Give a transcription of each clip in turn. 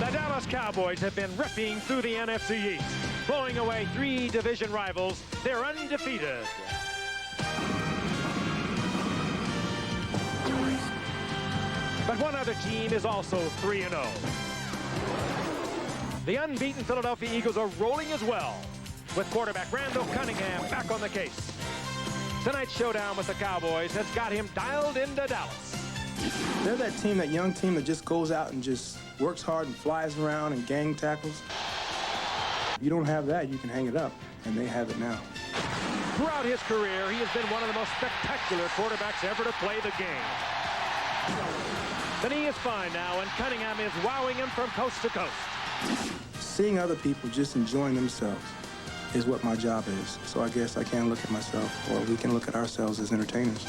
The Dallas Cowboys have been ripping through the NFC East, blowing away 3 division rivals. They're undefeated. But one other team is also 3-0. The unbeaten Philadelphia Eagles are rolling as well, with quarterback Randall Cunningham back on the case. Tonight's showdown with the Cowboys has got him dialed into Dallas. They're that team, that young team that just goes out and just works hard and flies around and gang tackles. If you don't have that, you can hang it up, and they have it now. Throughout his career, he has been one of the most spectacular quarterbacks ever to play the game. The knee is fine now, and Cunningham is wowing him from coast to coast. Seeing other people just enjoying themselves is what my job is. So I guess I can look at myself, or we can look at ourselves as entertainers.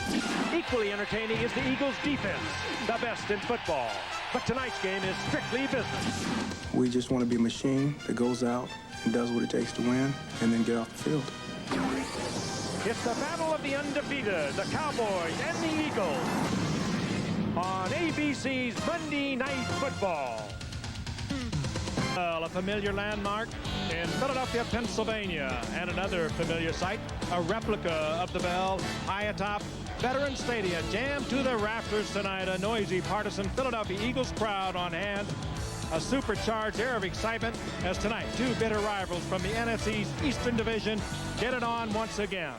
Equally entertaining is the Eagles' defense, the best in football. But tonight's game is strictly business. We just want to be a machine that goes out and does what it takes to win, and then get off the field. It's the battle of the undefeated, the Cowboys and the Eagles, on ABC's Monday Night Football. A familiar landmark in Philadelphia, Pennsylvania, and another familiar sight, a replica of the Bell high atop Veterans Stadium, jammed to the rafters tonight. A noisy, partisan Philadelphia Eagles crowd on hand. A supercharged air of excitement as tonight 2 bitter rivals from the NFC's Eastern Division get it on once again.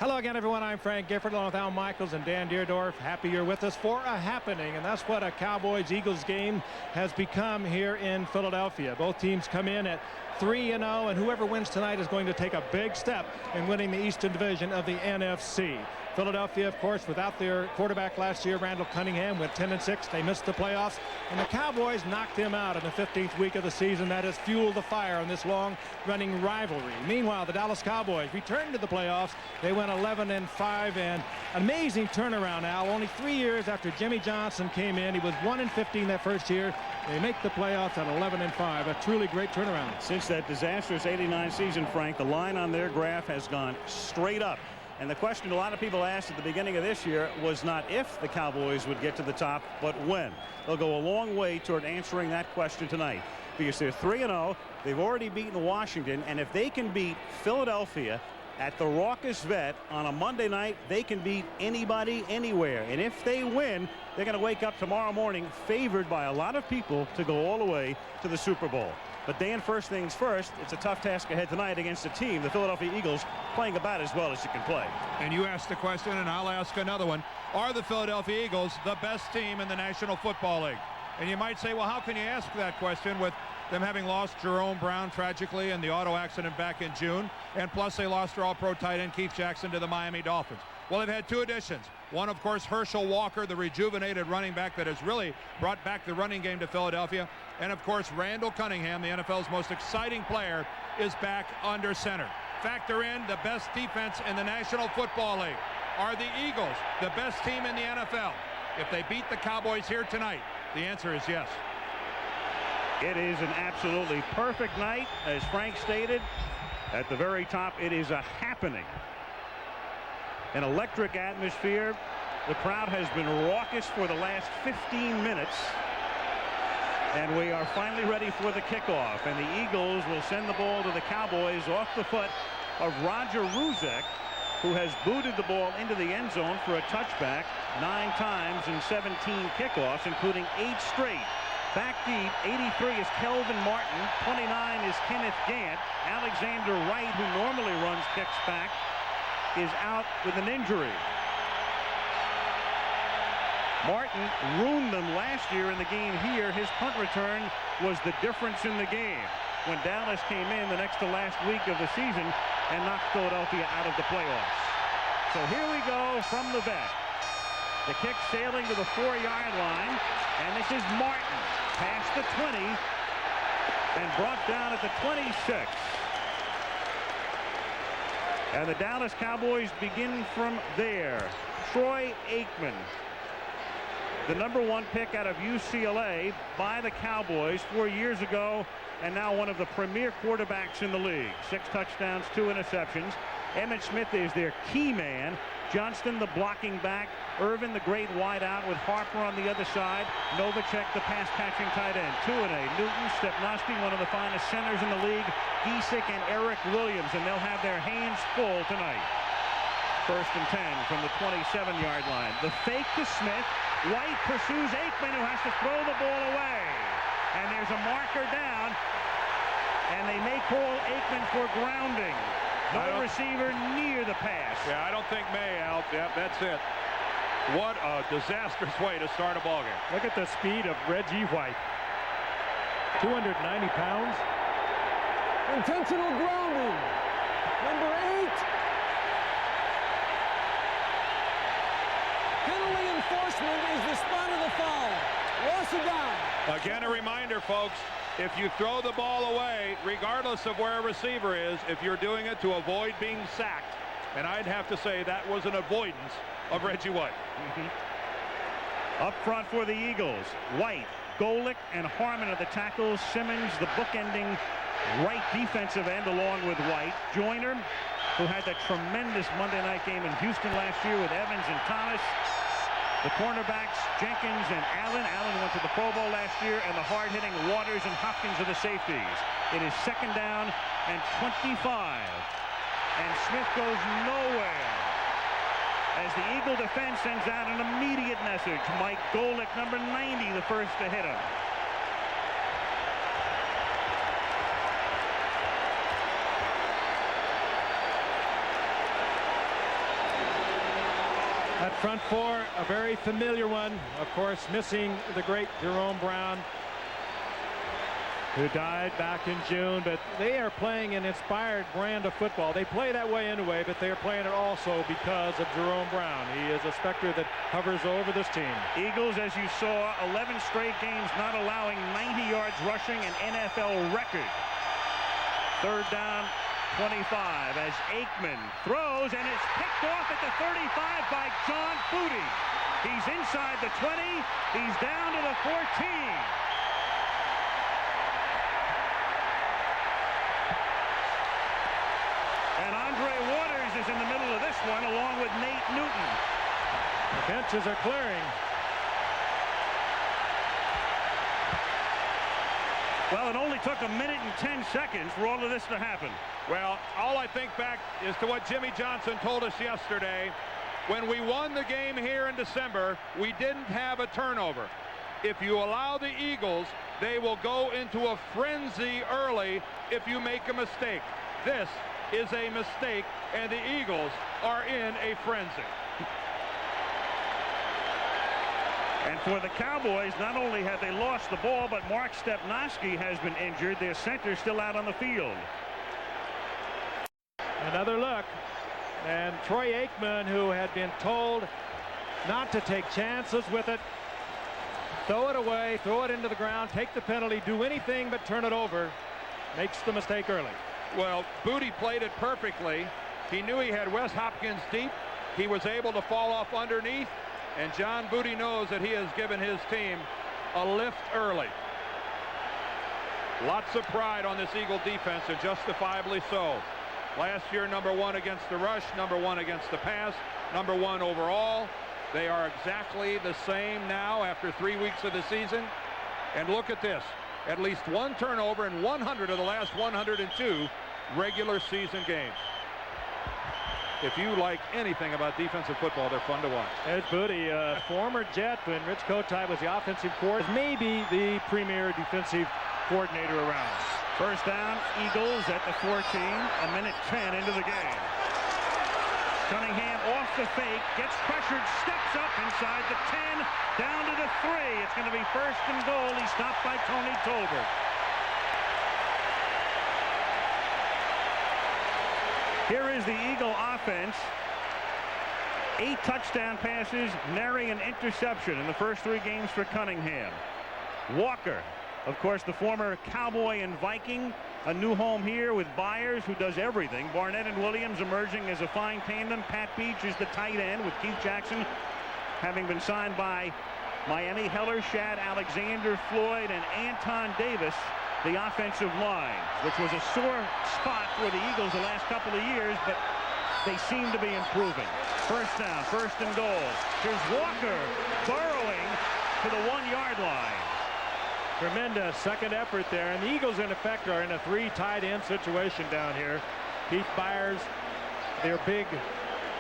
Hello again, everyone. I'm Frank Gifford, along with Al Michaels and Dan Deerdorf. Happy you're with us for a happening, and that's what a Cowboys-Eagles game has become here in Philadelphia. Both teams come in at 3-0, and whoever wins tonight is going to take a big step in winning the Eastern Division of the NFC. Philadelphia, of course, without their quarterback last year, Randall Cunningham, went 10-6. They missed the playoffs, and the Cowboys knocked them out in the 15th week of the season. That has fueled the fire in this long-running rivalry. Meanwhile, the Dallas Cowboys returned to the playoffs. They went 11-5, and amazing turnaround, Al. Only 3 years after Jimmy Johnson came in. He was 1-15 that first year. They make the playoffs at 11-5. A truly great turnaround. Since that disastrous '89 season, Frank, the line on their graph has gone straight up. And the question a lot of people asked at the beginning of this year was not if the Cowboys would get to the top, but when. They'll go a long way toward answering that question tonight, because they're 3-0. They've already beaten Washington, and if they can beat Philadelphia at the Raucous Vet on a Monday night, they can beat anybody anywhere. And if they win, they're going to wake up tomorrow morning favored by a lot of people to go all the way to the Super Bowl. But Dan, first things first, it's a tough task ahead tonight against a team, the Philadelphia Eagles, playing about as well as you can play. And you asked the question, and I'll ask another one. Are the Philadelphia Eagles the best team in the National Football League? And you might say, well, how can you ask that question with them having lost Jerome Brown tragically in the auto accident back in June, and plus they lost their all-pro tight end Keith Jackson to the Miami Dolphins? Well, they've had 2 additions. One, of course, Herschel Walker, the rejuvenated running back that has really brought back the running game to Philadelphia. And, of course, Randall Cunningham, the NFL's most exciting player, is back under center. Factor in the best defense in the National Football League. Are the Eagles the best team in the NFL? If they beat the Cowboys here tonight, the answer is yes. It is an absolutely perfect night, as Frank stated. At the very top, it is a happening. An electric atmosphere. The crowd has been raucous for the last 15 minutes. And we are finally ready for the kickoff. And the Eagles will send the ball to the Cowboys off the foot of Roger Ruzek, who has booted the ball into the end zone for a touchback 9 times in 17 kickoffs, including 8 straight. Back deep, 83 is Kelvin Martin. 29 is Kenneth Gant. Alexander Wright, who normally runs kicks back, is out with an injury. Martin ruined them last year in the game here. His punt return was the difference in the game when Dallas came in the next to last week of the season and knocked Philadelphia out of the playoffs. So here we go from the vet. The kick sailing to the 4-yard line, and this is Martin past the 20 and brought down at the 26. And the Dallas Cowboys begin from there. Troy Aikman, the #1 pick out of UCLA by the Cowboys 4 years ago, and now one of the premier quarterbacks in the league. 6 touchdowns, 2 interceptions. Emmitt Smith is their key man. Johnston, the blocking back. Irvin, the great wide out with Harper on the other side. Novacek, the pass-catching tight end. 2-A. Newton, Stepnoski, one of the finest centers in the league. Giesick and Eric Williams, and they'll have their hands full tonight. 1st and 10 from the 27-yard line. The fake to Smith. White pursues Aikman, who has to throw the ball away. And there's a marker down. And they may call Aikman for grounding. No receiver near the pass. Yeah, I don't think May, Al. Yep, that's it. What a disastrous way to start a ballgame. Look at the speed of Reggie White. 290 pounds. Intentional grounding. Number 8. Penalty enforcement is the spot of the foul. Loss of down. Again, a reminder, folks, if you throw the ball away, regardless of where a receiver is, if you're doing it to avoid being sacked, and I'd have to say that was an avoidance of Reggie White. Up front for the Eagles, White, Golick, and Harmon are the tackles. Simmons, the bookending right defensive end, along with White. Joyner, who had that tremendous Monday night game in Houston last year with Evans and Thomas. The cornerbacks, Jenkins and Allen. Allen went to the Pro Bowl last year, and the hard-hitting Waters and Hopkins are the safeties. It is 2nd down and 25. And Smith goes nowhere as the Eagle defense sends out an immediate message. Mike Golick, number 90, the first to hit him. That front four, a very familiar one. Of course, missing the great Jerome Brown, who died back in June. But they are playing an inspired brand of football. They play that way anyway, but they are playing it also because of Jerome Brown. He is a specter that hovers over this team. Eagles, as you saw, 11 straight games not allowing 90 yards rushing, an NFL record. 3rd down, 25 as Aikman throws, and it's picked off at the 35 by John Booty. He's inside the 20. He's down to the 14. And Andre Waters is in the middle of this one, along with Nate Newton. The benches are clearing. Well, it only took 1 minute and 10 seconds for all of this to happen. Well, all I think back is to what Jimmy Johnson told us yesterday. When we won the game here in December, we didn't have a turnover. If you allow the Eagles, they will go into a frenzy early if you make a mistake. This is a mistake, and the Eagles are in a frenzy. And for the Cowboys, not only have they lost the ball, but Mark Stepnoski has been injured. Their center still out on the field. Another look. And Troy Aikman, who had been told not to take chances with it, throw it away, throw it into the ground, take the penalty, do anything but turn it over, makes the mistake early. Well, Booty played it perfectly. He knew he had Wes Hopkins deep. He was able to fall off underneath. And John Booty knows that he has given his team a lift early. Lots of pride on this Eagle defense, and justifiably so. Last year, #1 against the rush, #1 against the pass, #1 overall. They are exactly the same now after 3 weeks of the season. And look at this. At least 1 turnover in 100 of the last 102 regular season games. If you like anything about defensive football, they're fun to watch. There's Booty, former Jet, when Rich Kotite was the offensive coordinator, maybe the premier defensive coordinator around. 1st down, Eagles at the 14, 1 minute 10 into the game. Cunningham off the fake, gets pressured, steps up inside the 10, down to the 3. It's going to be 1st and goal. He's stopped by Tony Tolbert. Here is the Eagle offense. 8 touchdown passes, nary an interception in the first 3 games for Cunningham. Walker, of course, the former Cowboy and Viking, a new home here with Byers, who does everything. Barnett and Williams emerging as a fine tandem. Pat Beach is the tight end, with Keith Jackson having been signed by Miami. Heller, Shad, Alexander, Floyd, and Anton Davis, the offensive line, which was a sore spot for the Eagles the last couple of years, but they seem to be improving. First down, first and goal. Here's Walker burrowing to the 1-yard line. Tremendous second effort there, and the Eagles in effect are in a 3 tight end situation down here. Keith Byers, their big,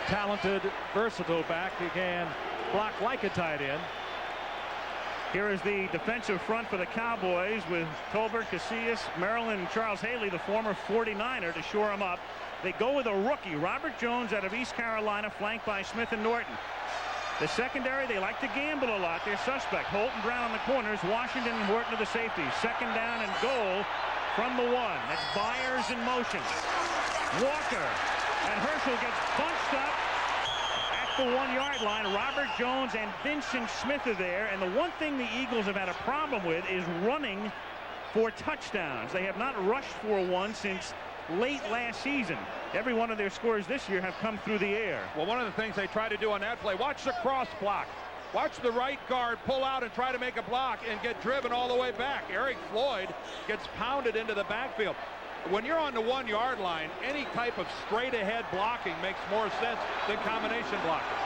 talented, versatile back, who can block like a tight end. Here is the defensive front for the Cowboys with Tolbert, Casillas, Maryland, and Charles Haley, the former 49er, to shore him up. They go with a rookie, Robert Jones out of East Carolina, flanked by Smith and Norton. The secondary, they like to gamble a lot. They're suspect. Holton Brown on the corners, Washington and Horton are the safeties. Second down and goal from the 1. That's Byers in motion. Walker and Herschel gets bunched up at the 1-yard line. Robert Jones and Vincent Smith are there. And the one thing the Eagles have had a problem with is running for touchdowns. They have not rushed for one since late last season. Every one of their scores this year have come through the air. Well, one of the things they try to do on that play, watch the cross block. Watch the right guard pull out and try to make a block and get driven all the way back. Eric Floyd gets pounded into the backfield. When you're on the 1-yard line, any type of straight ahead blocking makes more sense than combination blocking.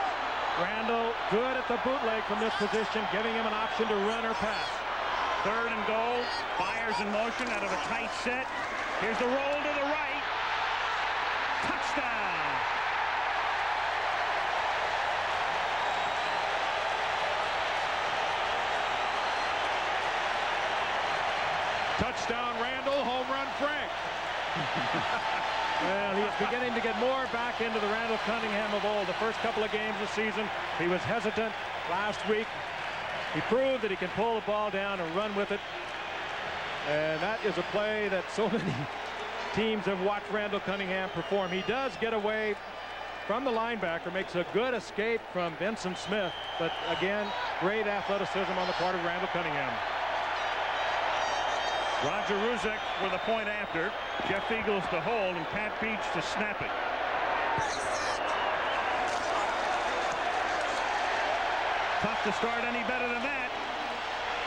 Randall good at the bootleg from this position, giving him an option to run or pass. Third and goal. Byers in motion out of a tight set. Here's the roll to the right. Touchdown. Touchdown Randall, home run Frank. Well, he's beginning to get more back into the Randall Cunningham of old. The first couple of games of the season, he was hesitant. Last week, he proved that he can pull the ball down and run with it. And that is a play that so many teams have watched Randall Cunningham perform. He does get away from the linebacker, makes a good escape from Vincent Smith, but again, great athleticism on the part of Randall Cunningham. Roger Ruzek with a point after. Jeff Eagles to hold and Pat Beach to snap it. Tough to start any better than that.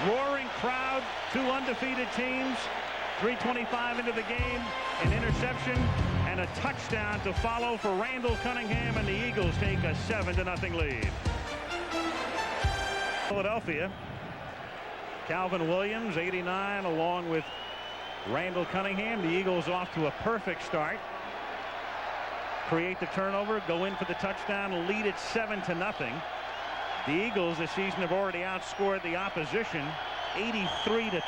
Roaring crowd, 2 undefeated teams, 3:25 into the game, an interception and a touchdown to follow for Randall Cunningham, and the Eagles take a 7-0 lead. Philadelphia, Calvin Williams, 89, along with Randall Cunningham. The Eagles off to a perfect start. Create the turnover, go in for the touchdown, lead it 7-0. The Eagles this season have already outscored the opposition 83-27.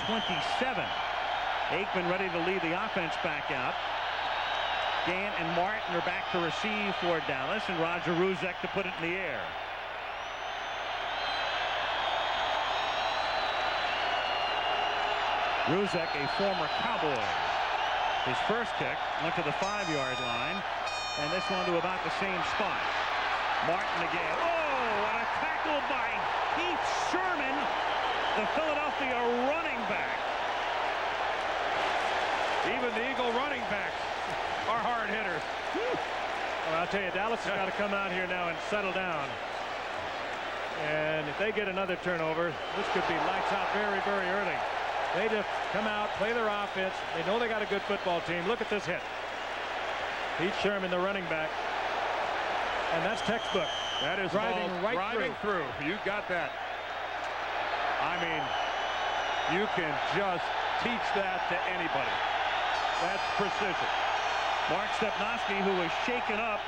Aikman ready to lead the offense back out. Gant and Martin are back to receive for Dallas, and Roger Ruzek to put it in the air. Ruzek, a former Cowboy. His first kick went to the 5-yard line, and this one to about the same spot. Martin again. Oh, and a tackle by Keith Sherman, the Philadelphia running back. Even the Eagle running backs are hard hitters. Well, I'll tell you, Dallas has got to come out here now and settle down. And if they get another turnover, this could be lights out very, very early. They just come out, play their offense. They know they got a good football team. Look at this hit. Pete Sherman, the running back. And that's textbook. That is driving right through. You got that. I mean, you can just teach that to anybody. That's precision. Mark Stepnoski, who was shaken up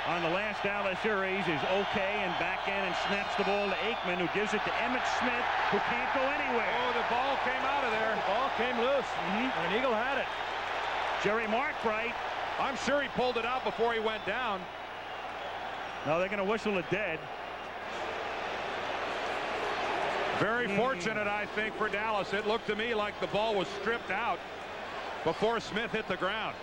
on the last Dallas series, is okay and back in and snaps the ball to Aikman, who gives it to Emmitt Smith, who can't go anywhere. Oh, the ball came out of there. The ball came loose. And an Eagle had it. Jerry Markbright. I'm sure he pulled it out before he went down. No, they're going to whistle it dead. Very fortunate, I think, for Dallas. It looked to me like the ball was stripped out before Smith hit the ground.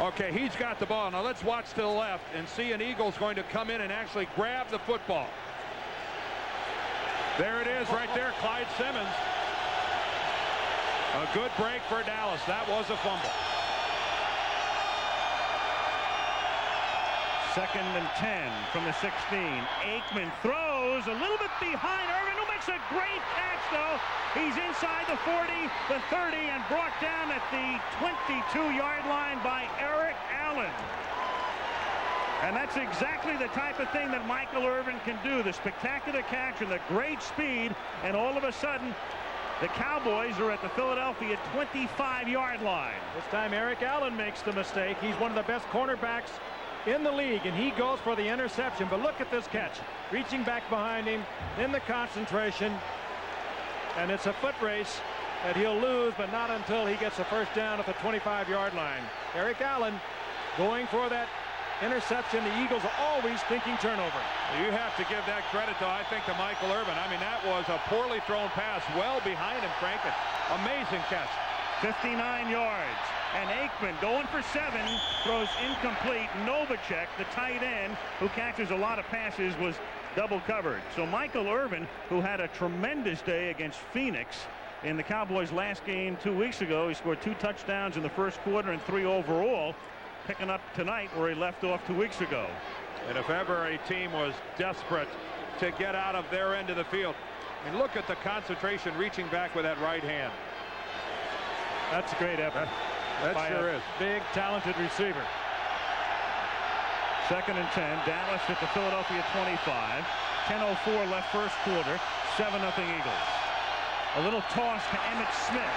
Okay, he's got the ball. Now let's watch to the left and see an Eagle's going to come in and actually grab the football. There it is right there, Clyde Simmons. A good break for Dallas. That was a fumble. 2nd and 10 from the 16. Aikman throws a little bit behind Irvin, who makes makes a great catch, though. He's inside the 40, the 30, and brought down at the 22-yard line by Eric Allen. And that's exactly the type of thing that Michael Irvin can do. The spectacular catch and the great speed, and all of a sudden, the Cowboys are at the Philadelphia 25-yard line. This time Eric Allen makes the mistake. He's one of the best cornerbacks in the league, and he goes for the interception. But look at this catch. Reaching back behind him, in the concentration, and it's a foot race that he'll lose, but not until he gets the first down at the 25-yard line. Eric Allen going for that interception. The Eagles are always thinking turnover. You have to give that credit, though, I think, to Michael Irvin. I mean, that was a poorly thrown pass well behind him, Frank. Amazing catch. 59 yards. And Aikman going for 7, throws incomplete. Novacek, the tight end, who catches a lot of passes, was double covered. So Michael Irvin, who had a tremendous day against Phoenix in the Cowboys' last game 2 weeks ago, he scored 2 touchdowns in the first quarter and 3 overall, picking up tonight where he left off 2 weeks ago. And if ever a team was desperate to get out of their end of the field, I mean, look at the concentration reaching back with that right hand. That's a great effort. That by sure a is. Big, talented receiver. 2nd and 10. Dallas at the Philadelphia 25. 10:04 left first quarter. 7-0 Eagles. A little toss to Emmitt Smith.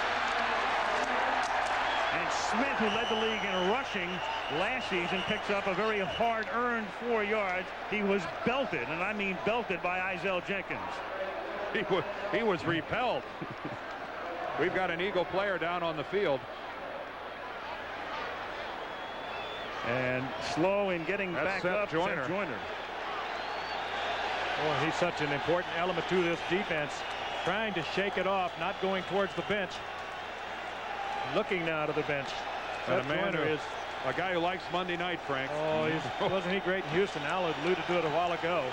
And Smith, who led the league in rushing last season, picks up a very hard-earned 4 yards. He was belted, and I mean belted, by Isaiah Jenkins. He was repelled. We've got an Eagle player down on the field. And slow in getting back Seth up. Joyner. Seth Joyner. Well, he's such an important element to this defense. Trying to shake it off, not going towards the bench. Looking now to the bench. And Seth a man Joyner who, is a guy who likes Monday night, Frank. Oh, wasn't he great in Houston? Al alluded to it a while ago.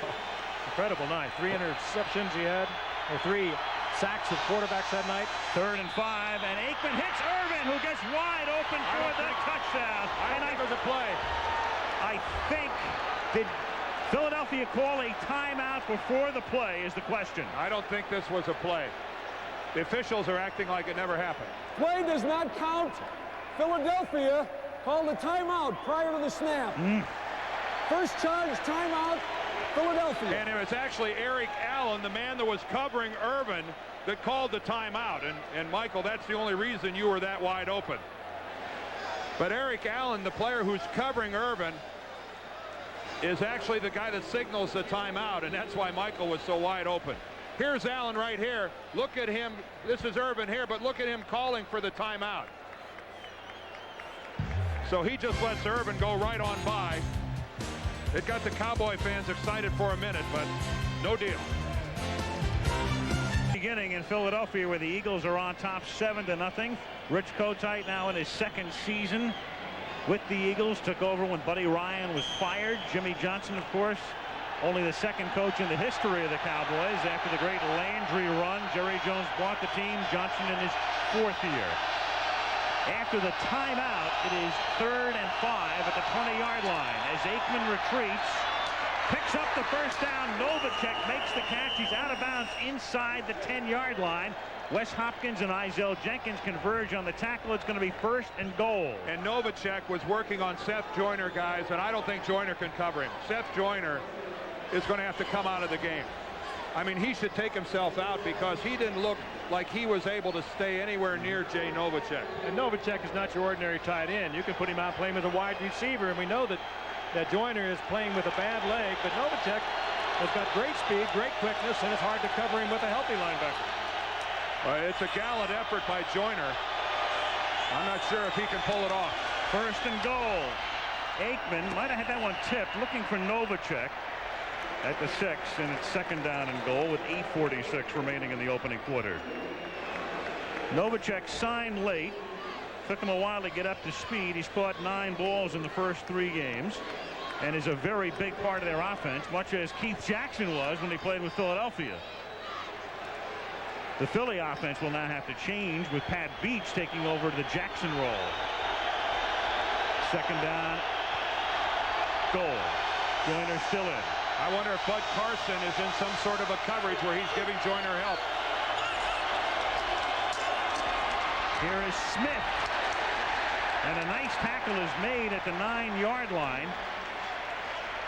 Incredible night. 3 interceptions he had, or 3 sacks of quarterbacks that night. 3rd and 5, and Aikman hits Irvin, who gets wide open for the touchdown. I think it was a play. I think, did Philadelphia call a timeout before the play is the question. I don't think this was a play. The officials are acting like it never happened. Play does not count. Philadelphia called a timeout prior to the snap. First charge, timeout, Philadelphia. And it was actually Eric Allen, the man that was covering Irvin, that called the timeout. And Michael, that's the only reason you were that wide open. But Eric Allen, the player who's covering Irvin, is actually the guy that signals the timeout, and that's why Michael was so wide open. Here's Allen right here. Look at him. This is Irvin here, but look at him calling for the timeout. So he just lets Irvin go right on by. It got the Cowboy fans excited for a minute, but no deal. Beginning in Philadelphia, where the Eagles are on top 7-0. Rich Kotite now in his 2nd season with the Eagles. Took over when Buddy Ryan was fired. Jimmy Johnson, of course, only the 2nd coach in the history of the Cowboys. After the great Landry run, Jerry Jones bought the team. Johnson in his 4th year. After the timeout, it is 3rd and 5 at the 20-yard line. As Aikman retreats, picks up the first down. Novacek makes the catch. He's out of bounds inside the 10-yard line. Wes Hopkins and Isaiah Jenkins converge on the tackle. It's going to be 1st and goal. And Novacek was working on Seth Joyner, guys, and I don't think Joyner can cover him. Seth Joyner is going to have to come out of the game. I mean, he should take himself out because he didn't look like he was able to stay anywhere near Jay Novacek. And Novacek is not your ordinary tight end. You can put him out playing as a wide receiver, and we know that Joyner is playing with a bad leg, but Novacek has got great speed, great quickness, and it's hard to cover him with a healthy linebacker. It's a gallant effort by Joyner. I'm not sure if he can pull it off. 1st and goal. Aikman might have had that one tipped, looking for Novacek at the 6, and it's 2nd down and goal with 8:46 remaining in the opening quarter. Novacek signed late. Took him a while to get up to speed. He's caught 9 balls in the first 3 games and is a very big part of their offense, much as Keith Jackson was when he played with Philadelphia. The Philly offense will now have to change with Pat Beach taking over the Jackson role. 2nd down, goal. Joyner still in. I wonder if Bud Carson is in some sort of a coverage where he's giving Joyner help. Here is Smith. And a nice tackle is made at the 9-yard line,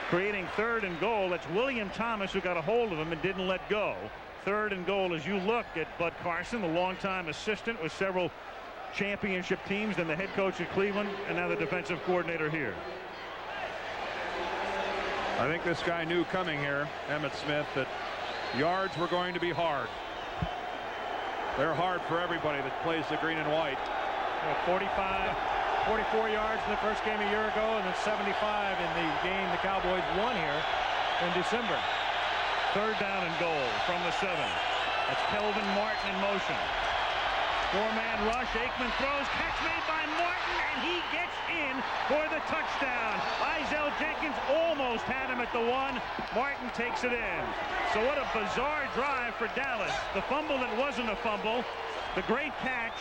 creating 3rd and goal. That's William Thomas who got a hold of him and didn't let go. 3rd and goal as you look at Bud Carson, the longtime assistant with several championship teams, and the head coach at Cleveland, and now the defensive coordinator here. I think this guy knew coming here, Emmitt Smith, that yards were going to be hard. They're hard for everybody that plays the green and white. 44 yards in the first game a year ago, and then 75 in the game the Cowboys won here in December. 3rd down and goal from the 7. That's Kelvin Martin in motion. 4-man rush. Aikman throws. Catch made by Martin, and he gets in for the touchdown. Izell Jenkins almost had him at the 1. Martin takes it in. So what a bizarre drive for Dallas. The fumble that wasn't a fumble. The great catch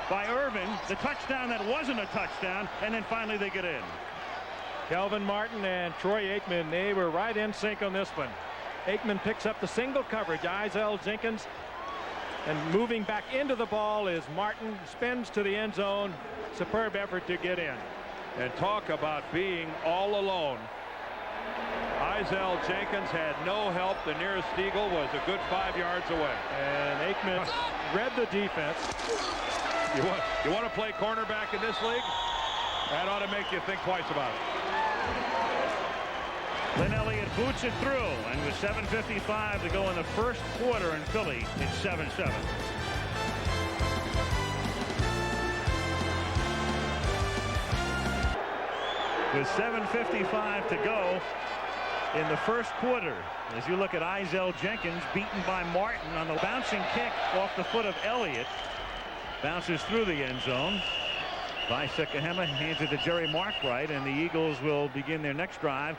by Irvin. The touchdown that wasn't a touchdown. And then finally they get in. Kelvin Martin and Troy Aikman, they were right in sync on this one. Aikman picks up the single coverage. Izell Jenkins, and moving back into the ball is Martin. Spins to the end zone. Superb effort to get in. And talk about being all alone. Izell Jenkins had no help. The nearest eagle was a good 5 yards away. And Aikman read the defense. You want to play cornerback in this league? That ought to make you think twice about it. Lynn Elliott boots it through, and with 7:55 to go in the first quarter in Philly, it's 7-7. With 7:55 to go in the first quarter, as you look at Izell Jenkins beaten by Martin on the bouncing kick off the foot of Elliott. Bounces through the end zone. By Sekahema, hands it to Jerry Markwright, and the Eagles will begin their next drive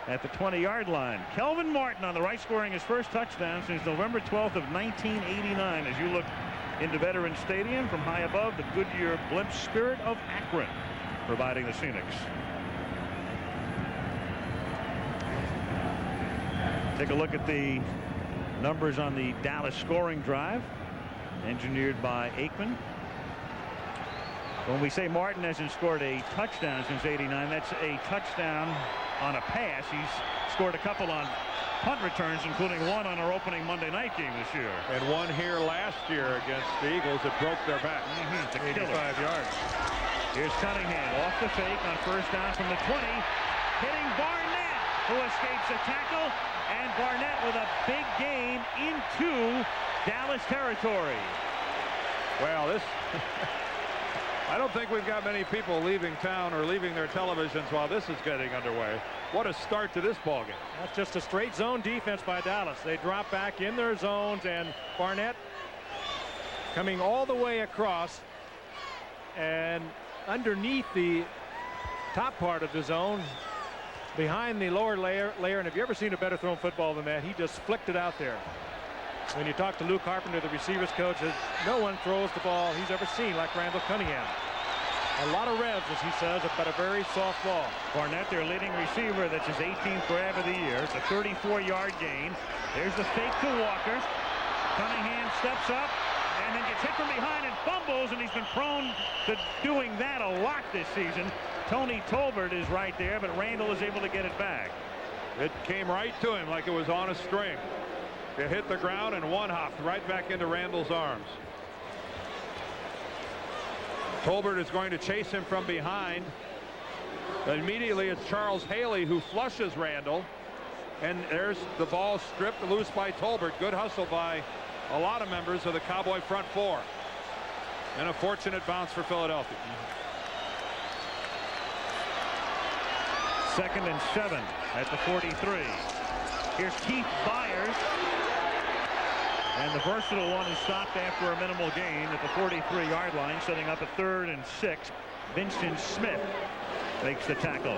at the 20-yard line. Kelvin Martin on the right, scoring his first touchdown since November 12th of 1989. As you look into Veterans Stadium from high above, the Goodyear Blimp Spirit of Akron providing the scenics. Take a look at the numbers on the Dallas scoring drive, engineered by Aikman. When we say Martin hasn't scored a touchdown since '89, that's a touchdown on a pass. He's scored a couple on punt returns, including one on our opening Monday night game this year. And one here last year against the Eagles that broke their back. 85 yards. Here's Cunningham off the fake on first down from the 20, hitting Barnett, who escapes a tackle, and Barnett with a big game into Dallas territory. Well, this I don't think we've got many people leaving town or leaving their televisions while this is getting underway. What a start to this ball game. That's just a straight zone defense by Dallas. They drop back in their zones, and Barnett coming all the way across and underneath the top part of the zone, behind the lower layer. And have you ever seen a better thrown football than that? He just flicked it out there. When you talk to Luke Carpenter, the receivers coach, no one throws the ball he's ever seen like Randall Cunningham. A lot of revs, as he says, but a very soft ball. Barnett, their leading receiver, that's his 18th grab of the year. It's a 34-yard gain. There's the fake to Walker. Cunningham steps up and then gets hit from behind and fumbles, and he's been prone to doing that a lot this season. Tony Tolbert is right there, but Randall is able to get it back. It came right to him like it was on a string. It hit the ground and one hopped right back into Randall's arms. Tolbert is going to chase him from behind. Immediately it's Charles Haley who flushes Randall, and there's the ball stripped loose by Tolbert. Good hustle by a lot of members of the Cowboy front four, and a fortunate bounce for Philadelphia. 2nd and 7 at the 43. Here's Keith Byers, and the versatile one is stopped after a minimal gain at the 43-yard line, setting up a 3rd and 6. Vincent Smith makes the tackle.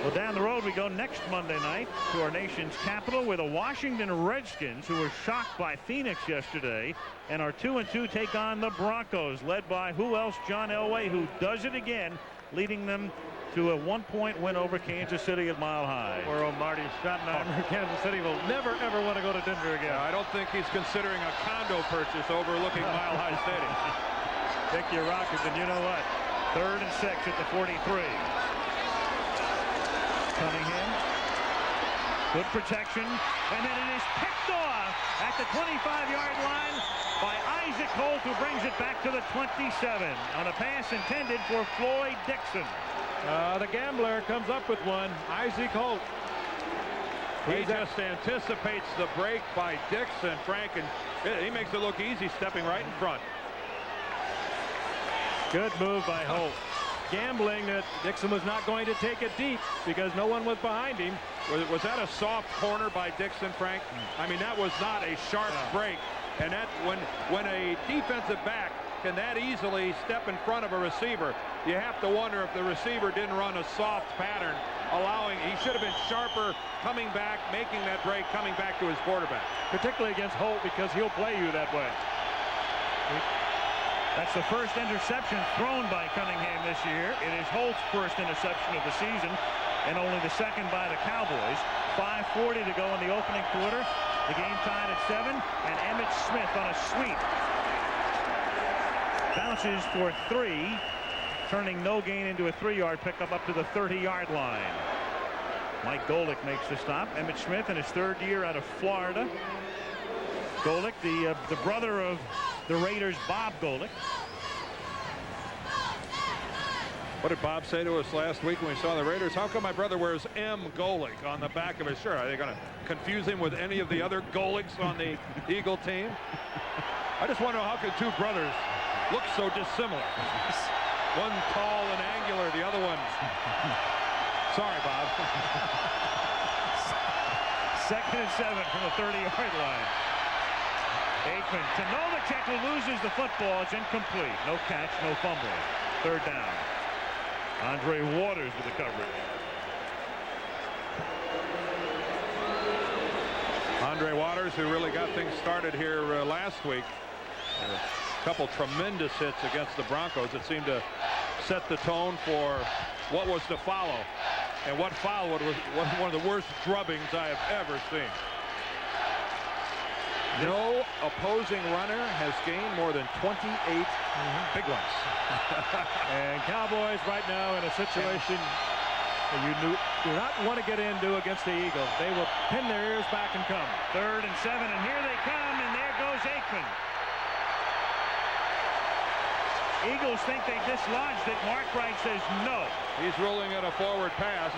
Well, down the road we go next Monday night to our nation's capital, where the Washington Redskins, who were shocked by Phoenix yesterday and are 2-2, take on the Broncos, led by who else? John Elway, who does it again leading them to a 1-point win over Kansas City at Mile High. Poor old Marty Schottenheimer. Kansas City will never, ever want to go to Denver again. I don't think he's considering a condo purchase overlooking Mile High Stadium. Take your Rockets, and you know what? 3rd and 6 at the 43. Cunningham. Good protection. And then it is picked off at the 25-yard line by Isaac Holt, who brings it back to the 27 on a pass intended for Floyd Dixon. The gambler comes up with one. Isaac Holt. He just anticipates the break by Dixon, Frank, and he makes it look easy stepping right in front. Good move by Holt. Gambling that Dixon was not going to take it deep because no one was behind him. Was that a soft corner by Dixon, Frank? I mean, that was not a sharp break. And that when a defensive back can that easily step in front of a receiver, you have to wonder if the receiver didn't run a soft pattern, he should have been sharper coming back, making that break, coming back to his quarterback. Particularly against Holt, because he'll play you that way. That's the first interception thrown by Cunningham this year. It is Holt's first interception of the season, and only the second by the Cowboys. 5:40 to go in the opening quarter. The game tied at 7, and Emmitt Smith on a sweep bounces for 3, turning no gain into a 3-yard pickup up to the 30-yard line. Mike Golick makes the stop. Emmitt Smith in his 3rd year out of Florida. Golick, the brother of the Raiders' Bob Golick. What did Bob say to us last week when we saw the Raiders? How come my brother wears M. Golick on the back of his shirt? Are they going to confuse him with any of the other Golicks on the Eagle team? I just want to know, how could two brothers look so dissimilar? One tall and angular, the other one. Sorry, Bob. 2nd and 7 from the 30-yard line. Aikman to Novacek, who loses the football. It's incomplete. No catch, no fumble. 3rd down. Andre Waters with the coverage. Andre Waters, who really got things started here last week. A couple tremendous hits against the Broncos that seemed to set the tone for what was to follow. And what followed was one of the worst drubbings I have ever seen. No opposing runner has gained more than 28 big ones. And Cowboys right now in a situation you do not want to get into against the Eagles. They will pin their ears back and come. 3rd and 7, and here they come, and there goes Aikman. Eagles think they dislodged it. Mark Wright says no. He's ruling it a forward pass.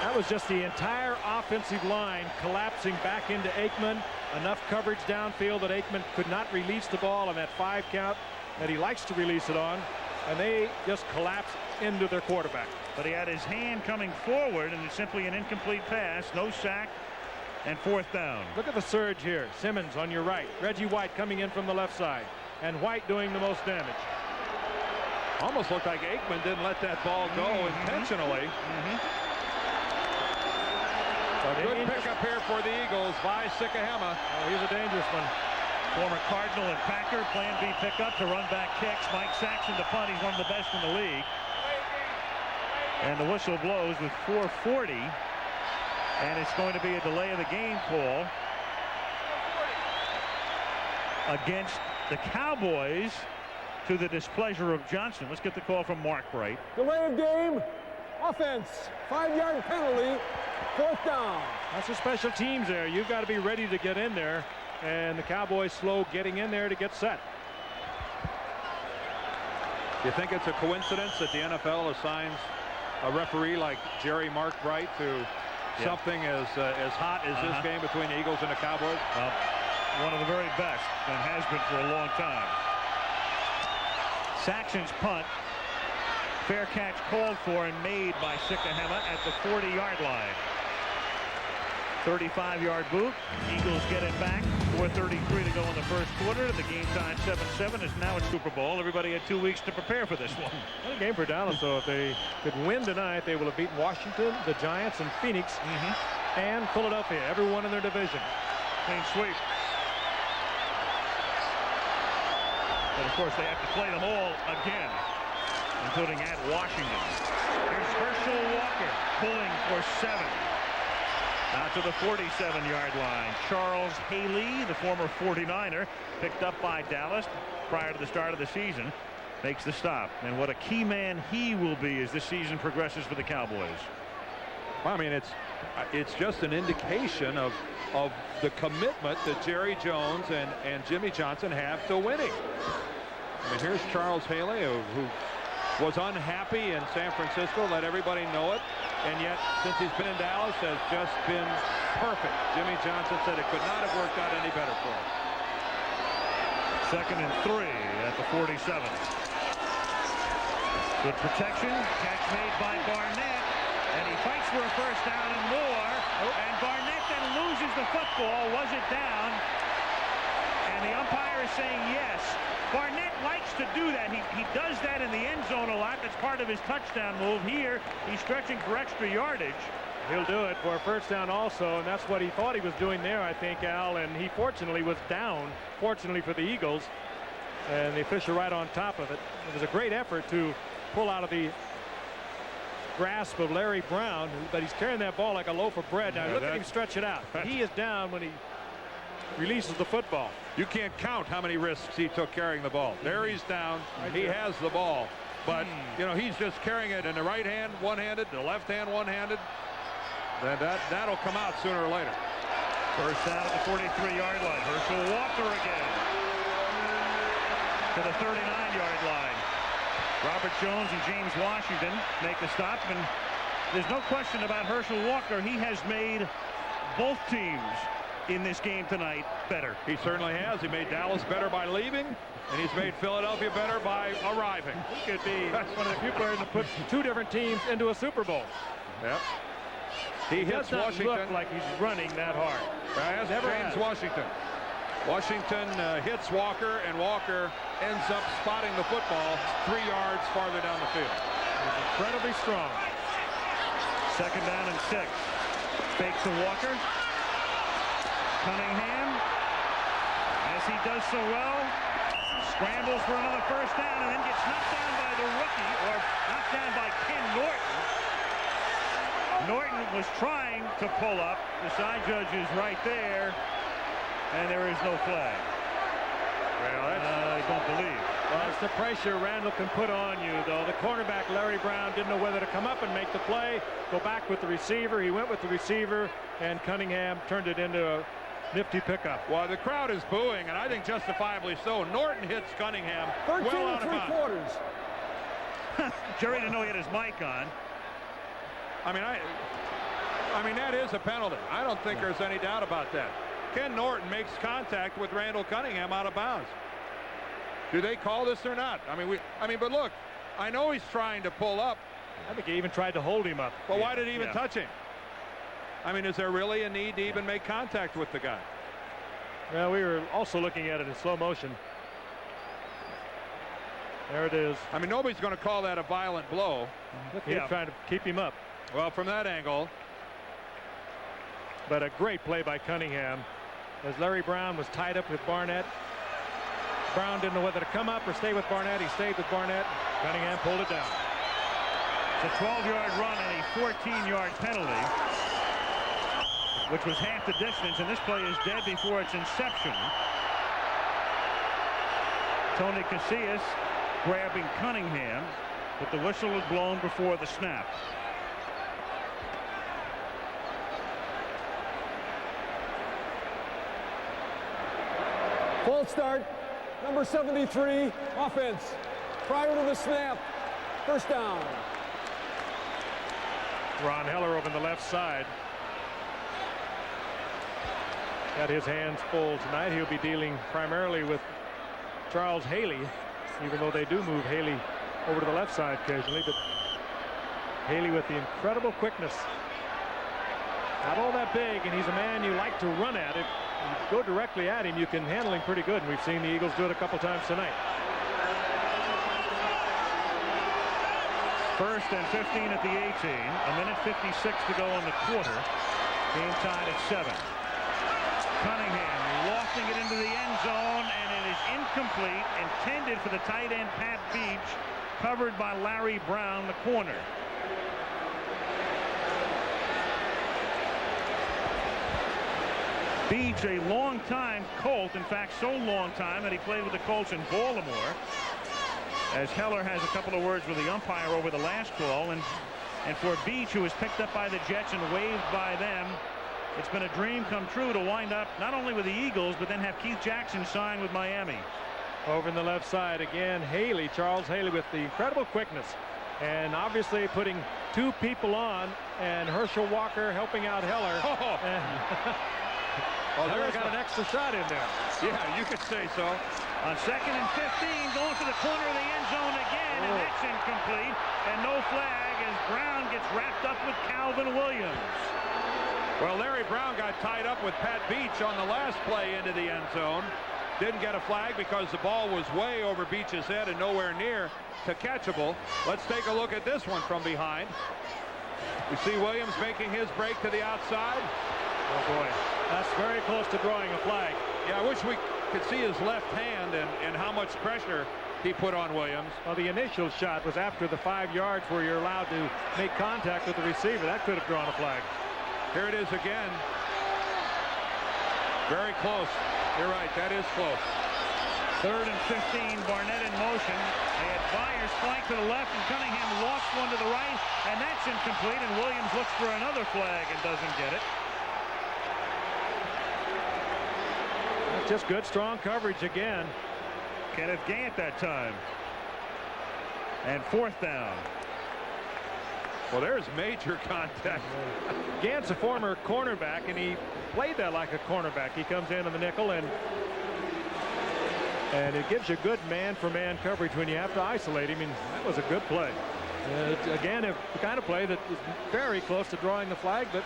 That was just the entire offensive line collapsing back into Aikman. Enough coverage downfield that Aikman could not release the ball on that 5 count that he likes to release it on, and they just collapsed into their quarterback. But he had his hand coming forward, and it's simply an incomplete pass. No sack, and 4th down. Look at the surge here. Simmons on your right. Reggie White coming in from the left side, and White doing the most damage. Almost looked like Aikman didn't let that ball go intentionally. A good pickup here for the Eagles by Sikahema. Oh, he's a dangerous one. Former Cardinal and Packer, plan B pickup to run back kicks. Mike Saxon the punt. He's one of the best in the league. And the whistle blows with 4:40. And it's going to be a delay of the game call against the Cowboys to the displeasure of Johnson. Let's get the call from Mark Wright. Delay of game. Offense. 5-yard penalty. 4th down. That's a special teams there. You've got to be ready to get in there. And the Cowboys slow getting in there to get set. Do you think it's a coincidence that the NFL assigns a referee like Jerry Mark Wright to something as hot as this game between the Eagles and the Cowboys? One of the very best, and has been for a long time. Saxon's punt. Fair catch called for and made by Sikahema at the 40-yard line. 35-yard boot. Eagles get it back. 4:33 to go in the first quarter. The game time 7-7 is now at Super Bowl. Everybody had 2 weeks to prepare for this one. What a game for Dallas. So if they could win tonight, they will have beaten Washington, the Giants, and Phoenix, and Philadelphia. Everyone in their division. Clean sweep. But of course, they have to play them all again, including at Washington. Here's Herschel Walker pulling for 7. Out to the 47-yard line. Charles Haley, the former 49er, picked up by Dallas prior to the start of the season, makes the stop. And what a key man he will be as this season progresses for the Cowboys. Well, I mean, it's just an indication of the commitment that Jerry Jones and Jimmy Johnson have to winning. I mean, here's Charles Haley, who was unhappy in San Francisco, let everybody know it, and yet since he's been in Dallas has just been perfect. Jimmy Johnson said it could not have worked out any better for him. 2nd and 3 at the 47. Good protection, catch made by Barnett, and he fights for a first down and more, and Barnett then loses the football. Was it down? And the umpire is saying yes. Barnett likes to do that. He does that in the end zone a lot. That's part of his touchdown move. Here, he's stretching for extra yardage. He'll do it for a first down also, and that's what he thought he was doing there, I think, Al. And he fortunately was down, fortunately for the Eagles, and the official right on top of it. It was a great effort to pull out of the grasp of Larry Brown, but he's carrying that ball like a loaf of bread. Now look at him stretch it out. He is down when he releases the football. You can't count how many risks he took carrying the ball. There he's down. He has the ball, but you know, he's just carrying it in the right hand one-handed, the left hand one-handed. That'll come out sooner or later. First down at the 43-yard line. Herschel Walker again to the 39-yard line. Robert Jones and James Washington make the stop, and there's no question about Herschel Walker. He has made both teams in this game tonight better. He certainly has. He made Dallas better by leaving, and he's made Philadelphia better by arriving. He could be one of the few players that puts 2 different teams into a Super Bowl. Yep. He hits Washington. Look like he's running that hard. That's James Washington. Washington hits Walker, and Walker ends up spotting the football 3 yards farther down the field. He's incredibly strong. 2nd down and 6. Fakes to Walker. Cunningham, as he does so well, scrambles for another first down and then gets knocked down by the rookie, or knocked down by Ken Norton. Norton was trying to pull up. The side judge is right there, and there is no flag. Well, I don't believe. Well, that's the pressure Randall can put on you, though. The cornerback, Larry Brown, didn't know whether to come up and make the play, go back with the receiver. He went with the receiver, and Cunningham turned it into a nifty pickup. Well, the crowd is booing, and I think justifiably so. Norton hits Cunningham 13 well out of bounds. 3/4. Jerry didn't know he had his mic on. I mean, that is a penalty. I don't think there's any doubt about that. Ken Norton makes contact with Randall Cunningham out of bounds. Do they call this or not? But look, I know he's trying to pull up. I think he even tried to hold him up. But why did he even touch him? I mean, is there really a need to even make contact with the guy? Well, we were also looking at it in slow motion. There it is. I mean, nobody's going to call that a violent blow. He's trying to keep him up. Well, from that angle. But a great play by Cunningham, as Larry Brown was tied up with Barnett. Brown didn't know whether to come up or stay with Barnett. He stayed with Barnett. Cunningham pulled it down. It's a 12-yard run and a 14-yard penalty, which was half the distance, and this play is dead before its inception. Tony Casillas grabbing Cunningham, but the whistle was blown before the snap. False start. Number 73, offense. Prior to the snap. First down. Ron Heller over on the left side. Got his hands full tonight. He'll be dealing primarily with Charles Haley, even though they do move Haley over to the left side occasionally. But Haley with the incredible quickness. Not all that big, and he's a man you like to run at. If you go directly at him, you can handle him pretty good, and we've seen the Eagles do it a couple times tonight. 1st and 15 at the 18. A minute 56 to go in the quarter. Game tied at 7. Cunningham lofting it into the end zone, and it is incomplete, intended for the tight end Pat Beach, covered by Larry Brown, the corner. Beach, a long-time Colt, in fact so long time that he played with the Colts in Baltimore, as Heller has a couple of words with the umpire over the last call. And for Beach, who was picked up by the Jets and waived by them, it's been a dream come true to wind up not only with the Eagles, but then have Keith Jackson sign with Miami. Over in the left side again, Haley, Charles Haley, with the incredible quickness, and obviously putting two people on, and Herschel Walker helping out Heller. Heller got an extra shot in there. Yeah, you could say so. On 2nd and 15, going to the corner of the end zone again, and that's incomplete, and no flag as Brown gets wrapped up with Calvin Williams. Well, Larry Brown got tied up with Pat Beach on the last play into the end zone. Didn't get a flag because the ball was way over Beach's head and nowhere near to catchable. Let's take a look at this one from behind. We see Williams making his break to the outside. Oh boy, that's very close to drawing a flag. Yeah, I wish we could see his left hand and how much pressure he put on Williams. Well, the initial shot was after the 5 yards where you're allowed to make contact with the receiver. That could have drawn a flag. Here it is again. Very close. You're right, that is close. 3rd and 15, Barnett in motion. They had Byers flank to the left, and Cunningham lost one to the right, and that's incomplete, and Williams looks for another flag and doesn't get it. Just good, strong coverage again. Kenneth Gant that time. And 4th down. Well, there's major contact. Gant's a former cornerback, and he played that like a cornerback. He comes in the nickel, and it gives you good man-for-man coverage when you have to isolate him, and that was a good play. Again, the kind of play that was very close to drawing the flag, but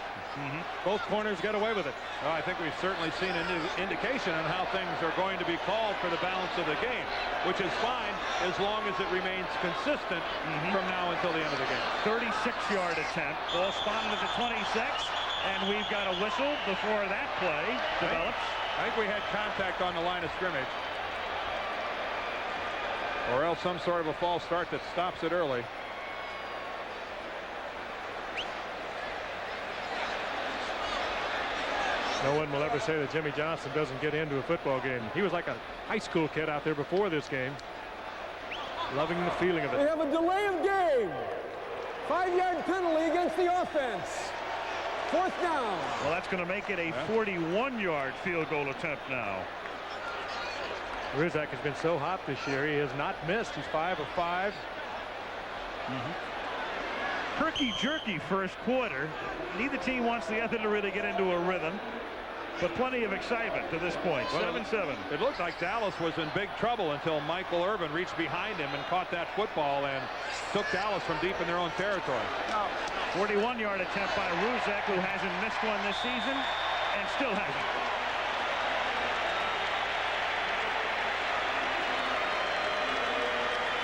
both corners got away with it. Well, I think we've certainly seen a new indication on how things are going to be called for the balance of the game, which is fine as long as it remains consistent from now until the end of the game. 36-yard attempt. Ball spotted at the 26, and we've got a whistle before that play develops. I think we had contact on the line of scrimmage, or else some sort of a false start that stops it early. No one will ever say that Jimmy Johnson doesn't get into a football game. He was like a high school kid out there before this game, loving the feeling of it. We have a delay of game. 5-yard penalty against the offense. 4th down. Well, that's going to make it a 41-yard field goal attempt now. Ruzak has been so hot this year. He has not missed. He's 5 of 5. Herky-jerky first quarter. Neither team wants the other to really get into a rhythm, but plenty of excitement to this point. 7-7. It looked like Dallas was in big trouble until Michael Irvin reached behind him and caught that football and took Dallas from deep in their own territory. 41-yard attempt by Ruzek, who hasn't missed one this season and still hasn't.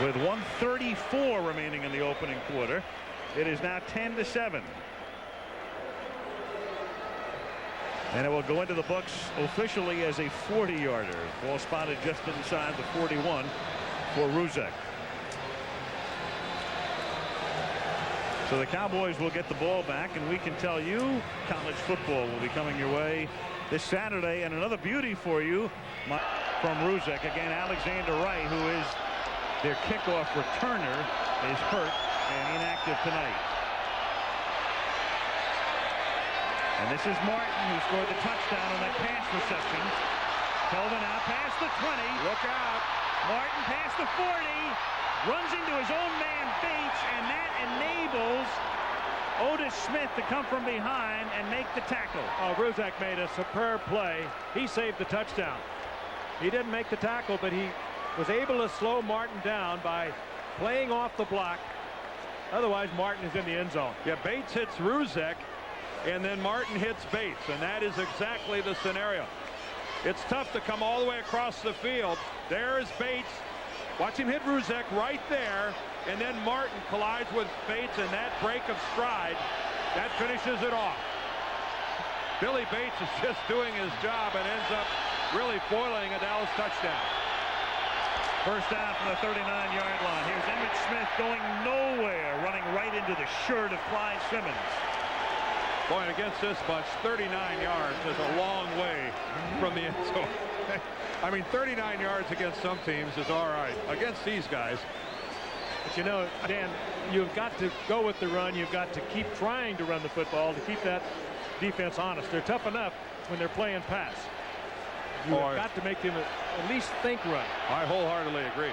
With 1:34 remaining in the opening quarter, it is now 10-7. And it will go into the books officially as a 40-yarder. Ball spotted just inside the 41 for Ruzek. So the Cowboys will get the ball back, and we can tell you college football will be coming your way this Saturday. And another beauty for you from Ruzek. Again, Alexander Wright, who is their kickoff returner, is hurt and inactive tonight. And this is Martin, who scored the touchdown on that pass reception. Kelvin out past the 20. Look out. Martin past the 40. Runs into his own man, Bates, and that enables Otis Smith to come from behind and make the tackle. Oh, Ruzek made a superb play. He saved the touchdown. He didn't make the tackle, but he was able to slow Martin down by playing off the block. Otherwise, Martin is in the end zone. Yeah, Bates hits Ruzek, and then Martin hits Bates, and that is exactly the scenario. It's tough to come all the way across the field. There is Bates. Watch him hit Ruzek right there, and then Martin collides with Bates, and that break of stride, that finishes it off. Billy Bates is just doing his job and ends up really foiling a Dallas touchdown. First down from the 39-yard line. Here's Emmitt Smith going nowhere, running right into the shirt of Clyde Simmons. Boy, and against this bunch, 39 yards is a long way from the end zone. I mean, 39 yards against some teams is all right. Against these guys. But you know, Dan, you've got to go with the run. You've got to keep trying to run the football to keep that defense honest. They're tough enough when they're playing pass. You've got to make them at least think run. I wholeheartedly agree.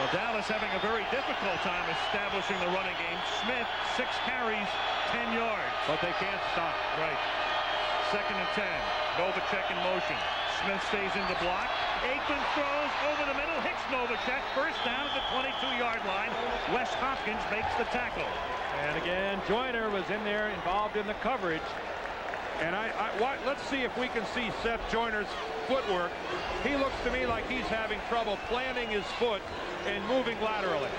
Well, Dallas having a very difficult time establishing the running game. Smith, 6 carries, 10 yards. But they can't stop. Right. 2nd and 10. Novacek in motion. Smith stays in the block. Aikman throws over the middle. Hits Novacek. First down at the 22-yard line. Wes Hopkins makes the tackle. And again, Joyner was in there involved in the coverage. And let's see if we can see Seth Joyner's footwork. He looks to me like he's having trouble planting his foot and moving laterally.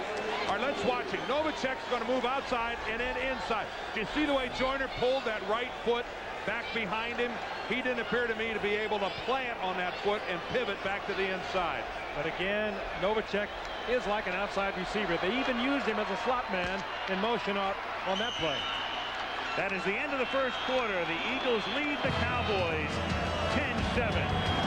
All right, let's watch it. Novacek's going to move outside and then inside. Do you see the way Joyner pulled that right foot back behind him? He didn't appear to me to be able to plant on that foot and pivot back to the inside. But again, Novacek is like an outside receiver. They even used him as a slot man in motion on that play. That is the end of the first quarter. The Eagles lead the Cowboys 10-7.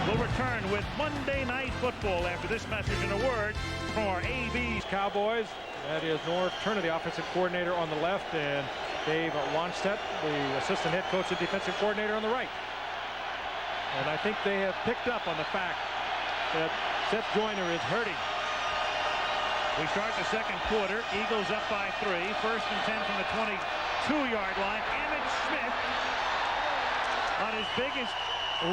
We'll return with Monday Night Football after this message and a word from our AB's Cowboys. That is Norv Turner, the offensive coordinator, on the left, and Dave Wanstedt, the assistant head coach and defensive coordinator, on the right. And I think they have picked up on the fact that Seth Joyner is hurting. We start the second quarter. Eagles up by 3. 1st and 10 from the 22-yard line. Emmitt Smith, on his biggest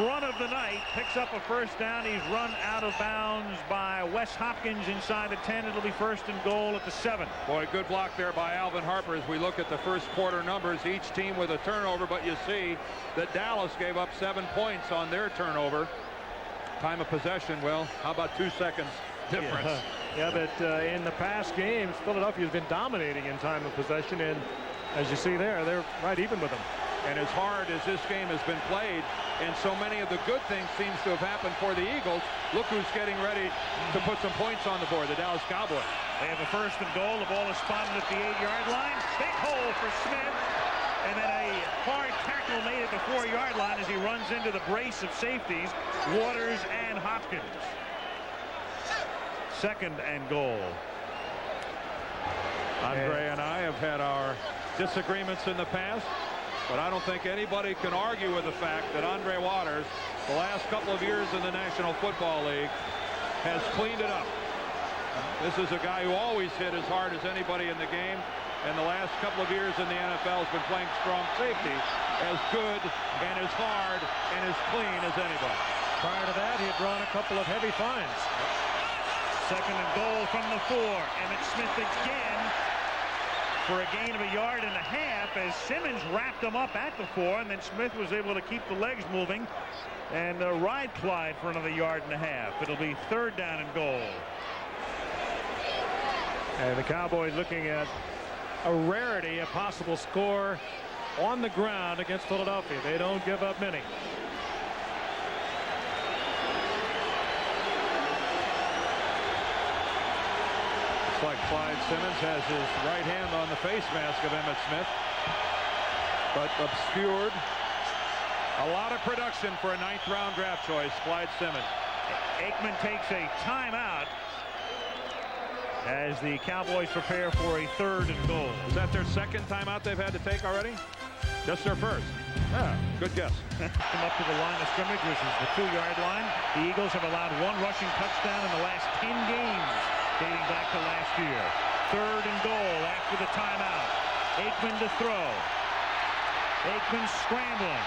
run of the night, picks up a first down. He's run out of bounds by Wes Hopkins inside the 10. It'll be 1st and goal at the 7. Boy, good block there by Alvin Harper as we look at the first quarter numbers. Each team with a turnover, but you see that Dallas gave up 7 points on their turnover. Time of possession, well, how about 2 seconds difference? Yeah, but in the past games, Philadelphia's been dominating in time of possession, and as you see there, they're right even with them. And as hard as this game has been played, and so many of the good things seems to have happened for the Eagles, look who's getting ready to put some points on the board, the Dallas Cowboys. They have a 1st and goal. The ball is spotted at the 8-yard line. Big hole for Smith. And then a hard tackle made at the 4-yard line as he runs into the brace of safeties, Waters and Hopkins. 2nd and goal. Andre and I have had our disagreements in the past, but I don't think anybody can argue with the fact that Andre Waters, the last couple of years in the National Football League, has cleaned it up. This is a guy who always hit as hard as anybody in the game, and the last couple of years in the NFL has been playing strong safety, as good and as hard and as clean as anybody. Prior to that, he had drawn a couple of heavy fines. 2nd and goal from the 4. Emmitt Smith again for a gain of 1.5 yards as Simmons wrapped him up at the 4, and then Smith was able to keep the legs moving and ride Clyde for another 1.5 yards. It'll be 3rd down and goal. And the Cowboys looking at a rarity, a possible score on the ground against Philadelphia. They don't give up many. Looks like Clyde Simmons has his right hand on the face mask of Emmitt Smith, but obscured. A lot of production for a 9th-round draft choice, Clyde Simmons. Aikman takes a timeout as the Cowboys prepare for a 3rd and goal. Is that their 2nd timeout they've had to take already? Just their 1st. Yeah, good guess. Come up to the line of scrimmage, which is the 2-yard line. The Eagles have allowed 1 rushing touchdown in the last 10 games, dating back to last year. 3rd and goal after the timeout. Aikman to throw. Aikman scrambling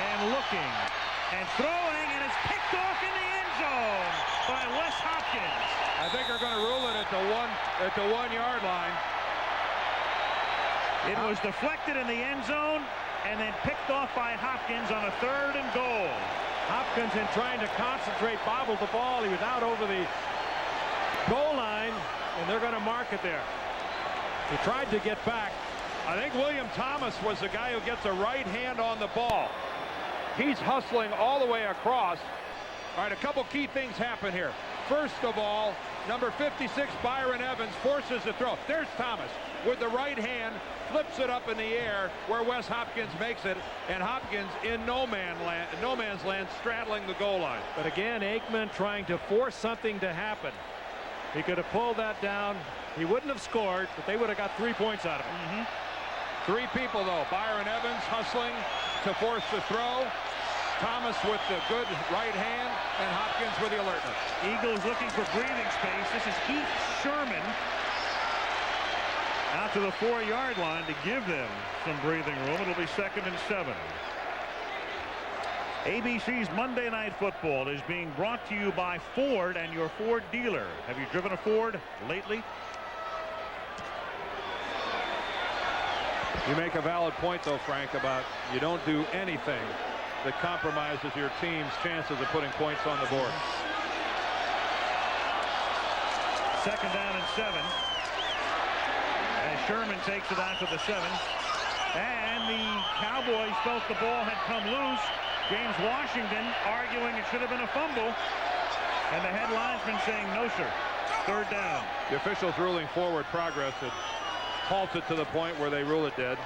and looking and throwing, and it's picked off in the end zone by Wes Hopkins. I think they're going to rule it at the 1-yard line. It was deflected in the end zone and then picked off by Hopkins on a 3rd and goal. Hopkins, in trying to concentrate, bobbled the ball. He was out over the goal line, and they're going to mark it there. He tried to get back, I think William Thomas was the guy who gets a right hand on the ball. He's hustling all the way across. All right, a couple key things happen here. First of all, number 56, Byron Evans, forces the throw. There's Thomas with the right hand, flips it up in the air where Wes Hopkins makes it, and Hopkins in no man's land straddling the goal line. But again, Aikman trying to force something to happen. He could have pulled that down. He wouldn't have scored, but they would have got 3 points out of it. Three people, though. Byron Evans hustling to force the throw. Thomas with the good right hand, and Hopkins with the alertness. Eagles looking for breathing space. This is Heath Sherman out to the 4-yard line to give them some breathing room. It'll be 2nd and 7. ABC's Monday Night Football is being brought to you by Ford and your Ford dealer. Have you driven a Ford lately? You make a valid point, though, Frank, about you don't do anything that compromises your team's chances of putting points on the board. 2nd down and 7. As Sherman takes it out to the 7. And the Cowboys felt the ball had come loose. James Washington arguing it should have been a fumble. And the head linesman saying no, sir. 3rd down. The officials ruling forward progress. It halts it to the point where they rule it dead.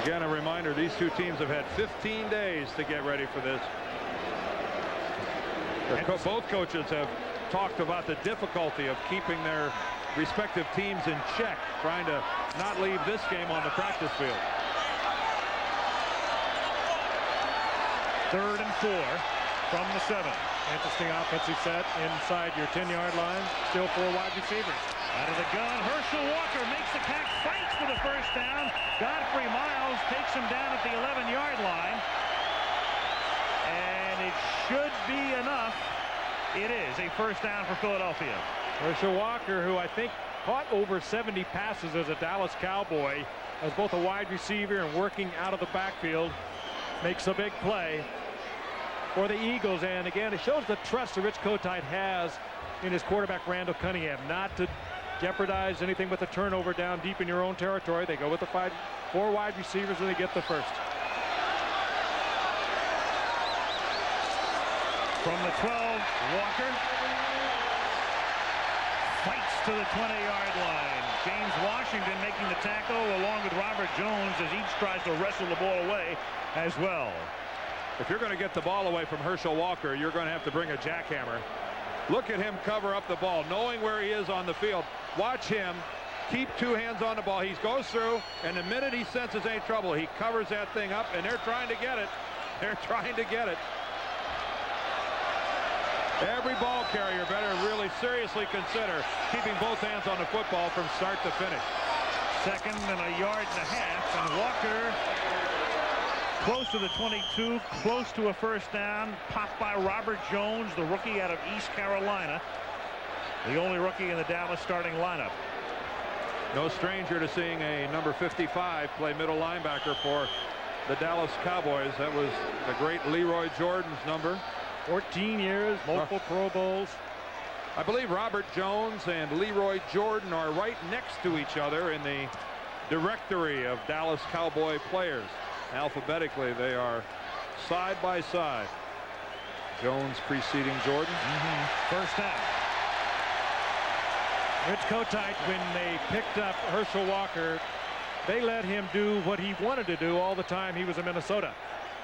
Again, a reminder, these two teams have had 15 days to get ready for this. Both coaches have talked about the difficulty of keeping their respective teams in check, trying to not leave this game on the practice field. 3rd and 4 from the 7. Interesting offensive set inside your 10-yard line. Still 4 wide receivers. Out of the gun, Herschel Walker makes the catch, fights for the 1st down. Godfrey Miles takes him down at the 11-yard line. And it should be enough. It is a 1st down for Philadelphia. Herschel Walker, who I think caught over 70 passes as a Dallas Cowboy, as both a wide receiver and working out of the backfield, makes a big play for the Eagles. And again, it shows the trust that Rich Kotite has in his quarterback Randall Cunningham, not to jeopardize anything with a turnover down deep in your own territory. They go with the 4 wide receivers and they get the 1st. From the 12, Walker fights to the 20-yard line. James Washington making the tackle along with Robert Jones as each tries to wrestle the ball away as well. If you're going to get the ball away from Herschel Walker, you're going to have to bring a jackhammer. Look at him cover up the ball, knowing where he is on the field. Watch him keep 2 hands on the ball. He goes through, and the minute he senses any trouble, he covers that thing up, and they're trying to get it. They're trying to get it. Every ball carrier better really seriously consider keeping both hands on the football from start to finish. 2nd and a yard and a half, and Walker close to the 22, close to a 1st down, popped by Robert Jones, the rookie out of East Carolina, the only rookie in the Dallas starting lineup. No stranger to seeing a number 55 play middle linebacker for the Dallas Cowboys. That was the great Leroy Jordan's number. 14 years, multiple Pro Bowls. I believe Robert Jones and Leroy Jordan are right next to each other in the directory of Dallas Cowboy players. Alphabetically, they are side by side. Jones preceding Jordan. 1st down. Rich Kotite, when they picked up Herschel Walker, they let him do what he wanted to do all the time he was in Minnesota.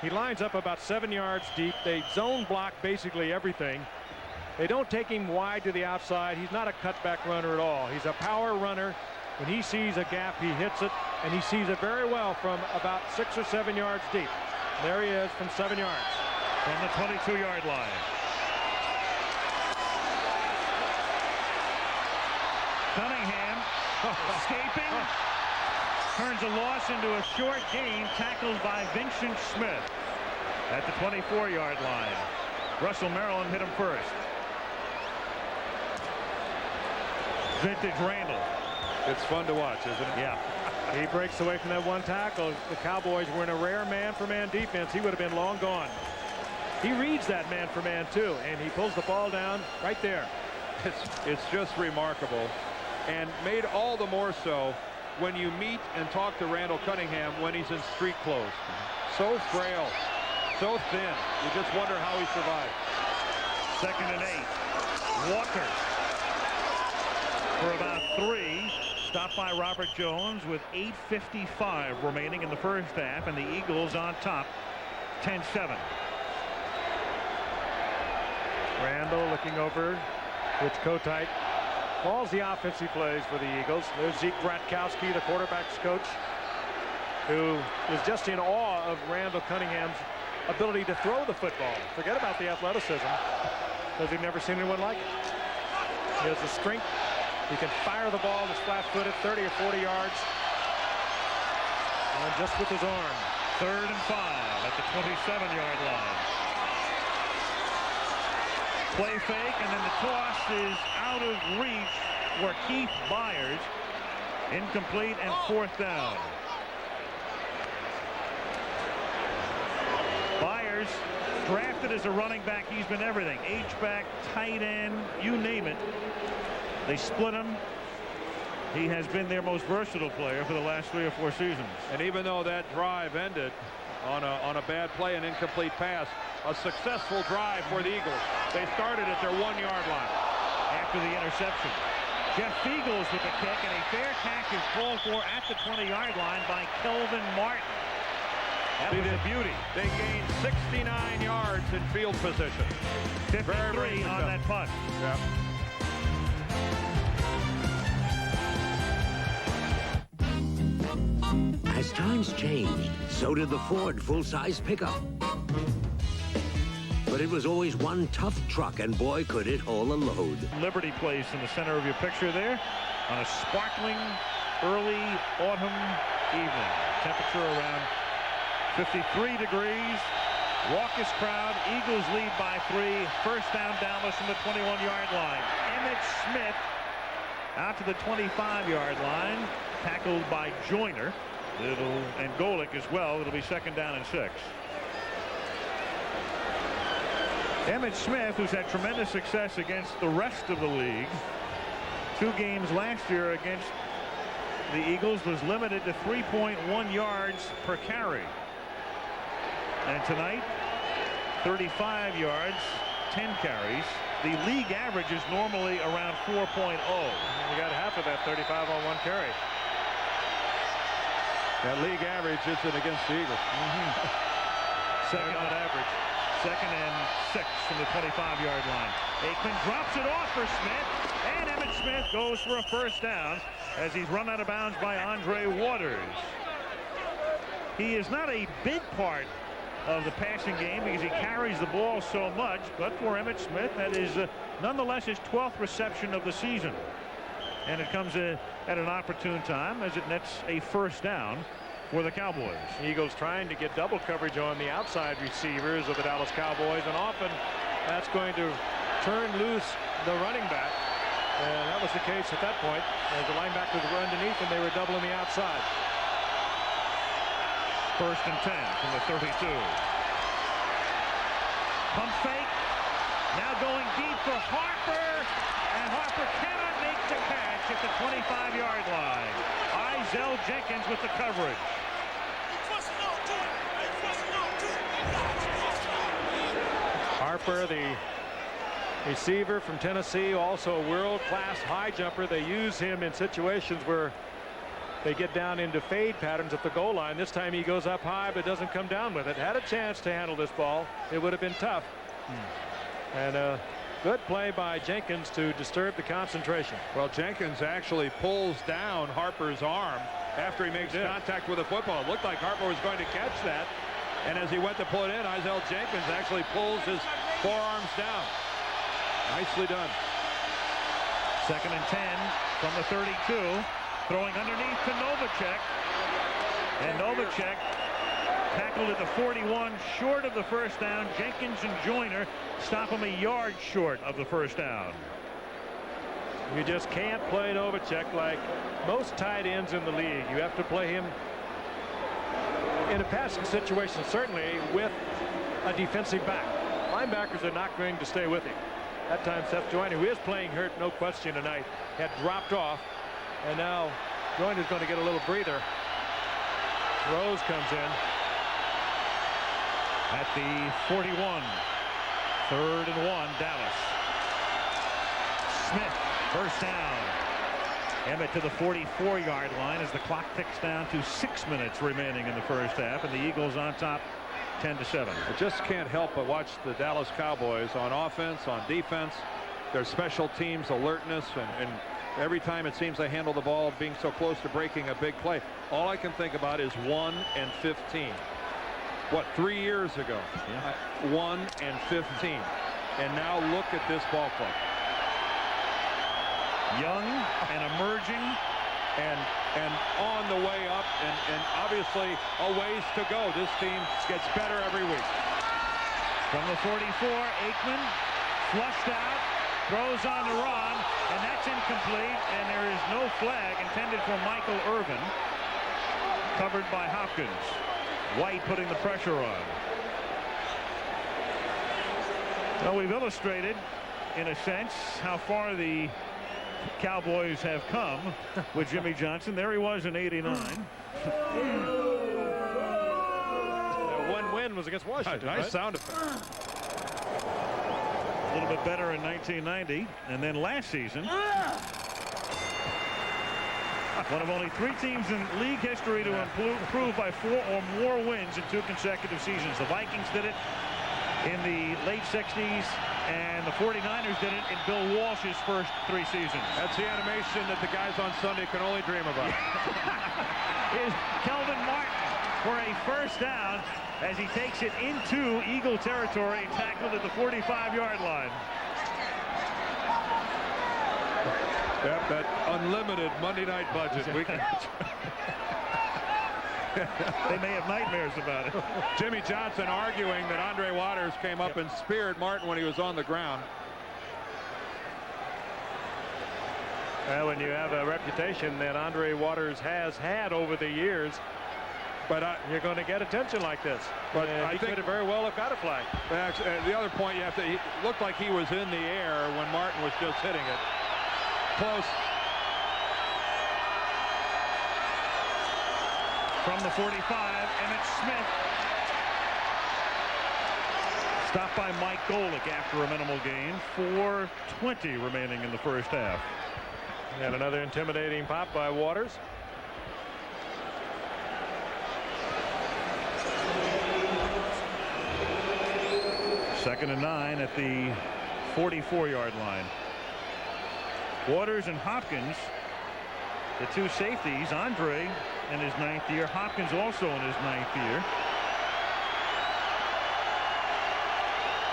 He lines up about 7 yards deep. They zone block basically everything. They don't take him wide to the outside. He's not a cutback runner at all. He's a power runner. When he sees a gap, he hits it, and he sees it very well from about 6 or 7 yards deep. There he is from 7 yards. From the 22-yard line. Cunningham escaping. Turns a loss into a short gain, tackled by Vincent Smith at the 24-yard line. Russell Maryland hit him first. Vintage Randall. It's fun to watch, isn't it? Yeah. He breaks away from that one tackle. The Cowboys were in a rare man-for-man defense. He would have been long gone. He reads that man-for-man, too, and he pulls the ball down right there. It's just remarkable, and made all the more so when you meet and talk to Randall Cunningham when he's in street clothes. So frail, so thin. You just wonder how he survived. 2nd and 8. Walker for about 3. Stopped by Robert Jones with 8:55 remaining in the first half, and the Eagles on top 10-7. Randall looking over. It's Kotite. Calls the offensive plays for the Eagles. There's Zeke Bratkowski, the quarterback's coach, who is just in awe of Randall Cunningham's ability to throw the football. Forget about the athleticism, because he'd never seen anyone like it. He has the strength. He can fire the ball that's flat-footed 30 or 40 yards. And just with his arm. 3rd and 5 at the 27-yard line. Play fake, and then the toss is out of reach for Keith Byers. Incomplete, and 4th down. Byers, drafted as a running back. He's been everything. H-back, tight end, you name it. They split him. He has been their most versatile player for the last 3 or 4 seasons. And even though that drive ended on a bad play, an incomplete pass, a successful drive for the Eagles. They started at their 1-yard line. After the interception, Jeff Feagles with the kick, and a fair catch is called for at the 20-yard line by Kelvin Martin. That was a beauty. They gained 69 yards in field position. 53 on that punt. Yeah. As times changed, so did the Ford full-size pickup. But it was always one tough truck, and boy, could it haul a load. Liberty Place in the center of your picture there on a sparkling early autumn evening. Temperature around 53 degrees. Raucous crowd. Eagles lead by 3. First down, Dallas from the 21-yard line. Emmett Smith out to the 25-yard line. Tackled by Joyner. And Golick as well. It'll be 2nd down and 6. Emmett Smith, who's had tremendous success against the rest of the league. 2 games last year against the Eagles, was limited to 3.1 yards per carry. And tonight, 35 yards, 10 carries. The league average is normally around 4.0. You got half of that, 35 on 1 carry. That league average isn't against the Eagles. Second on average. 2nd and 6 from the 25-yard line. Aikman drops it off for Smith, and Emmett Smith goes for a first down as he's run out of bounds by Andre Waters. He is not a big part of the passing game because he carries the ball so much, but for Emmett Smith, that is nonetheless his 12th reception of the season. And it comes at an opportune time as it nets a first down for the Cowboys. Eagles trying to get double coverage on the outside receivers of the Dallas Cowboys, and often that's going to turn loose the running back. And that was the case at that point as the linebackers were underneath and they were doubling the outside. 1st and 10 from the 32. Pump fake. Now going deep for Harper, and Harper cannot make the catch at the 25-yard line. Izell Jenkins with the coverage. Harper, the receiver from Tennessee, also a world-class high jumper. They use him in situations where they get down into fade patterns at the goal line. This time he goes up high but doesn't come down with it. Had a chance to handle this ball. It would have been tough. And a good play by Jenkins to disturb the concentration. Well, Jenkins actually pulls down Harper's arm after he makes contact with the football. It looked like Harper was going to catch that. And as he went to pull it in, Izell Jenkins actually pulls his forearms down. Nicely done. 2nd and 10 from the 32. Throwing underneath to Novacek. And Novacek tackled at the 41, short of the first down. Jenkins and Joyner stop him a yard short of the first down. You just can't play Novacek like most tight ends in the league. You have to play him in a passing situation, certainly with a defensive back. Linebackers are not going to stay with him. That time Seth Joyner, who is playing hurt, no question tonight, had dropped off. And now Joyner's going to get a little breather. Rose comes in. At the 41. 3rd and 1, Dallas. Smith, first down. Emmett to the 44-yard line as the clock ticks down to 6 minutes remaining in the first half, and the Eagles on top 10-7. I just can't help but watch the Dallas Cowboys on offense, on defense, their special teams alertness, and every time it seems they handle the ball being so close to breaking a big play. All I can think about is 1 and 15. What, 3 years ago? Yeah. 1 and 15. And now look at this ball club. Young and emerging and on the way up, and obviously a ways to go. This team gets better every week. from the 44. Aikman flushed out, throws on the run, and that's incomplete, and there is no flag intended for Michael Irvin, covered by Hopkins. White putting the pressure on. Well, we've illustrated in a sense how far the Cowboys have come with Jimmy Johnson. There he was in '89. One win was against Washington. Nice right? sound effect. A little bit better in 1990, and then last season, one of only 3 teams in league history to improve by 4 or more wins in 2 consecutive seasons. The Vikings did it in the late 60s, and the 49ers did it in Bill Walsh's first 3 seasons. That's the animation that the guys on Sunday can only dream about. Is Kelvin Martin for a first down as he takes it into Eagle territory, tackled at the 45-yard line. Yep, that unlimited Monday night budget. We can... They may have nightmares about it. Jimmy Johnson arguing that Andre Waters came up and speared Martin when he was on the ground. Well, when you have a reputation that Andre Waters has had over the years, but you're going to get attention like this. But I he think could very well have got a flag. The other point, it looked like he was in the air when Martin was just hitting it. Close. From the 45, Emmitt Smith. Stopped by Mike Golick after a minimal gain. 4:20 remaining in the first half. And another intimidating pop by Waters. Second and 9 at the 44-yard line. Waters and Hopkins, the 2 safeties. Andre in his 9th year. Hopkins also in his 9th year.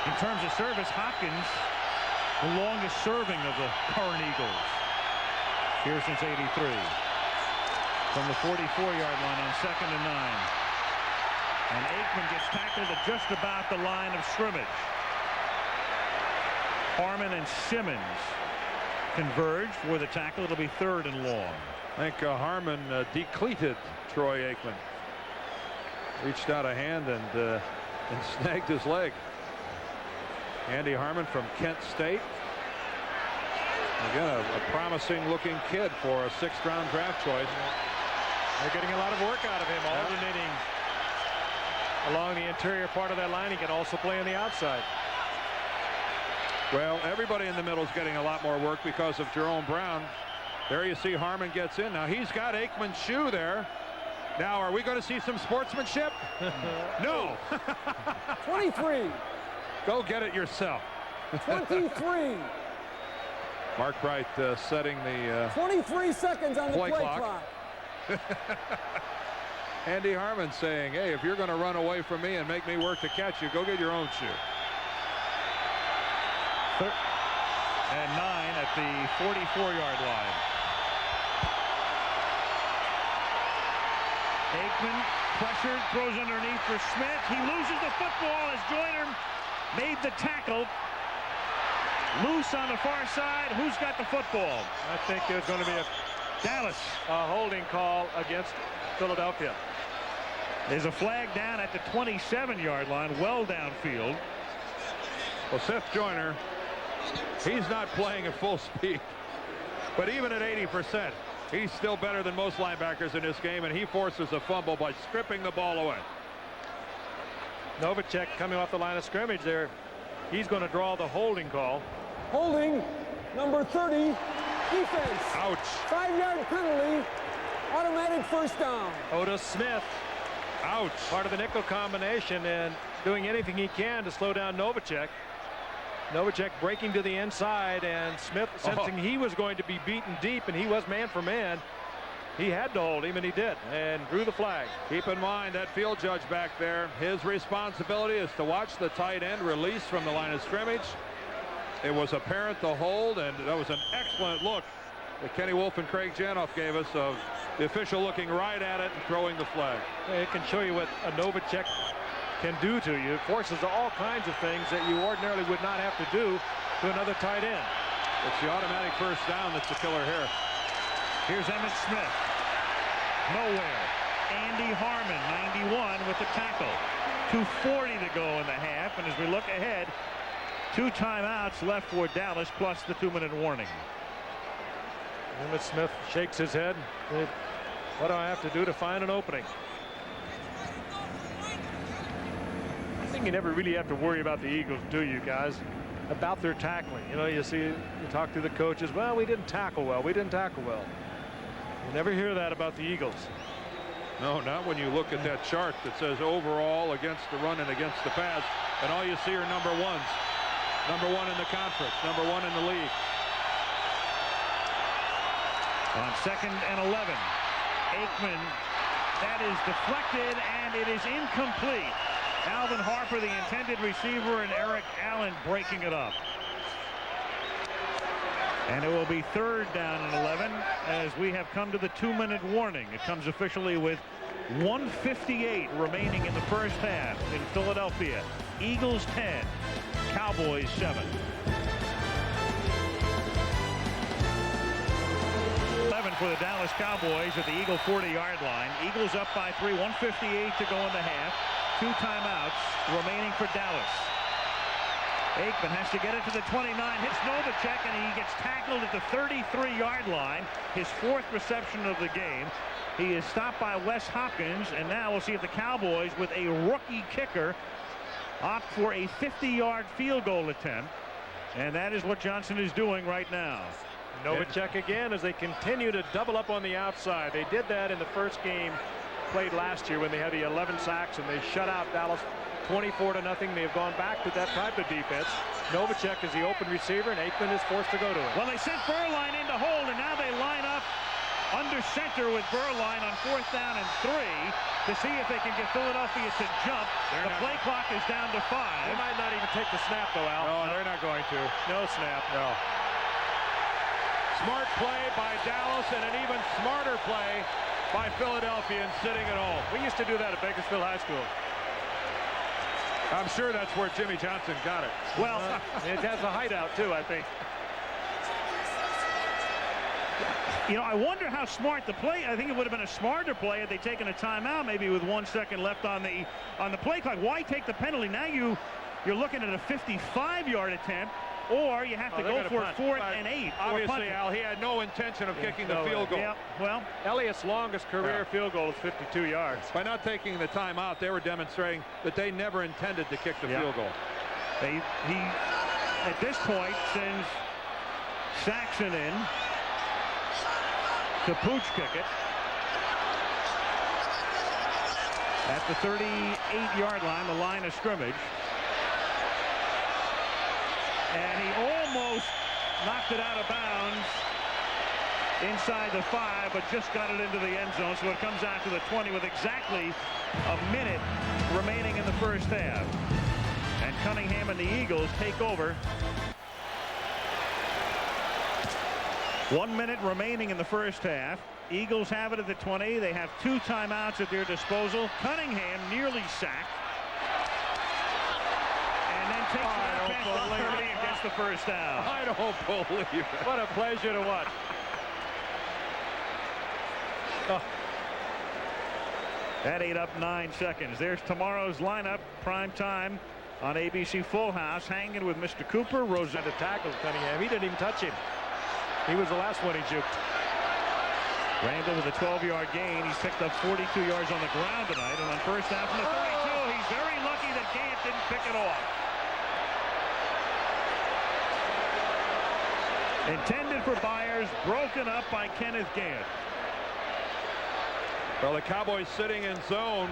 In terms of service, Hopkins the longest serving of the current Eagles here since '83. From the 44-yard line on second and 9. And Aikman gets tackled at just about the line of scrimmage. Harmon and Simmons converge for the tackle. It'll be 3rd and long. I think Harmon decleated Troy Aikman. Reached out a hand and snagged his leg. Andy Harmon from Kent State. Again, a promising looking kid for a 6th-round draft choice. They're getting a lot of work out of him, alternating along the interior part of that line. He can also play on the outside. Well, everybody in the middle is getting a lot more work because of Jerome Brown. There you see Harmon gets in. Now he's got Aikman's shoe there. Now are we going to see some sportsmanship? No. 23. Go get it yourself. 23. Mark Bright setting the 23 seconds on the play clock. Andy Harmon saying, hey, if you're going to run away from me and make me work to catch you, go get your own shoe. And 9 at the 44-yard line. Aikman pressured, throws underneath for Smith. He loses the football as Joyner made the tackle. Loose on the far side. Who's got the football? I think there's going to be a holding call against Philadelphia. There's a flag down at the 27-yard line, well downfield. Well, Seth Joyner He's not playing at full speed, but even at 80%, he's still better than most linebackers in this game, and he forces a fumble by stripping the ball away. Novacek coming off the line of scrimmage there. He's going to draw the holding call. Holding, number 30, defense. Ouch. 5-yard penalty, automatic first down. Otis Smith, Ouch. part of the nickel combination and doing anything he can to slow down Novacek. Novacek breaking to the inside, and Smith sensing he was going to be beaten deep, and he was man for man. He had to hold him, and he did, and drew the flag. Keep in mind that field judge back there, his responsibility is to watch the tight end release from the line of scrimmage. It was apparent to hold, and that was an excellent look that Kenny Wolf and Craig Janoff gave us of the official looking right at it and throwing the flag. It can show you what a Novacek can do to you. It forces all kinds of things that you ordinarily would not have to do to another tight end. It's the automatic first down that's the killer here. Here's Emmitt Smith. Nowhere. Andy Harmon, 91, with the tackle. 2:40 to go in the half, and as we look ahead, 2 timeouts left for Dallas, plus the 2-minute warning. Emmitt Smith shakes his head. What do I have to do to find an opening? I think you never really have to worry about the Eagles, do you guys? About their tackling. You know, you talk to the coaches, well, we didn't tackle well. We didn't tackle well. You never hear that about the Eagles. No, not when you look at that chart that says overall against the run and against the pass, and all you see are number ones. Number 1 in the conference, number 1 in the league. On 2nd and 11, Aikman, that is deflected, and it is incomplete. Alvin Harper, the intended receiver, and Eric Allen breaking it up. And it will be 3rd down and 11 as we have come to the 2-minute warning. It comes officially with 1:58 remaining in the first half in Philadelphia. Eagles 10, Cowboys 7. 11 for the Dallas Cowboys at the Eagle 40-yard line. Eagles up by 3, 1:58 to go in the half. 2 timeouts remaining for Dallas. Aikman has to get it to the 29, hits Novacek, and he gets tackled at the 33-yard line. His 4th reception of the game. He is stopped by Wes Hopkins, and now we'll see if the Cowboys, with a rookie kicker, opt for a 50-yard field goal attempt. And that is what Johnson is doing right now. Novacek again as they continue to double up on the outside. They did that in the first game played last year when they had the 11 sacks and they shut out Dallas 24-0. They have gone back to that type of defense. Novacek is the open receiver, and Aikman is forced to go to him. Well, they sent Burline in to hold, and now they line up under center with Burline on 4th down and 3 to see if they can get Philadelphia to jump. The play clock is down to 5. They might not even take the snap, though, Al. No, they're not going to. No snap. No. Smart play by Dallas, and an even smarter play by Philadelphia in sitting at home. We used to do that at Bakersfield High School. I'm sure that's where Jimmy Johnson got it. Well, it has a hideout, too, I think. you know, I wonder how smart the play. I think it would have been a smarter play had they taken a timeout, maybe with 1 second left on the play clock. Why take the penalty? Now you're looking at a 55-yard attempt, or you have to go for 4th and 8. Obviously, Al, he had no intention of kicking the field goal. Yeah, well, Elliott's longest career field goal is 52 yards. By not taking the timeout, they were demonstrating that they never intended to kick the field goal. He at this point sends Saxon in to Pooch kick it at the 38-yard line, the line of scrimmage. And he almost knocked it out of bounds inside the 5, but just got it into the end zone. So it comes out to the 20 with exactly a minute remaining in the first half. And Cunningham and the Eagles take over. 1 minute remaining in the first half. Eagles have it at the 20. They have 2 timeouts at their disposal. Cunningham nearly sacked. And then takes it out 30 and gets the first down. I don't believe it. What a pleasure to watch. Oh. That ate up 9 seconds. There's tomorrow's lineup, prime time on ABC Full House, hanging with Mr. Cooper. Rosette to tackle Cunningham. He didn't even touch him. He was the last one he juked. Randall with a 12-yard gain. He's picked up 42 yards on the ground tonight, and on first down from the 32, he's very lucky that Gant didn't pick it off. Intended for Byers, broken up by Kenneth Gant. Well, the Cowboys sitting in zone,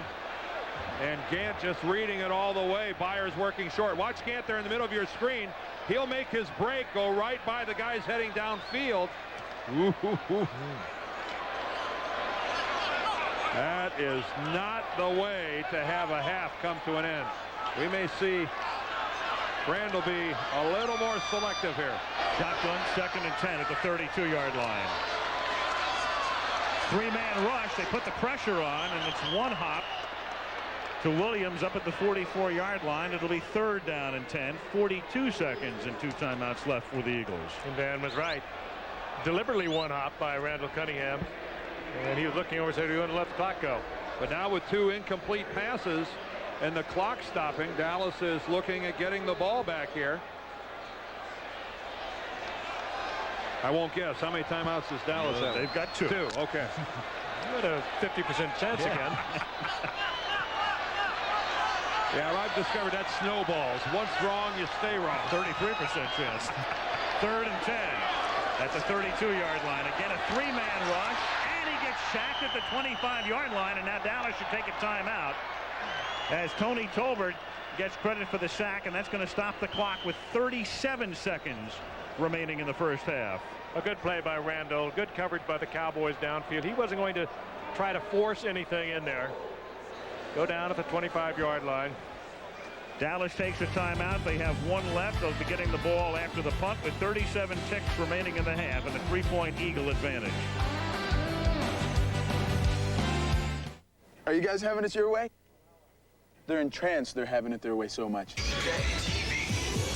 and Gant just reading it all the way. Byers working short. Watch Gant there in the middle of your screen. He'll make his break, go right by the guys heading downfield. That is not the way to have a half come to an end. We may see Randall be a little more selective here. Shotgun, 2nd and 10 at the 32-yard line. 3-man rush. They put the pressure on, and it's one hop to Williams up at the 44-yard line. It'll be 3rd down and 10. 42 seconds and 2 timeouts left for the Eagles. And Dan was right. Deliberately one hop by Randall Cunningham. And he was looking over, said he wouldn't let the clock go. But now with 2 incomplete passes and the clock stopping, Dallas is looking at getting the ball back here. I won't guess. How many timeouts does Dallas have? They've got 2. 2, okay. You had a 50% chance again. Yeah, I've discovered that snowballs. Once wrong, you stay wrong. 33% chance. 3rd and 10 at the 32-yard line. Again, a 3-man rush. Sacked at the 25-yard line, and now Dallas should take a timeout as Tony Tolbert gets credit for the sack, and that's going to stop the clock with 37 seconds remaining in the first half. A good play by Randall. Good coverage by the Cowboys downfield. He wasn't going to try to force anything in there. Go down at the 25-yard line. Dallas takes a timeout. They have 1 left. They'll be getting the ball after the punt with 37 ticks remaining in the half and a 3-point Eagle advantage. Are you guys having it your way? They're entranced. They're having it their way so much.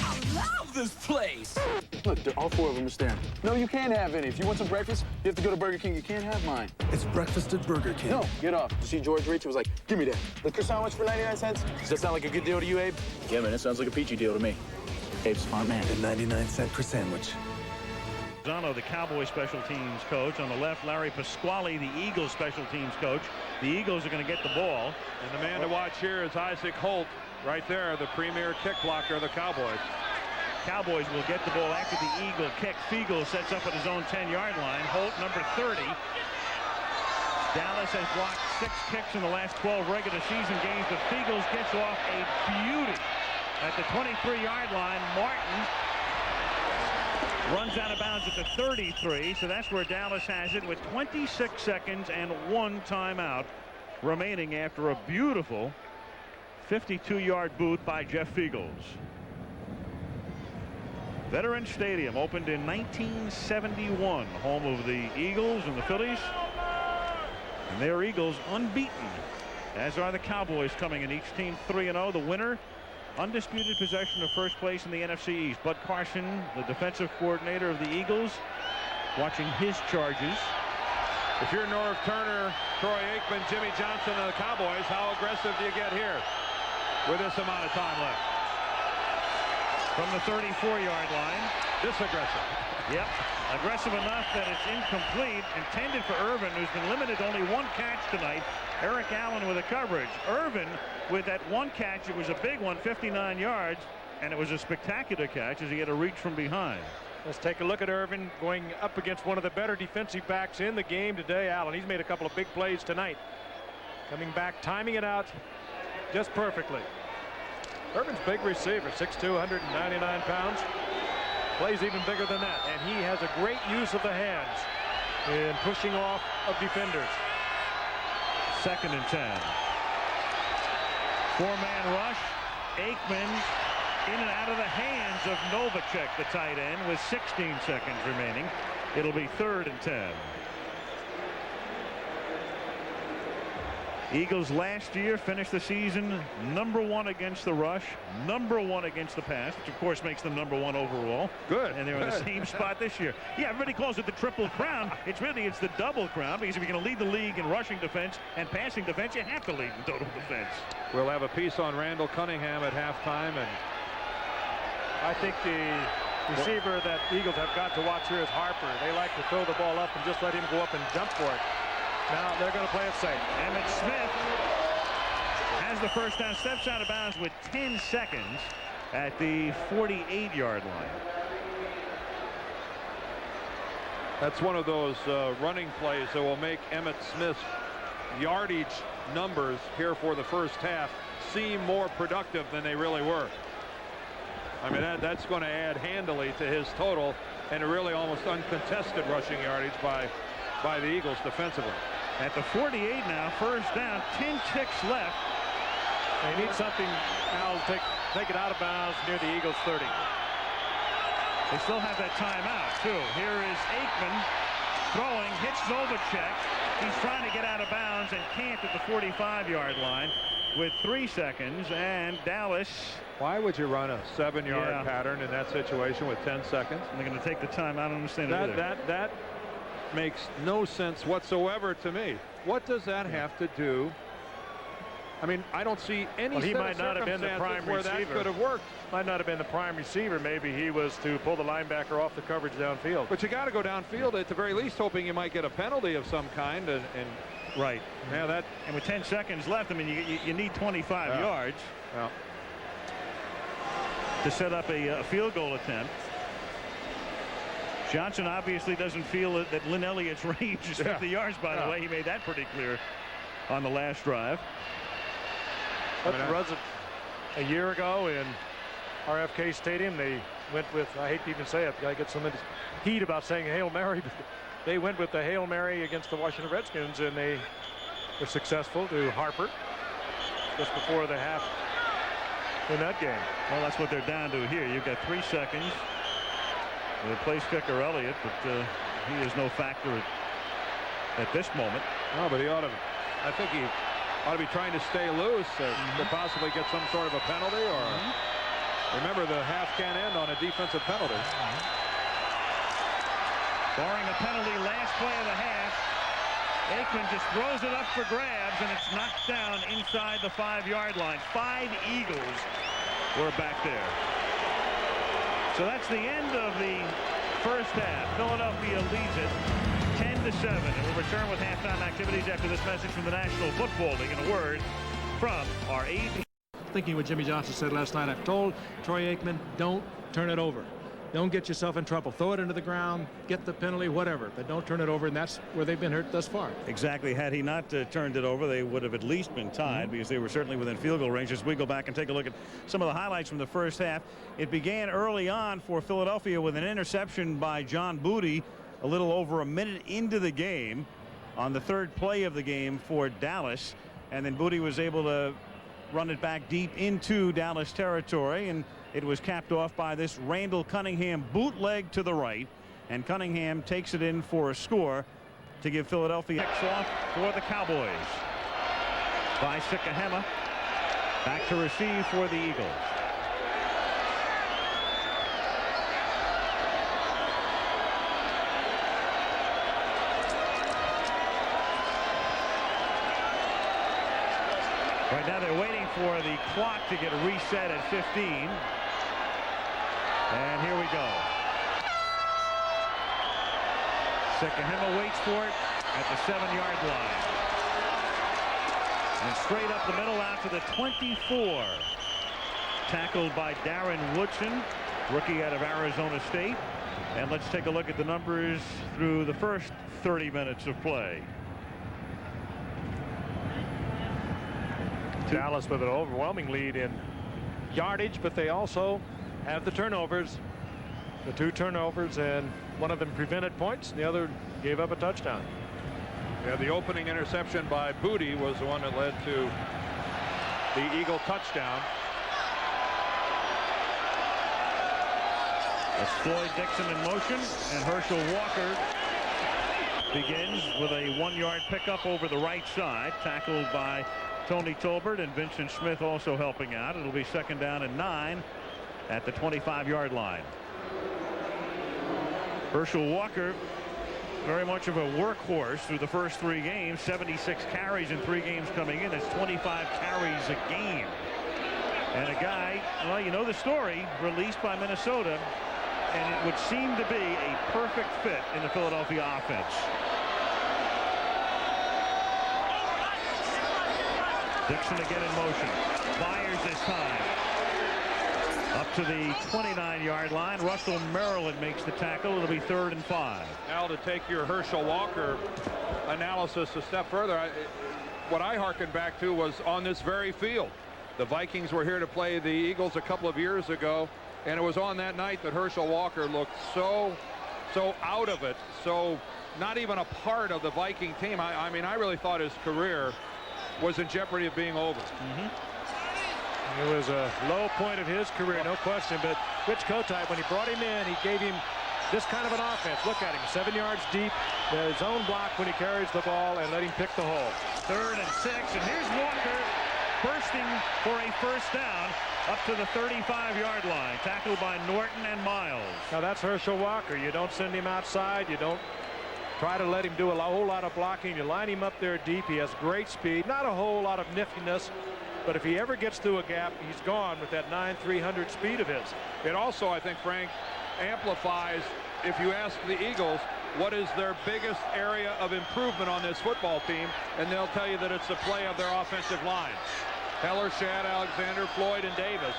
I love this place. Look, all 4 of them are staring. No, you can't have any. If you want some breakfast, you have to go to Burger King. You can't have mine. It's breakfast at Burger King. No, get off. You see George Rich? He was like, give me that. Liquor sandwich for 99 cents? Does that sound like a good deal to you, Abe? Yeah, man, that sounds like a peachy deal to me. Abe's a smart man. And 99 cents per sandwich. Zano, the Cowboys special teams coach. On the left, Larry Pasquale, the Eagles special teams coach. The Eagles are going to get the ball. And the man to watch here is Isaac Holt, right there, the premier kick blocker of the Cowboys. Cowboys will get the ball after the Eagle kick. Fiegel sets up at his own 10-yard line. Holt, number 30. Dallas has blocked 6 kicks in the last 12 regular season games, but Fiegels gets off a beauty at the 23-yard line. Martin runs out of bounds at the 33, so that's where Dallas has it with 26 seconds and 1 timeout remaining after a beautiful 52-yard boot by Jeff Fiegels. Veterans Stadium opened in 1971, home of the Eagles and the Phillies. And their Eagles unbeaten, as are the Cowboys, coming in each team 3-0. The winner, undisputed possession of first place in the NFC East. Bud Carson, the defensive coordinator of the Eagles, watching his charges. If you're Norv Turner, Troy Aikman, Jimmy Johnson, and the Cowboys, how aggressive do you get here with this amount of time left? From the 34-yard line. This aggressive. Yep. Aggressive enough that it's incomplete. Intended for Irvin, who's been limited to only 1 catch tonight. Eric Allen with a coverage. Irvin with that 1 catch. It was a big one, 59 yards, and it was a spectacular catch as he had a reach from behind. Let's take a look at Irvin going up against one of the better defensive backs in the game today, Allen. He's made a couple of big plays tonight. Coming back, timing it out just perfectly. Irvin's big receiver, 6'2", 199 pounds. Plays even bigger than that, and he has a great use of the hands in pushing off of defenders. 2nd and 10. 4-man rush. Aikman in and out of the hands of Novacek, the tight end, with 16 seconds remaining. It'll be 3rd and 10. Eagles last year finished the season #1 against the rush, #1 against the pass, which of course makes them #1 overall. Good. And they're in the same spot this year. Yeah, everybody calls it the triple crown. It's the double crown, because if you're going to lead the league in rushing defense and passing defense, you have to lead in total defense. We'll have a piece on Randall Cunningham at halftime, and I think the receiver that the Eagles have got to watch here is Harper. They like to throw the ball up and just let him go up and jump for it. Now they're going to play it safe. Emmitt Smith has the first down, steps out of bounds with 10 seconds at the 48-yard line. that's one of those running plays that will make Emmitt Smith's yardage numbers here for the first half seem more productive than they really were. I mean, that's going to add handily to his total, and a really almost uncontested rushing yardage by the Eagles defensively. At the 48 now, first down, 10 ticks left. They need something, Al, to take it out of bounds near the Eagles 30. They still have that timeout, too. Here is Aikman throwing, hits Novacek. He's trying to get out of bounds and can't at the 45-yard line with 3 seconds, and Dallas. Why would you run a 7-yard pattern in that situation with 10 seconds? And they're going to take the time. I don't understand that makes no sense whatsoever to me. What does that have to do? I mean, I don't see any he might not have been the prime where receiver. That could have worked. Might not have been the prime receiver. Maybe he was to pull the linebacker off the coverage downfield. But you got to go downfield at the very least, hoping you might get a penalty of some kind. And right. Yeah, that. And with 10 seconds left, I mean, you need 25 yards to set up a field goal attempt. Johnson obviously doesn't feel that Lynn Elliott's range is 50 yards, by the way. He made that pretty clear on the last drive. But was it a year ago in RFK Stadium? They went with, I hate to even say it, I get some heat about saying Hail Mary, but they went with the Hail Mary against the Washington Redskins, and they were successful to Harper just before the half in that game. Well, that's what they're down to here. You've got 3 seconds. The place kicker Elliott, but he is no factor at this moment. No, but he ought to. I think he ought to be trying to stay loose to possibly get some sort of a penalty. Or remember, the half can end on a defensive penalty. Barring a penalty, last play of the half. Aikman just throws it up for grabs, and it's knocked down inside the 5-yard line. 5 Eagles were back there. So that's the end of the first half. Philadelphia leads it 10-7. And we'll return with halftime activities after this message from the National Football League and a word from our AD. Thinking what Jimmy Johnson said last night, I've told Troy Aikman, don't turn it over. Don't get yourself in trouble. Throw it into the ground, get the penalty, whatever, but don't turn it over, and that's where they've been hurt thus far. Exactly. Had he not turned it over, they would have at least been tied because they were certainly within field goal range. As we go back and take a look at some of the highlights from the first half, it began early on for Philadelphia with an interception by John Booty a little over a minute into the game on the 3rd play of the game for Dallas, and then Booty was able to run it back deep into Dallas territory, and it was capped off by this Randall Cunningham bootleg to the right, and Cunningham takes it in for a score to give Philadelphia off for the Cowboys by Sikahema. Back to receive for the Eagles. Right now they're waiting for the clock to get reset at 15. And here we go. Sikahema waits for it at the 7-yard line. And straight up the middle out to the 24. Tackled by Darren Woodson, rookie out of Arizona State. And let's take a look at the numbers through the first 30 minutes of play. Dallas with an overwhelming lead in yardage, but they also have the turnovers. The 2 turnovers, and one of them prevented points, and the other gave up a touchdown. Yeah, the opening interception by Booty was the one that led to the Eagle touchdown. That's Floyd Dixon in motion, and Herschel Walker begins with a 1-yard pickup over the right side, tackled by Tony Tolbert, and Vincent Smith also helping out. It'll be 2nd down and 9 at the 25-yard line. Herschel Walker, very much of a workhorse through the first 3 games. 76 carries in 3 games coming in. That's 25 carries a game. And a guy, well, you know the story, released by Minnesota, and it would seem to be a perfect fit in the Philadelphia offense. Dixon again in motion. Fires this time. Up to the 29-yard line. Russell Maryland makes the tackle. It'll be 3rd and 5. Now to take your Herschel Walker analysis a step further, what I hearkened back to was on this very field. The Vikings were here to play the Eagles a couple of years ago, and it was on that night that Herschel Walker looked so out of it, so not even a part of the Viking team. I mean, I really thought his career was in jeopardy of being over. It was a low point of his career, no question. But Rich Kotite, when he brought him in, he gave him this kind of an offense. Look at him, 7 yards deep, the zone block when he carries the ball, and let him pick the hole. 3rd and 6, and here's Walker bursting for a 1st down up to the 35-yard line, tackled by Norton and Miles. Now that's Herschel Walker. You don't send him outside. You don't try to let him do a whole lot of blocking. You line him up there deep. He has great speed, not a whole lot of niftiness. But if he ever gets through a gap, he's gone with that 9/300 speed of his. It also, I think, Frank, amplifies, if you ask the Eagles, what is their biggest area of improvement on this football team, and they'll tell you that it's the play of their offensive line. Heller, Shad, Alexander, Floyd, and Davis,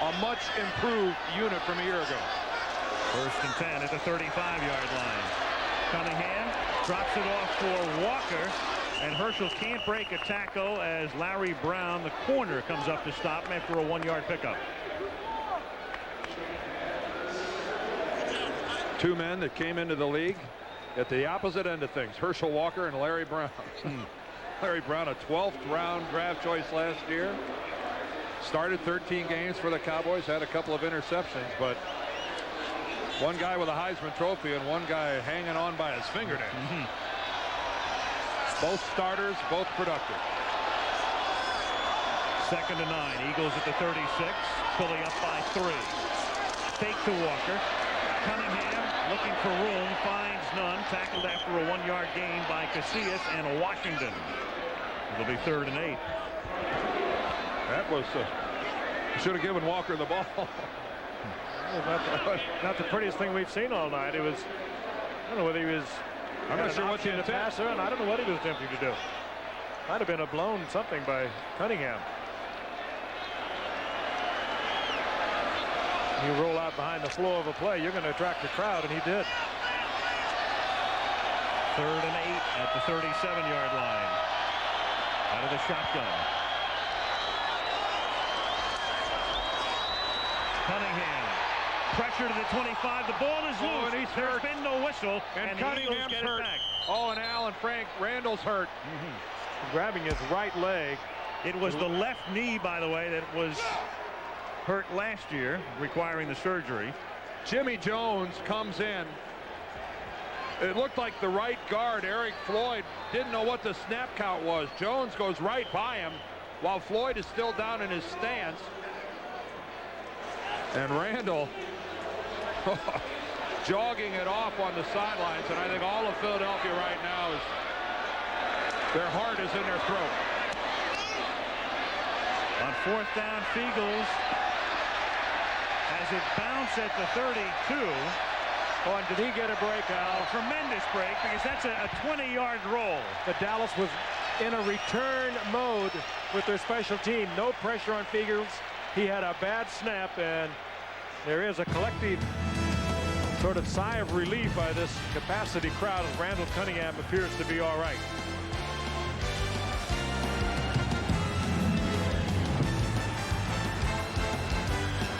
a much improved unit from a year ago. 1st and 10 at the 35-yard line. Cunningham drops it off for Walker. And Herschel can't break a tackle as Larry Brown, the corner, comes up to stop him after a 1-yard pickup. 2 men that came into the league at the opposite end of things, Herschel Walker and Larry Brown. Larry Brown, a 12th round draft choice last year. Started 13 games for the Cowboys, had a couple of interceptions, but one guy with a Heisman Trophy and one guy hanging on by his fingernails. Both starters, both productive. 2nd and 9. Eagles at the 36. Philly up by 3. Fake to Walker. Cunningham looking for room. Finds none. Tackled after a 1-yard gain by Casillas and Washington. It'll be 3rd and 8. That was should have given Walker the ball. Not the prettiest thing we've seen all night. It was, I don't know whether he was, I'm not sure what the intent. Passer, and I don't know what he was attempting to do. Might have been a blown something by Cunningham. You roll out behind the flow of a play, you're going to attract the crowd, and he did. 3rd and 8 at the 37-yard line. Out of the shotgun. Cunningham. Pressure to the 25. The ball is loose. And he's There's hurt. been no whistle. And Cunningham's hurt. Oh, and Al and Frank Randall's hurt. Grabbing his right leg. It was the left knee, by the way, that was hurt last year, requiring the surgery. Jimmy Jones comes in. It looked like the right guard, Eric Floyd, didn't know what the snap count was. Jones goes right by him while Floyd is still down in his stance. And Randall jogging it off on the sidelines, and I think all of Philadelphia right now is, their heart is in their throat. On 4th down, Fiegels has it bounce at the 32. Oh, and did he get a break, Al? A tremendous break, because that's a 20-yard roll. But Dallas was in a return mode with their special team. No pressure on Fiegels. He had a bad snap, and there is a collective sort of sigh of relief by this capacity crowd as Randall Cunningham appears to be all right.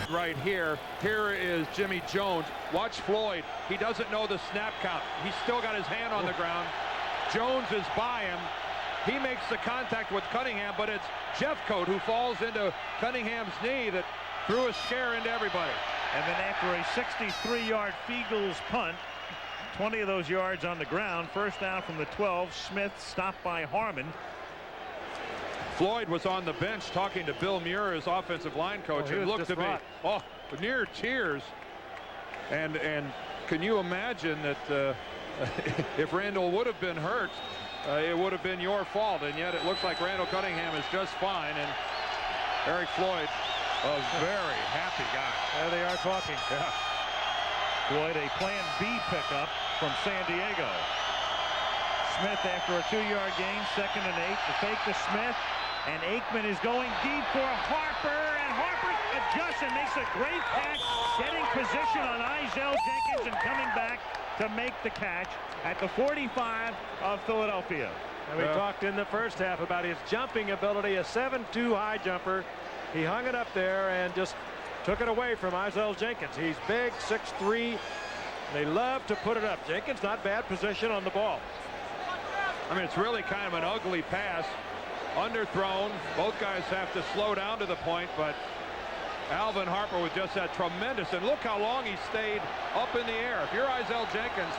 Right here is Jimmy Jones. Watch Floyd. He doesn't know the snap count. He's still got his hand on the ground. Jones is by him. He makes the contact with Cunningham, but it's Jeffcoat who falls into Cunningham's knee that threw a scare into everybody. And then after a 63-yard Fiegels punt, 20 of those yards on the ground. First down from the 12. Smith stopped by Harmon. Floyd was on the bench talking to Bill Muir, his offensive line coach, and looked to be near tears. And can you imagine that if Randall would have been hurt, it would have been your fault, and yet it looks like Randall Cunningham is just fine, and Eric Floyd, a very happy guy. There they are talking. Yeah. Floyd, a plan B pickup from San Diego. Smith after a 2-yard gain, 2nd and 8. The fake to Smith, and Aikman is going deep for Harper, and Harper adjusts and makes a great catch, getting position on Izell Jenkins and coming back to make the catch at the 45 of Philadelphia. And we talked in the first half about his jumping ability, a 7'2" high jumper. He hung it up there and just took it away from Izell Jenkins. He's big, 6'3". They love to put it up. Jenkins not bad position on the ball. I mean, it's really kind of an ugly pass. Underthrown. Both guys have to slow down to the point, but Alvin Harper with just that tremendous, and look how long he stayed up in the air. If you're Izell Jenkins,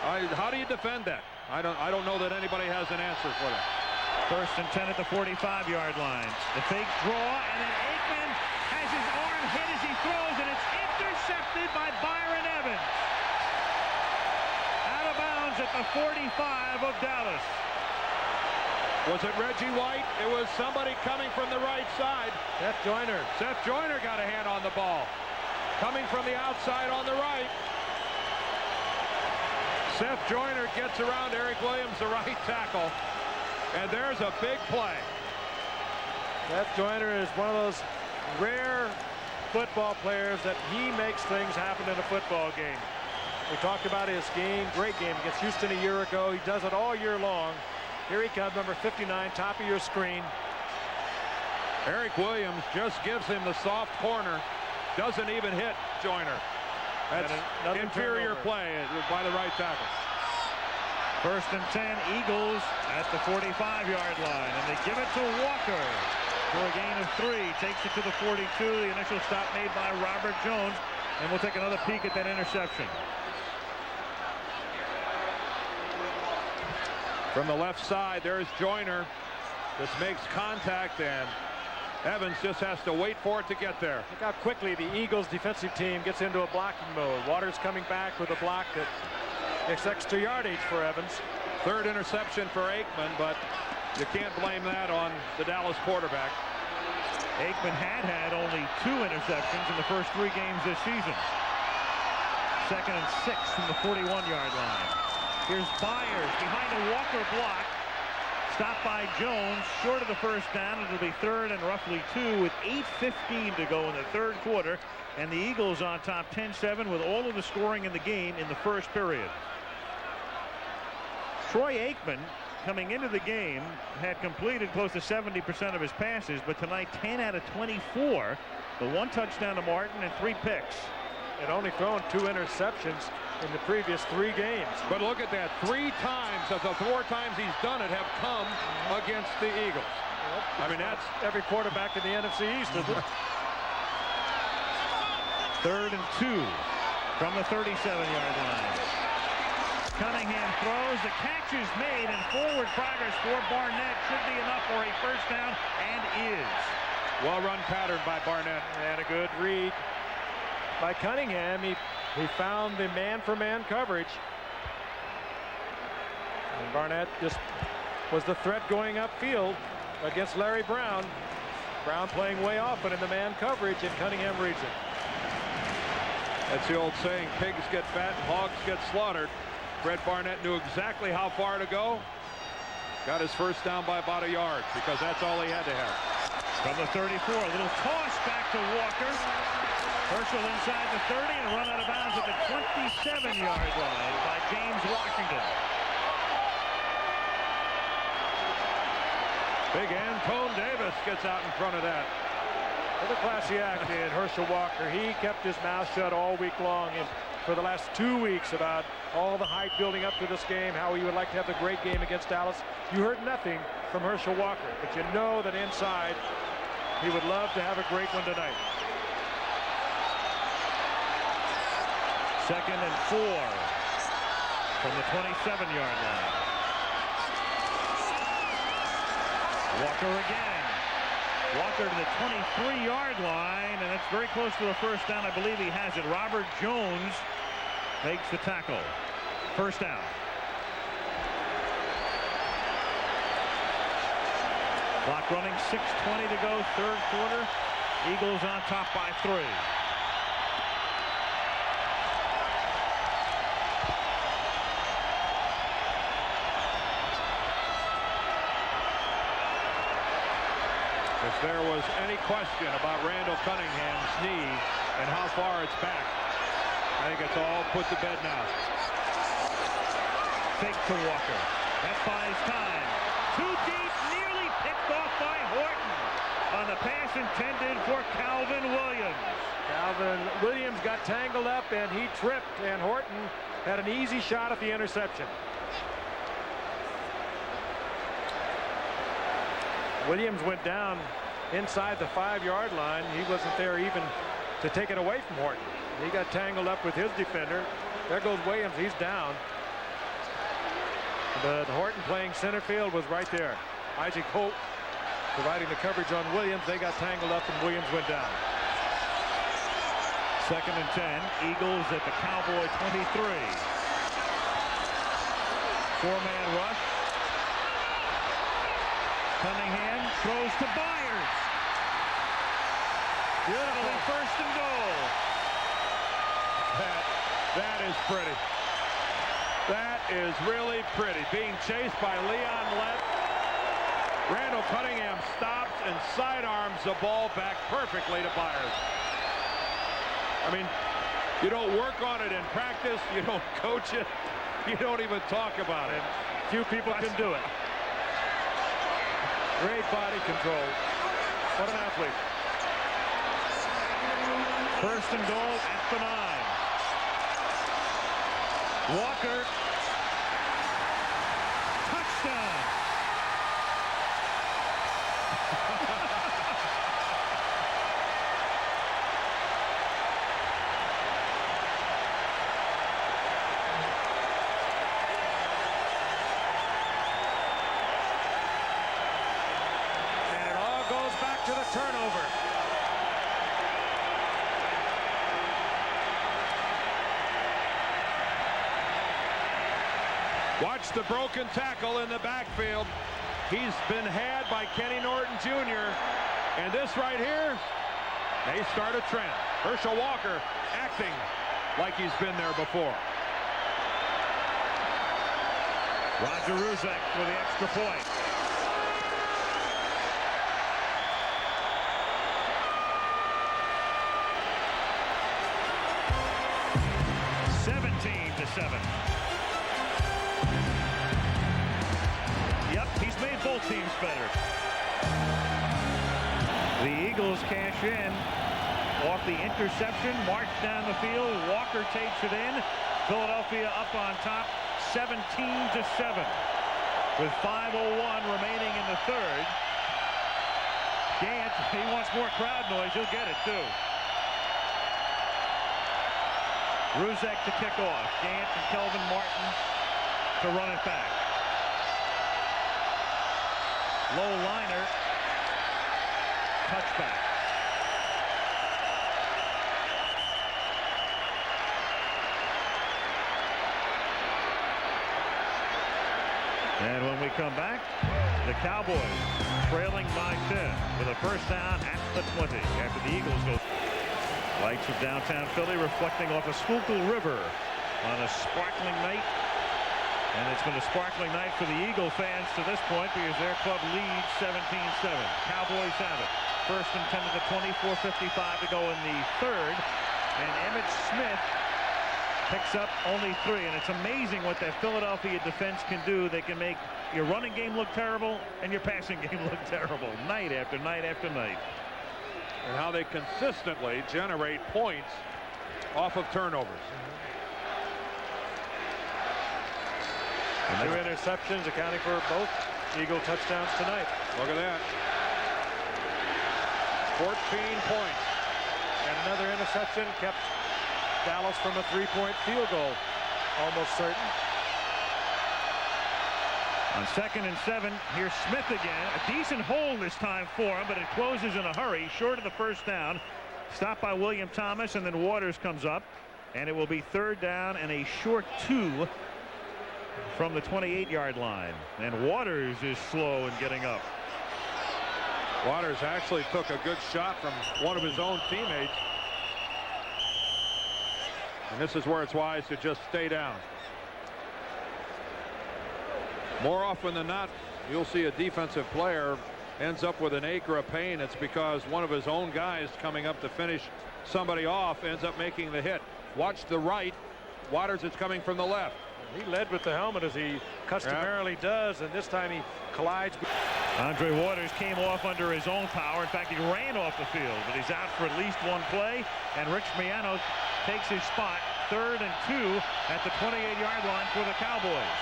how do you defend that? I don't know that anybody has an answer for that. 1st and 10 at the 45-yard line. The fake draw, and then Aikman has his arm hit as he throws, and it's intercepted by Byron Evans. Out of bounds at the 45 of Dallas. Was it Reggie White? It was somebody coming from the right side. Seth Joyner. Seth Joyner got a hand on the ball. Coming from the outside on the right. Seth Joyner gets around Eric Williams, the right tackle. And there's a big play. Seth Joyner is one of those rare football players that he makes things happen in a football game. We talked about his game, great game against Houston a year ago. He does it all year long. Here he comes, number 59, top of your screen. Eric Williams just gives him the soft corner. Doesn't even hit Joyner. That's inferior play by the right tackle. 1st and 10, Eagles at the 45-yard line, and they give it to Walker for a gain of 3. Takes it to the 42. The initial stop made by Robert Jones, and we'll take another peek at that interception. From the left side, there's Joyner. This makes contact, and Evans just has to wait for it to get there. Look how quickly the Eagles defensive team gets into a blocking mode. Waters coming back with a block that gets extra yardage for Evans. 3rd interception for Aikman, but you can't blame that on the Dallas quarterback. Aikman had only 2 interceptions in the first 3 games this season. 2nd and 6 from the 41-yard line. Here's Byers behind a Walker block. Stopped by Jones, short of the first down. It'll be 3rd and roughly 2 with 8:15 to go in the 3rd quarter. And the Eagles on top 10-7 with all of the scoring in the game in the first period. Troy Aikman, coming into the game, had completed close to 70% of his passes, but tonight 10 out of 24. The 1 touchdown to Martin and 3 picks. And only thrown 2 interceptions in the previous 3 games. But look at that, 3 times of the 4 times he's done it have come against the Eagles. Yep. I mean, that's every quarterback in the NFC East, isn't it? 3rd and 2 from the 37-yard line. Cunningham throws, the catch is made, and forward progress for Barnett should be enough for a first down, and is. Well-run pattern by Barnett. And a good read by Cunningham. He found the man-for-man coverage. And Barnett just was the threat going upfield against Larry Brown. Brown playing way off, but in the man coverage, and Cunningham reads it. That's the old saying, pigs get fat and hogs get slaughtered. Brett Barnett knew exactly how far to go. Got his first down by about a yard, because that's all he had to have. From the 34, a little toss back to Walker. Herschel inside the 30 and run out of bounds at the 27-yard line by James Washington. Big Antone Davis gets out in front of that. What a classy act in Herschel Walker. He kept his mouth shut all week long and for the last 2 weeks about all the hype building up to this game, how he would like to have a great game against Dallas. You heard nothing from Herschel Walker, but you know that inside he would love to have a great one tonight. 2nd and 4. from the 27-yard line. Walker again. Walker to the 23-yard line, and that's very close to a first down. I believe he has it. Robert Jones makes the tackle. First down. Clock running, 6:20 to go, third quarter. Eagles on top by 3. If there was any question about Randall Cunningham's knee and how far it's back, I think it's all put to bed now. Fake to Walker. That buys time. Too deep, nearly picked off by Horton on the pass intended for Calvin Williams. Calvin Williams got tangled up and he tripped, and Horton had an easy shot at the interception. Williams went down inside the 5-yard line. He wasn't there even to take it away from Horton. He got tangled up with his defender. There goes Williams. He's down. But Horton, playing center field, was right there. Isaac Hope providing the coverage on Williams. They got tangled up and Williams went down. 2nd and 10. Eagles at the Cowboy 23. 4-man rush. Cunningham throws to Byers. Beautiful. First and goal. That is pretty. That is really pretty. Being chased by Leon Lett. Randall Cunningham stops and sidearms the ball back perfectly to Byers. I mean, you don't work on it in practice. You don't coach it. You don't even talk about it. Few people can do it. Great body control. What an athlete. First and goal at the 9. Walker. Touchdown. And it all goes back to the turnover. Watch the broken tackle in the backfield. He's been had by Kenny Norton Jr. And this right here, they start a trend. Herschel Walker acting like he's been there before. Roger Ruzek for the extra point. -7. Yep, he's made both teams better. The Eagles cash in off the interception, march down the field. Walker takes it in. Philadelphia up on top, 17-7, with 5:01 remaining in the third. Gant, he wants more crowd noise. He'll get it too. Ruzek to kick off. Gant and Kelvin Martin to run it back. Low liner. Touchback. And when we come back, the Cowboys trailing by 10 with a first down at the 20 after the Eagles go. Lights of downtown Philly reflecting off a Schuylkill River on a sparkling night. And it's been a sparkling night for the Eagle fans to this point because their club leads 17-7. Cowboys have it. First and 10 at the 24:55 to go in the third. And Emmitt Smith picks up only 3. And it's amazing what that Philadelphia defense can do. They can make your running game look terrible and your passing game look terrible night after night after night. And how they consistently generate points off of turnovers. And 2 interceptions accounting for both Eagle touchdowns tonight. Look at that. 14 points. And another interception kept Dallas from a 3-point field goal. Almost certain. On 2nd and 7, here's Smith again. A decent hole this time for him, but it closes in a hurry, short of the first down. Stopped by William Thomas, and then Waters comes up, and it will be 3rd down and a short 2 from the 28-yard line. And Waters is slow in getting up. Waters actually took a good shot from one of his own teammates. And this is where it's wise to just stay down. More often than not, you'll see a defensive player ends up with an ache or a pain. It's because one of his own guys coming up to finish somebody off ends up making the hit. Watch the right. Waters is coming from the left. He led with the helmet as he customarily does, and this time he collides. Andre Waters came off under his own power. In fact, he ran off the field, but he's out for at least one play, and Rich Miano takes his spot. 3rd and 2 at the 28-yard line for the Cowboys.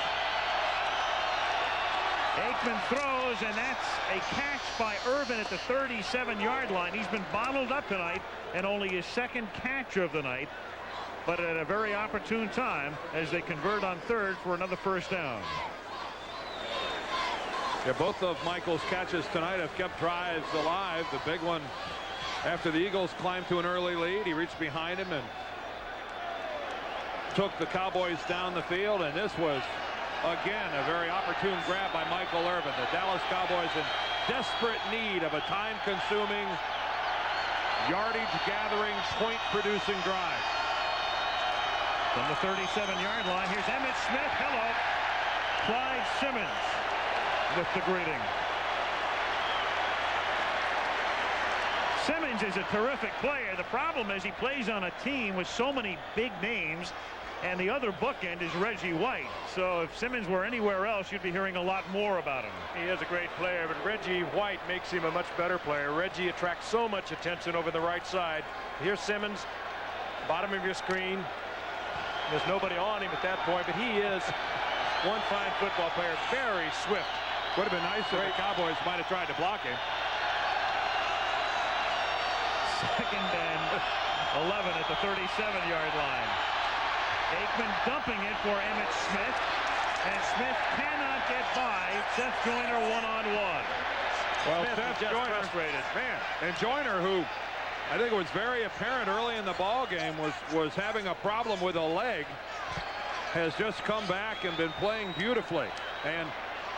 Aikman throws, and that's a catch by Irvin at the 37-yard line. He's been bottled up tonight, and only his 2nd catch of the night, but at a very opportune time as they convert on 3rd for another first down. Yeah, both of Michael's catches tonight have kept drives alive. The big one after the Eagles climbed to an early lead. He reached behind him and took the Cowboys down the field, and this was again a very opportune grab by Michael Irvin. The Dallas Cowboys in desperate need of a time-consuming, yardage-gathering, point-producing drive. From the 37-yard line, here's Emmitt Smith. Hello. Clyde Simmons with the greeting. Simmons is a terrific player. The problem is he plays on a team with so many big names, and the other bookend is Reggie White. So if Simmons were anywhere else, you'd be hearing a lot more about him. He is a great player, but Reggie White makes him a much better player. Reggie attracts so much attention over the right side. Here's Simmons, bottom of your screen. There's nobody on him at that point, but he is one fine football player, very swift. Would have been nice if the Cowboys might have tried to block him. 2nd and 11 at the 37-yard line. Aikman dumping it for Emmitt Smith, and Smith cannot get by Seth Joyner one-on-one. Well, Smith Seth just Joyner, frustrated. man, and Joyner, who I think it was very apparent early in the ball game was having a problem with a leg, has just come back and been playing beautifully. And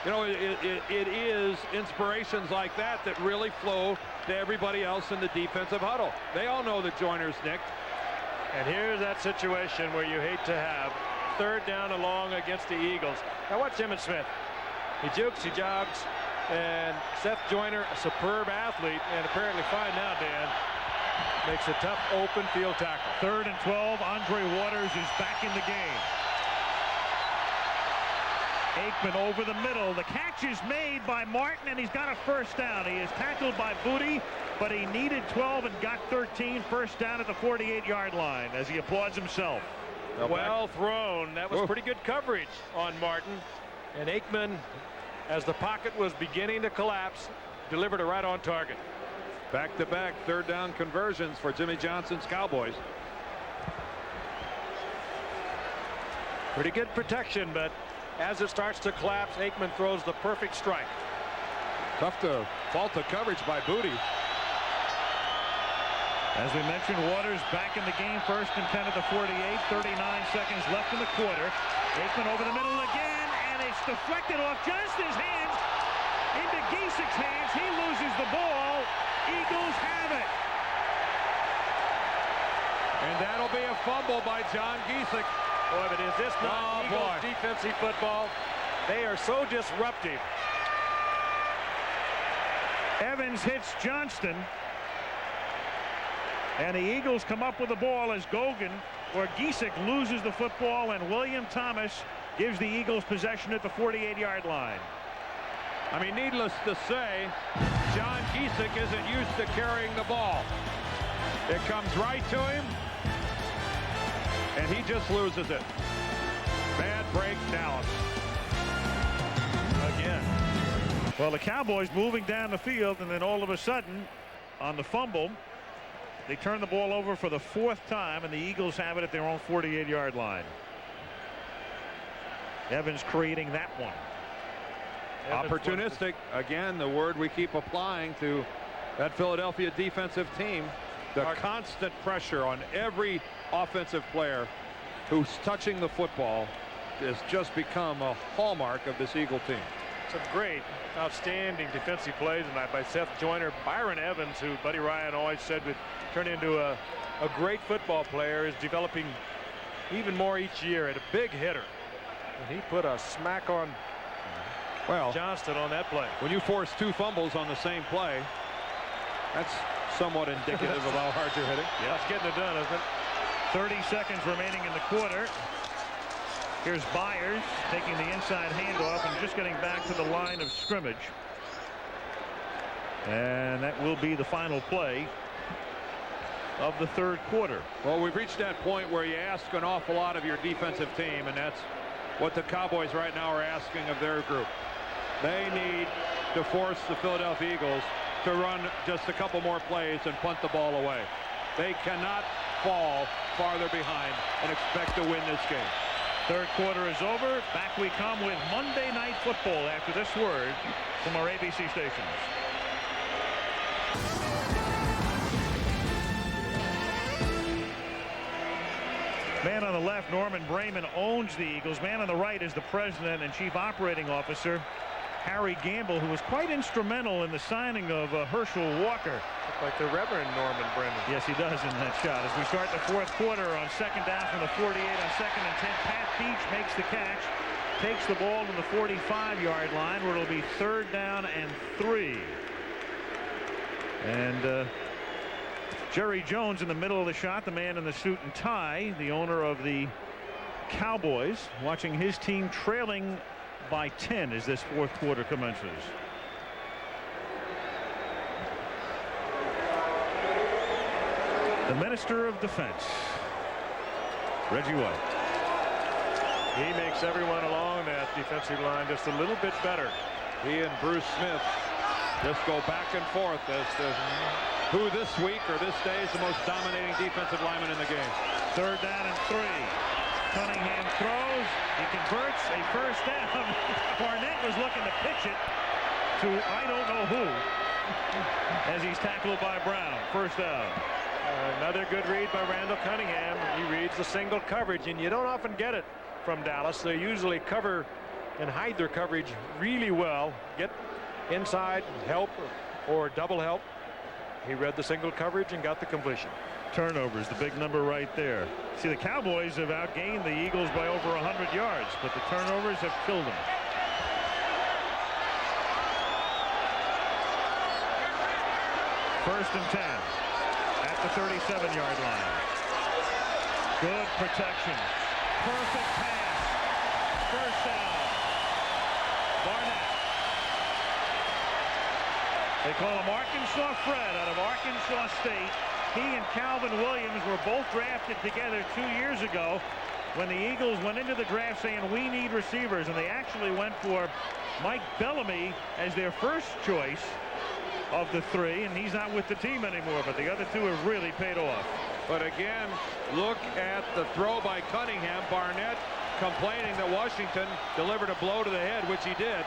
you know, it is inspirations like that that really flow to everybody else in the defensive huddle. They all know that Joyner's nicked. And here's that situation where you hate to have 3rd down and long against the Eagles. Now watch Emmitt Smith. He jukes, he jogs, and Seth Joyner, a superb athlete, and apparently fine now, Dan, makes a tough open field tackle. 3rd and 12. Andre Waters is back in the game. Aikman over the middle. The catch is made by Martin, and he's got a first down. He is tackled by Booty, but he needed 12 and got 13. First down at the 48-yard line as he applauds himself. Well thrown. That was pretty good coverage on Martin. And Aikman, as the pocket was beginning to collapse, delivered it right on target. Back-to-back 3rd down conversions for Jimmy Johnson's Cowboys. Pretty good protection, but as it starts to collapse, Aikman throws the perfect strike. Tough to fault the coverage by Booty. As we mentioned, Waters back in the game. 1st and 10 at the 48. 39 seconds left in the quarter. Aikman over the middle again, and it's deflected off just his hands into Giesecke's hands. He loses the ball. Eagles have it. And that'll be a fumble by John Giesecke. Boy, but is this not Eagles defensive football? They are so disruptive. Evans hits Johnston. And the Eagles come up with the ball as Gogan or Giesecke loses the football, and William Thomas gives the Eagles possession at the 48-yard line. I mean, needless to say, John Giesecke isn't used to carrying the ball. It comes right to him, and he just loses it. Bad break, Dallas. Again. Well, the Cowboys moving down the field, and then all of a sudden, on the fumble, they turn the ball over for the 4th time, and the Eagles have it at their own 48-yard line. Evans creating that one. Opportunistic, again, the word we keep applying to that Philadelphia defensive team. The constant pressure on every offensive player who's touching the football has just become a hallmark of this Eagle team. Some great, outstanding defensive plays tonight by Seth Joyner. Byron Evans, who Buddy Ryan always said would turn into a great football player, is developing even more each year at a big hitter. And he put a smack on Johnston on that play. When you force 2 fumbles on the same play, that's somewhat indicative of how hard you're hitting. Yeah, it's getting it done, isn't it? 30 seconds remaining in the quarter. Here's Byers taking the inside handoff and just getting back to the line of scrimmage. And that will be the final play of the third quarter. Well, we've reached that point where you ask an awful lot of your defensive team, and that's what the Cowboys right now are asking of their group. They need to force the Philadelphia Eagles to run just a couple more plays and punt the ball away. They cannot fall farther behind and expect to win this game. Third quarter is over. Back we come with Monday Night Football after this word from our ABC stations. Man on the left, Norman Brayman, owns the Eagles. Man on the right is the president and chief operating officer, Harry Gamble, who was quite instrumental in the signing of Herschel Walker. Look like the Reverend Norman Brayman. Yes, he does in that shot. As we start the fourth quarter on second down from the 48 on 2nd and 10, Pat Beach makes the catch, takes the ball to the 45-yard line where it'll be 3rd down and 3. And Jerry Jones in the middle of the shot, the man in the suit and tie, the owner of the Cowboys, watching his team trailing by 10 as this fourth quarter commences. The Minister of Defense, Reggie White. He makes everyone along that defensive line just a little bit better. He and Bruce Smith just go back and forth as to who this week or this day is the most dominating defensive lineman in the game. 3rd down and 3. Cunningham throws. He converts a first down. Barnett was looking to pitch it to I don't know who as he's tackled by Brown. First down. Another good read by Randall Cunningham. He reads the single coverage, and you don't often get it from Dallas. They usually cover and hide their coverage really well. Get inside, help, or double help. He read the single coverage and got the completion. Turnovers, the big number right there. See, the Cowboys have outgained the Eagles by over 100 yards, but the turnovers have killed them. First and 10 at the 37-yard line. Good protection. Perfect pass. First down. Barnett. They call him Arkansas Fred out of Arkansas State. He and Calvin Williams were both drafted together 2 years ago when the Eagles went into the draft saying we need receivers, and they actually went for Mike Bellamy as their first choice of the 3, and he's not with the team anymore, but the other 2 have really paid off. But again, look at the throw by Cunningham. Barnett complaining that Washington delivered a blow to the head, which he did.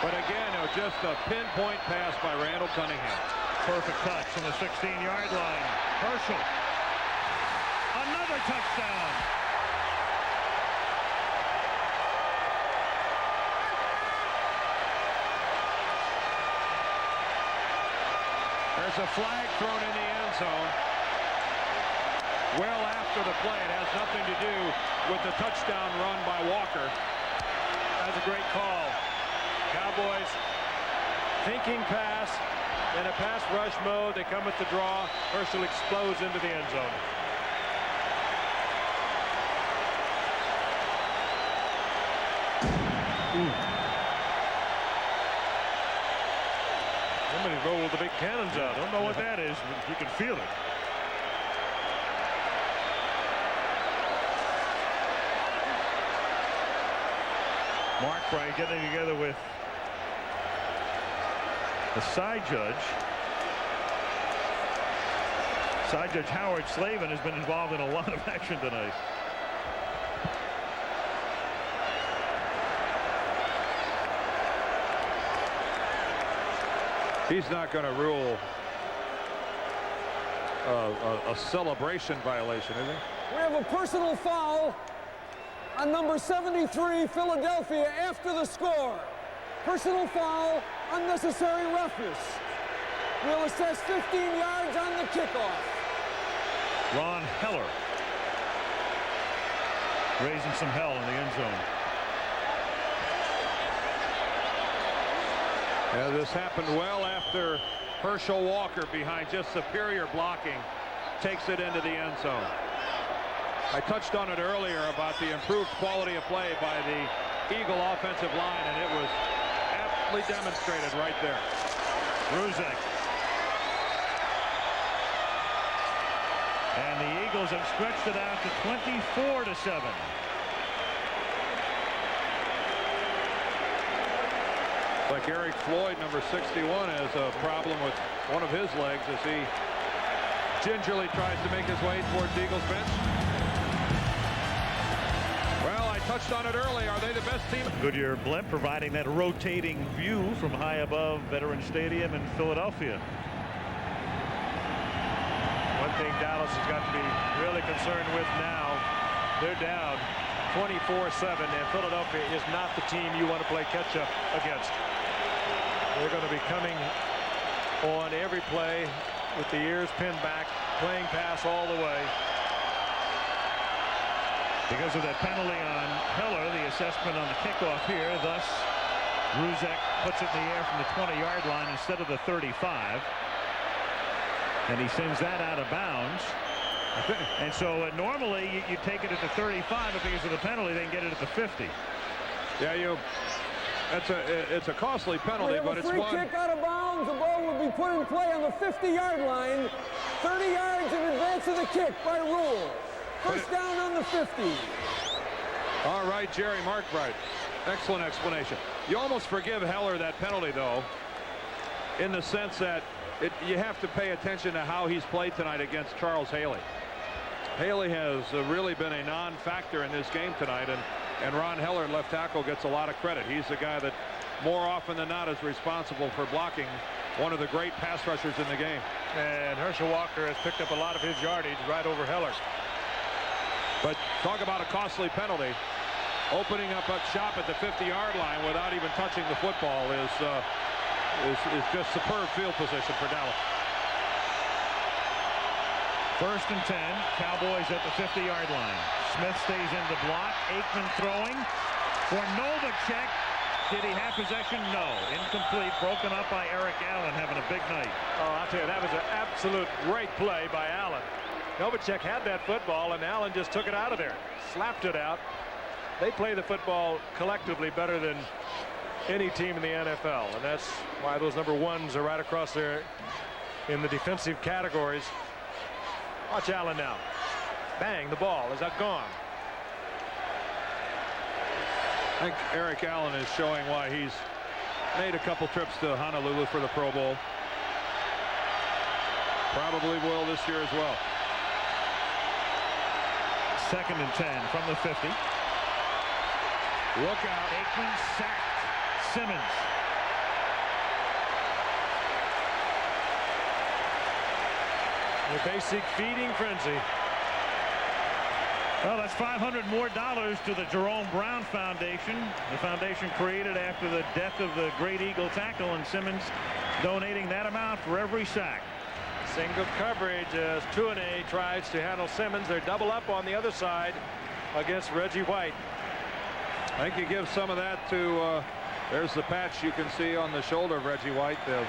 But again, it was just a pinpoint pass by Randall Cunningham. Perfect touch from the 16-yard line. Herschel. Another touchdown. There's a flag thrown in the end zone. Well after the play. It has nothing to do with the touchdown run by Walker. That's a great call. Cowboys thinking pass, in a pass rush mode. They come with the draw. Herschel explodes into the end zone. Somebody rolled the big cannons out. Don't know what that is, but you can feel it. Mark Bryant getting together with the side judge. Side Judge Howard Slavin has been involved in a lot of action tonight. He's not going to rule a celebration violation, is he? We have a personal foul on number 73, Philadelphia, after the score. Personal foul, unnecessary roughness. We'll assess 15 yards on the kickoff. Ron Heller raising some hell in the end zone. Yeah, this happened well after Herschel Walker, behind just superior blocking, takes it into the end zone. I touched on it earlier about the improved quality of play by the Eagle offensive line, and it was aptly demonstrated right there. Ruzek. And the Eagles have stretched it out to 24-7. Like Eric Floyd, number 61, has a problem with one of his legs as he gingerly tries to make his way towards the Eagles bench. Well, I touched on it earlier. Are they the best team? Goodyear blimp providing that rotating view from high above Veterans Stadium in Philadelphia. One thing Dallas has got to be really concerned with now, they're down 24-7, and Philadelphia is not the team you want to play catch-up against. They're going to be coming on every play with the ears pinned back, playing pass all the way. Because of that penalty on Heller, the assessment on the kickoff here, thus Ruzek puts it in the air from the 20-yard line instead of the 35. And he sends that out of bounds. And so normally you take it at the 35, but because of the penalty, they can get it at the 50. Yeah, it's a costly penalty, but it's one. We have a free kick out of bounds. The ball will be put in play on the 50-yard line. 30 yards in advance of the kick by rule. First down on the 50. All right, Jerry Markbright. Excellent explanation. You almost forgive Heller that penalty, though, in the sense that you have to pay attention to how he's played tonight against Charles Haley. Haley has really been a non-factor in this game tonight, and Ron Heller, left tackle, gets a lot of credit. He's the guy that more often than not is responsible for blocking one of the great pass rushers in the game. And Herschel Walker has picked up a lot of his yardage right over Heller. But talk about a costly penalty. Opening up a shop at the 50-yard line without even touching the football is just superb field position for Dallas. First and 10, Cowboys at the 50-yard line. Smith stays in the block. Aikman throwing for Novacek. Did he have possession? No. Incomplete. Broken up by Eric Allen, having a big night. Oh, I'll tell you, that was an absolute great play by Allen. Novacek had that football, and Allen just took it out of there. Slapped it out. They play the football collectively better than any team in the NFL, and that's why those number ones are right across there in the defensive categories. Watch Allen now. Bang, the ball is gone. I think Eric Allen is showing why he's made a couple trips to Honolulu for the Pro Bowl. Probably will this year as well. Second and 10 from the 50. Look out. Aikman sacked Simmons. The basic feeding frenzy. Well, that's $500 more to the Jerome Brown Foundation. The foundation created after the death of the great Eagle tackle, and Simmons donating that amount for every sack. Single coverage as Tuanay tries to handle Simmons. They're double up on the other side against Reggie White. I think you give some of that to, there's the patch you can see on the shoulder of Reggie White, the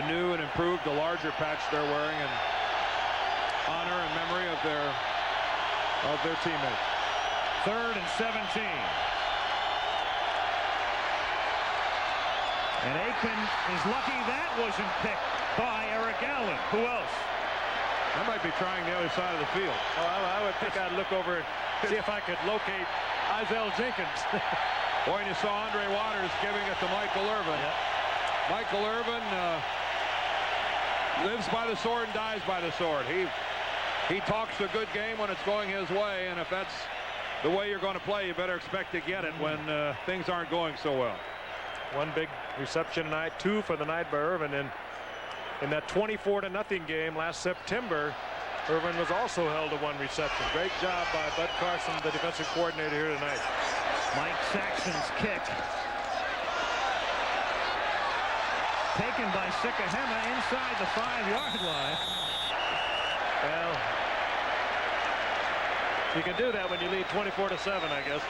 new and improved, the larger patch they're wearing, and honor and memory of their teammates. Third and 17. And Aikman is lucky that wasn't picked by Eric Allen. Who else? I might be trying the other side of the field. Oh, I would think I'd look over and see if I could locate Isaiah Jenkins. Boy, and you saw Andre Waters giving it to Michael Irvin. Yep. Michael Irvin lives by the sword and dies by the sword. He talks a good game when it's going his way, and if that's the way you're going to play, you better expect to get it when things aren't going so well. One big reception tonight, 2 for the night by Irvin, and In that 24-0 game last September, Irvin was also held to 1 reception. Great job by Bud Carson, the defensive coordinator here tonight. Mike Saxon's kick. Taken by Sikahema inside the 5-yard line. Well, you can do that when you lead 24-7, I guess.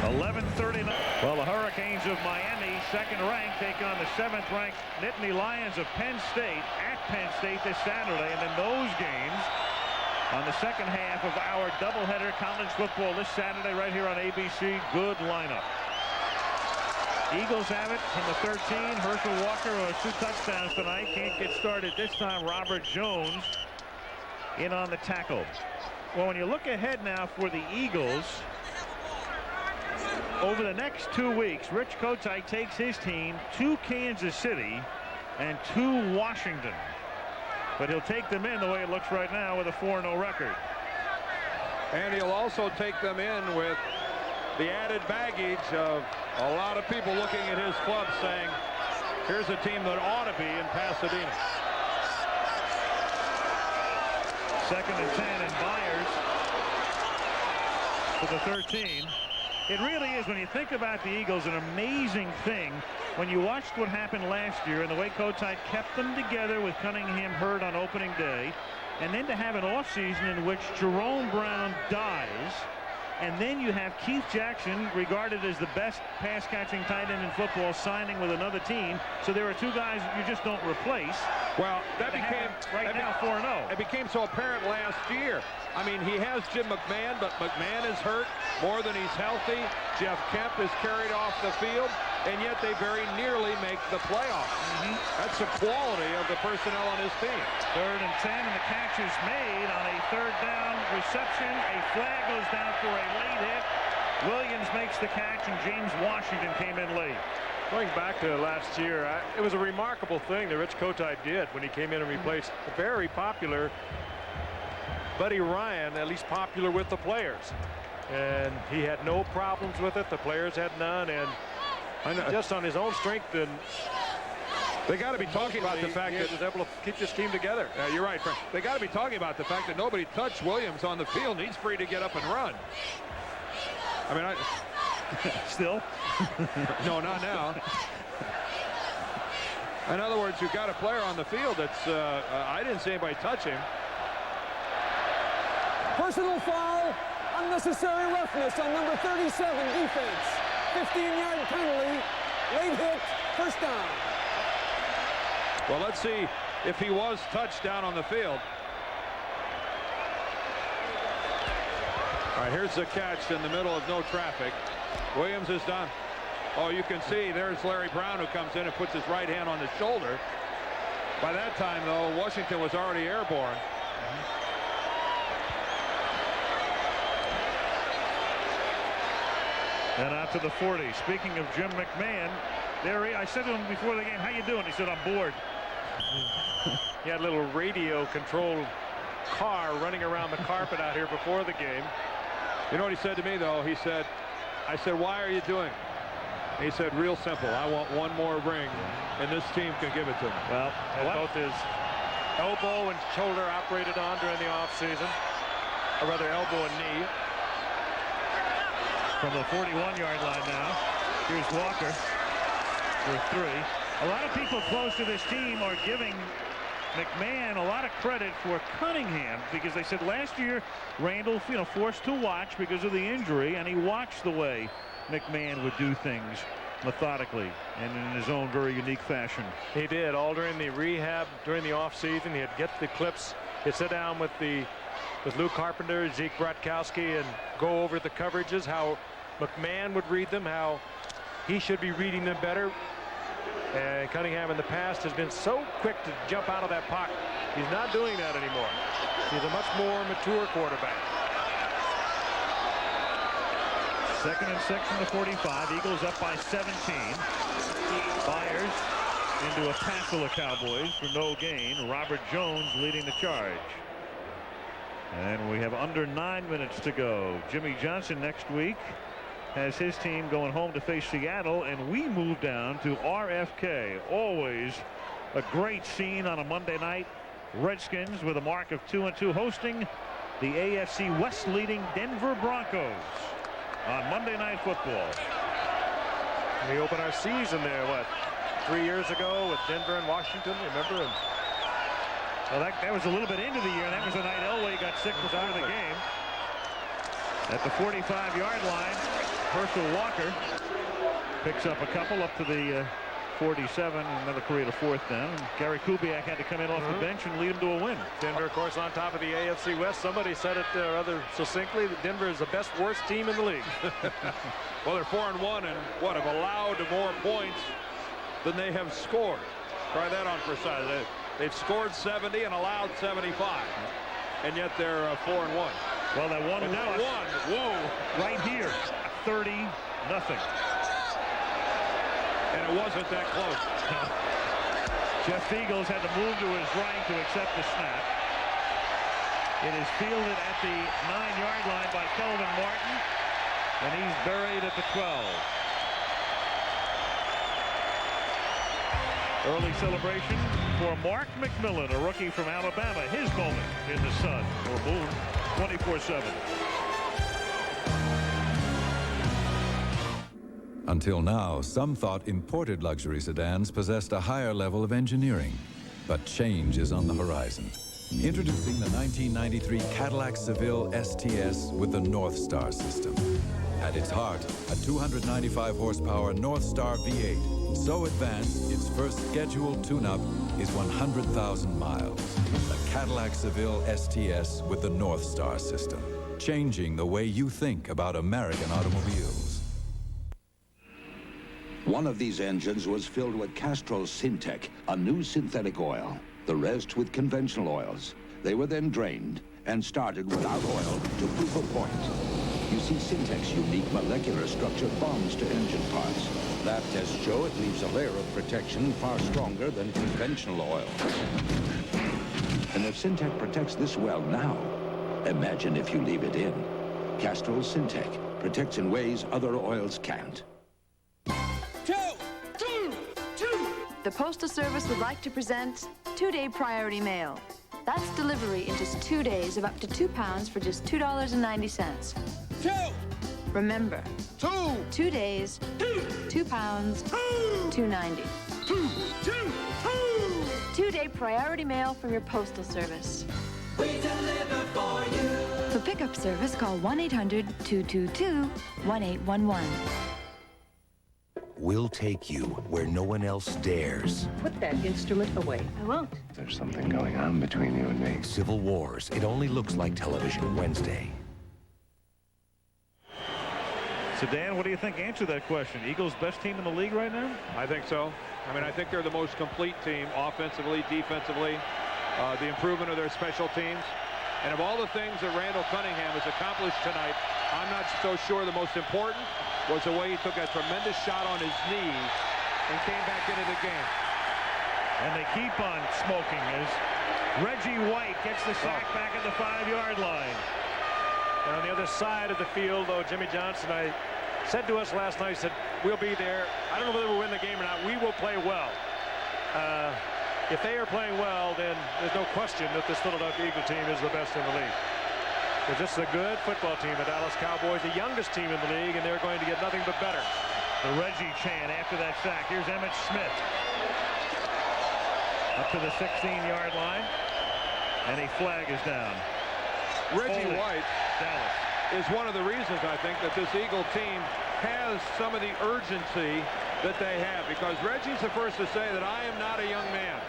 11:39. Well, the Hurricanes of Miami, second ranked, take on the 7th ranked Nittany Lions of Penn State at Penn State this Saturday. And then those games on the second half of our doubleheader college football this Saturday right here on ABC. Good lineup. Eagles have it from the 13. Herschel Walker has 2 touchdowns tonight. Can't get started this time. Robert Jones in on the tackle. Well, when you look ahead now for the Eagles, over the next 2 weeks, Rich Kotite takes his team to Kansas City and to Washington. But he'll take them in the way it looks right now with a 4-0 record. And he'll also take them in with the added baggage of a lot of people looking at his club saying, here's a team that ought to be in Pasadena. 2nd and 10, and Byers for the 13. It really is, when you think about the Eagles, an amazing thing when you watched what happened last year and the way Kotite kept them together with Cunningham hurt on opening day, and then to have an offseason in which Jerome Brown dies, and then you have Keith Jackson, regarded as the best pass-catching tight end in football, signing with another team. So there are 2 guys you just don't replace. Well, that became now 4-0. It became so apparent last year. I mean, he has Jim McMahon, but McMahon is hurt more than he's healthy. Jeff Kemp is carried off the field, and yet they very nearly make the playoffs. That's the quality of the personnel on his team. 3rd and 10, and the catch is made on a 3rd down reception. A flag goes down for a late hit. Williams makes the catch, and James Washington came in late. Going back to last year, it was a remarkable thing that Rich Kotite did when he came in and replaced a very popular Buddy Ryan, at least popular with the players. And he had no problems with it. The players had none. And just on his own strength, and they got to be talking about the fact that he was able to keep this team together. You're right, Frank. They got to be talking about the fact that nobody touched Williams on the field. He's free to get up and run. I mean, still? No, not now. In other words, you've got a player on the field that's, I didn't see anybody touch him. Personal foul, unnecessary roughness on number 37, defense. 15-yard penalty, late hit, 1st down. Well, let's see if he was touched down on the field. All right, here's the catch in the middle of no traffic. Williams is done. Oh, you can see there's Larry Brown, who comes in and puts his right hand on his shoulder. By that time, though, Washington was already airborne. And out to the 40. Speaking of Jim McMahon, I said to him before the game, how you doing? He said, I'm bored. He had a little radio controlled car running around the carpet out here before the game. You know what he said to me, though? He said, I said, why are you doing it? He said, real simple. I want one more ring, and this team can give it to me. Well, both his elbow and shoulder operated on during the offseason, or rather elbow and knee. From the 41-yard line now, here's Walker for 3. A lot of people close to this team are giving McMahon a lot of credit for Cunningham, because they said last year Randall, forced to watch because of the injury, and he watched the way McMahon would do things methodically and in his own very unique fashion. He did all during the rehab, during the offseason. He'd get the clips, he'd sit down with Lou Carpenter, Zeke Bratkowski, and go over the coverages, how McMahon would read them, how he should be reading them better. And Cunningham in the past has been so quick to jump out of that pocket. He's not doing that anymore. He's a much more mature quarterback. 2nd and 6 from the 45. Eagles up by 17. Byers into a tackle of Cowboys for no gain. Robert Jones leading the charge. And we have under 9 minutes to go. Jimmy Johnson next week has his team going home to face Seattle, and we move down to RFK. Always a great scene on a Monday night. Redskins with a mark of 2-2 hosting the AFC West leading Denver Broncos on Monday Night Football. We opened our season there, what, 3 years ago with Denver and Washington, remember? Well, that was a little bit into the year. That was the night Elway got sick before the game. At the 45-yard line, Herschel Walker picks up a couple up to the 47, another create a fourth down. And Gary Kubiak had to come in off the bench and lead him to a win. Denver, of course, on top of the AFC West. Somebody said it rather succinctly that Denver is the best worst team in the league. Well, they're 4-1 and what, have allowed more points than they have scored. Try that on for size. They've scored 70 and allowed 75, and yet they're 4-1. Well, that one loss, whoa, right here, 30-0. And it wasn't that close. Jeff Eagles had to move to his right to accept the snap. It is fielded at the 9-yard line by Kelvin Martin, and he's buried at the 12. Early celebration for Mark McMillan, a rookie from Alabama. His moment in the sun, or moon, 24/7. Until now, some thought imported luxury sedans possessed a higher level of engineering. But change is on the horizon. Introducing the 1993 Cadillac Seville STS with the North Star system. At its heart, a 295 horsepower North Star V8. So advanced, its first scheduled tune-up is 100,000 miles. The Cadillac Seville STS with the North Star system. Changing the way you think about American automobiles. One of these engines was filled with Castrol Syntec, a new synthetic oil. The rest with conventional oils. They were then drained and started without oil to prove a point. You see, Syntec's unique molecular structure bonds to engine parts. Lab tests show it leaves a layer of protection far stronger than conventional oil. And if Syntec protects this well now, imagine if you leave it in. Castrol Syntec protects in ways other oils can't. The Postal Service would like to present 2-day priority mail. That's delivery in just 2 days of up to 2 pounds for just $2.90. Remember, 2 days, 2 pounds, $2.90. 2-day priority mail from your Postal Service. We deliver for you. For pickup service, call 1-800-222-1811. We'll take you where no one else dares. Put that instrument away. I won't. There's something going on between you and me. Civil Wars. It only looks like television. Wednesday. So, Dan, what do you think? Answer that question. Eagles best team in the league right now? I think so. I mean, I think they're the most complete team offensively, defensively, the improvement of their special teams. And of all the things that Randall Cunningham has accomplished tonight, I'm not so sure the most important was the way he took a tremendous shot on his knee and came back into the game. And they keep on smoking as Reggie White gets the sack back at the 5-yard line. And on the other side of the field, though, Jimmy Johnson, I said to us last night, said, we'll be there. I don't know whether we'll win the game or not. We will play well. If they are playing well, then there's no question that this Philadelphia Eagle team is the best in the league. Because this is a good football team, the Dallas Cowboys, the youngest team in the league, and they're going to get nothing but better. The Reggie chant after that sack. Here's Emmitt Smith. Up to the 16-yard line. And a flag is down. Reggie White Dallas is one of the reasons, I think, that this Eagle team has some of the urgency that they have. Because Reggie's the first to say that I am not a young man.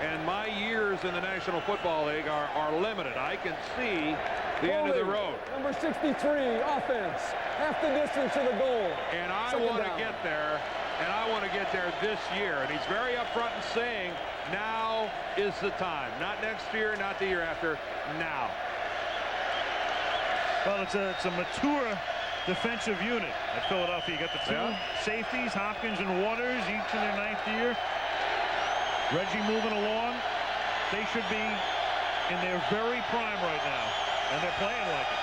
And my years in the National Football League are limited. I can see the end of the road. Number 63, offense. Half the distance to the goal. And I want to get there, and I want to get there this year. And he's very upfront in saying, now is the time. Not next year, not the year after, now. Well, it's a mature defensive unit at Philadelphia. You got the two safeties, Hopkins and Waters, each in their 9th year. Reggie moving along. They should be in their very prime right now, and they're playing like it.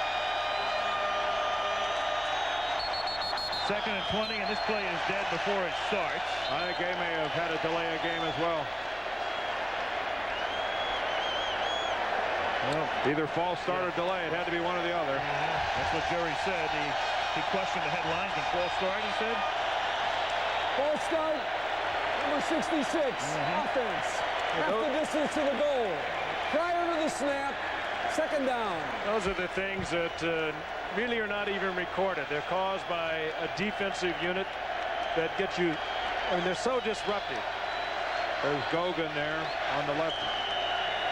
2nd and 20, and this play is dead before it starts. I think they may have had to delay a game as well. Well, either false start or delay. It had to be one or the other. That's what Jerry said. He questioned the headlines and false start, he said. False start, number 66, offense. Half the distance to the goal. Prior to the snap, 2nd down. Those are the things that really are not even recorded. They're caused by a defensive unit that gets you, I mean, they're so disruptive. There's Gogan there on the left.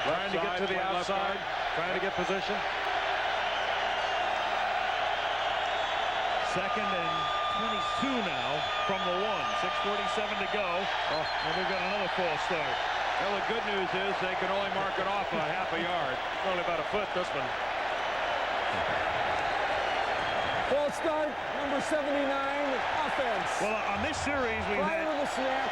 Trying to get to the outside, trying to get position. 2nd and 22 now from the 1. 6:47 to go. And we've got another false start. Well, the good news is they can only mark it off a half a yard. Only about a foot, this one. False start, number 79, offense. Well, on this series, we've Prior to the snap,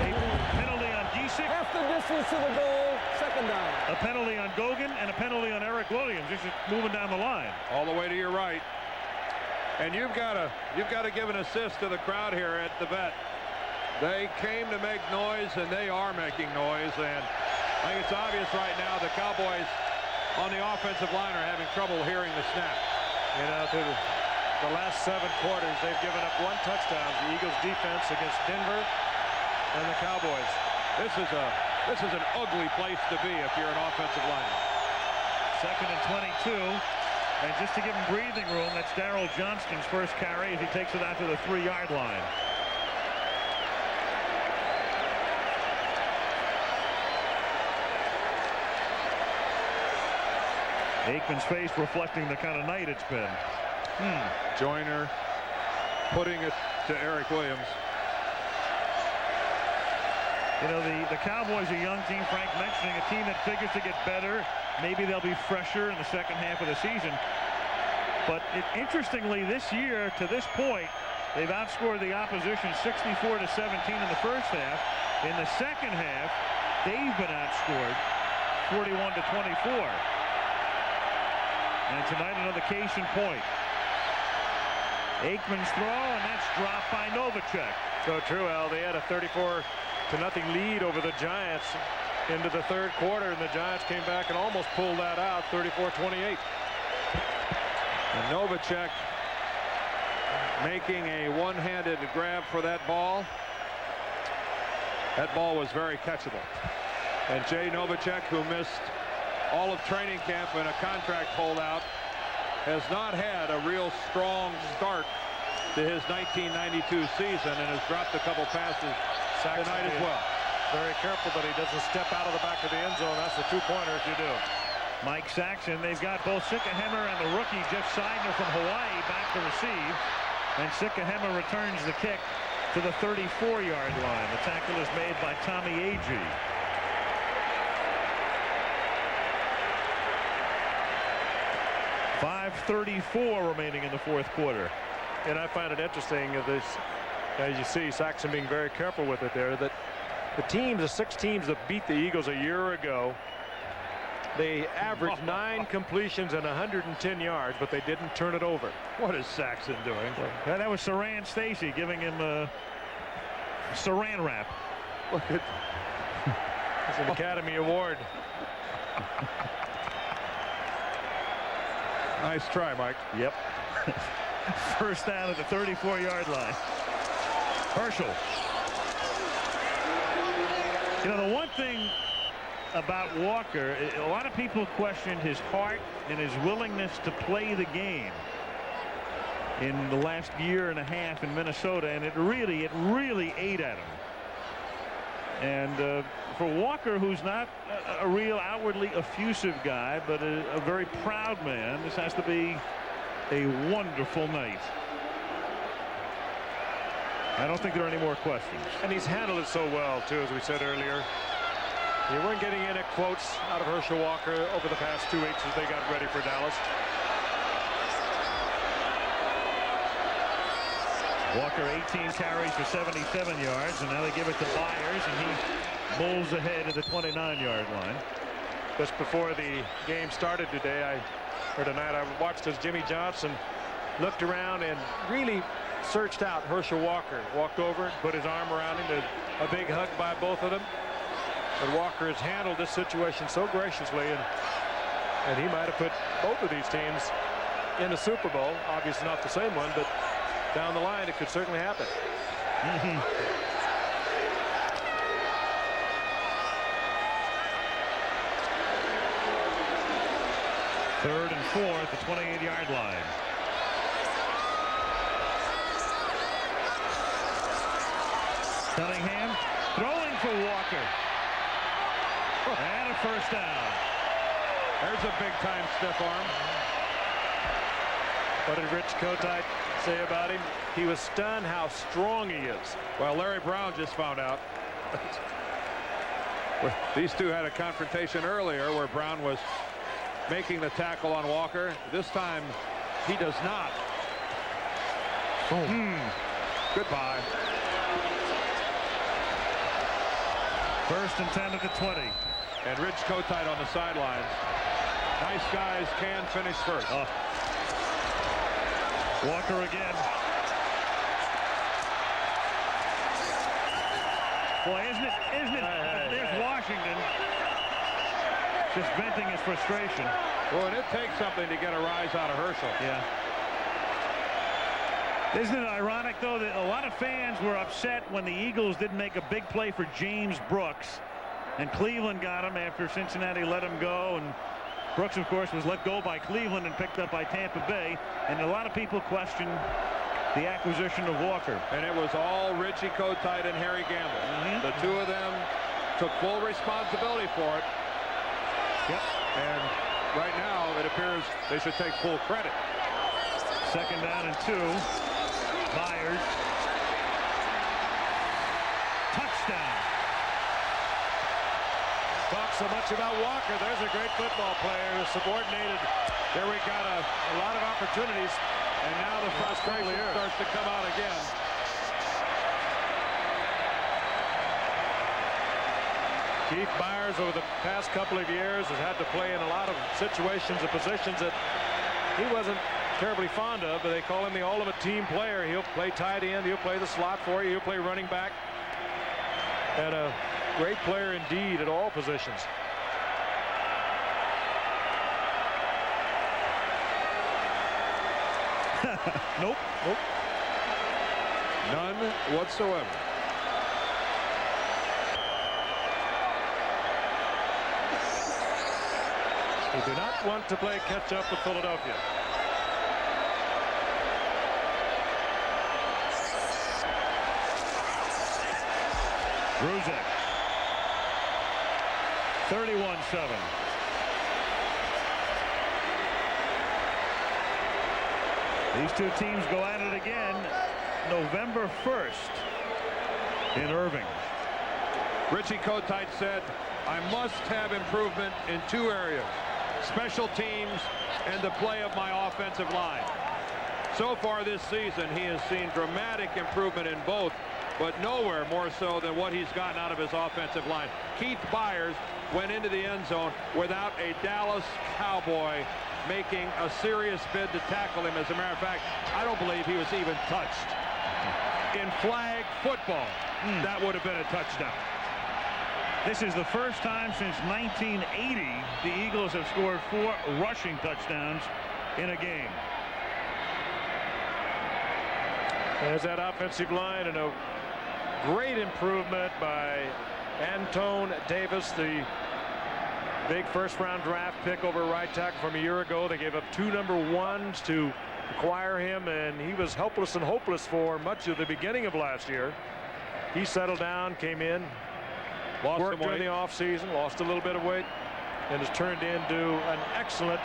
a penalty on Giesick, half the distance to the goal, 2nd down. a penalty on Gogan, and a penalty on Eric Williams. This is moving down the line. All the way to your right. And you've got to give an assist to the crowd here at the vet. They came to make noise, and they are making noise. And I think it's obvious right now the Cowboys on the offensive line are having trouble hearing the snap. You know, through the last 7 quarters, they've given up 1 touchdown. The Eagles defense against Denver and the Cowboys. This is an ugly place to be if you're an offensive lineman. 2nd and 22. And just to give him breathing room, that's Darrell Johnston's first carry as he takes it out to the 3-yard line. Aikman's face reflecting the kind of night it's been. Joyner putting it to Eric Williams. You know, the Cowboys are a young team, Frank mentioning, a team that figures to get better. Maybe they'll be fresher in the 2nd half of the season. But interestingly, this year, to this point, they've outscored the opposition 64-17 in the first half. In the 2nd half, they've been outscored 41-24. And tonight, another case in point. Aikman's throw, and that's dropped by Novacek. So true, Al. They had a 34-0 lead over the Giants into the 3rd quarter, and the Giants came back and almost pulled that out, 34-28. And Novacek making a one-handed grab for that ball. That ball was very catchable. And Jay Novacek, who missed all of training camp in a contract holdout, has not had a real strong start to his 1992 season and has dropped a couple passes tonight as well. Very careful that he doesn't step out of the back of the end zone. That's the 2-pointer if you do. Mike Saxon, they've got both Sikahema and the rookie Jeff Seidner from Hawaii back to receive. And Sikahema returns the kick to the 34-yard line. The tackle is made by Tommy Agee. .5:34 remaining in the 4th quarter. And I find it interesting, this, as you see, Saxon being very careful with it there, that the 6 teams that beat the Eagles a year ago, they averaged 9 completions and 110 yards, but they didn't turn it over. What is Saxon doing? Yeah, that was Saran Stacy giving him a Saran wrap. Look at it's an Academy Award. Nice try, Mike. Yep. First down at the 34-yard line. Herschel. You know, the one thing about Walker, a lot of people questioned his heart and his willingness to play the game in the last year and a half in Minnesota, and it really ate at him. And for Walker, who's not a real outwardly effusive guy, but a very proud man, this has to be a wonderful night. I don't think there are any more questions. And he's handled it so well, too, as we said earlier. You weren't getting any quotes out of Herschel Walker over the past 2 weeks as they got ready for Dallas. Walker 18 carries for 77 yards, and now they give it to Byers, and he bowls ahead at the 29-yard line. Just before the game started tonight, I watched as Jimmy Johnson looked around and really searched out Herschel Walker, walked over, put his arm around him. There's a big hug by both of them. But Walker has handled this situation so graciously, and he might have put both of these teams in the Super Bowl. Obviously not the same one, but down the line it could certainly happen. Third and 4 at the 28-yard line. Cunningham throwing for Walker. And a first down. There's a big-time stiff arm. What did Rich Kotite say about him? He was stunned how strong he is. Well, Larry Brown just found out. These two had a confrontation earlier where Brown was making the tackle on Walker. This time he does not. Goodbye. First and 10 at the 20. And Rich Kotite on the sidelines. Nice guys can finish first. Walker again. Boy, isn't it? There's Washington just venting his frustration. Well, and it takes something to get a rise out of Herschel. Yeah. Isn't it ironic, though, that a lot of fans were upset when the Eagles didn't make a big play for James Brooks, and Cleveland got him after Cincinnati let him go, and Brooks, of course, was let go by Cleveland and picked up by Tampa Bay, and a lot of people questioned the acquisition of Walker. And it was all Richie Kotite and Harry Gamble. The two of them took full responsibility for it. Yep. And right now, it appears they should take full credit. Second down and 2. Myers. Touchdown. Talk so much about Walker. There's a great football player, subordinated. There we got a lot of opportunities, and now the frustration starts to come out again. Keith Myers over the past couple of years has had to play in a lot of situations and positions that he wasn't terribly fond of, but they call him the ultimate team player. He'll play tight end, he'll play the slot for you, he'll play running back, and a great player indeed at all positions. Nope. None whatsoever. They do not want to play catch up with Philadelphia. Ruzek. 31-7. These two teams go at it again November 1st in Irving. Richie Kotite said, I must have improvement in two areas, special teams and the play of my offensive line. So far this season, he has seen dramatic improvement in both, but nowhere more so than what he's gotten out of his offensive line. Keith Byers went into the end zone without a Dallas Cowboy making a serious bid to tackle him. As a matter of fact, I don't believe he was even touched. In flag football, that would have been a touchdown. This is the first time since 1980 the Eagles have scored 4 rushing touchdowns in a game. There's that offensive line, and a great improvement by Antone Davis, the big first-round draft pick over right tackle from a year ago. They gave up 2 number 1s to acquire him, and he was helpless and hopeless for much of the beginning of last year. He settled down, came in, worked during the offseason, lost a little bit of weight, and has turned into an excellent,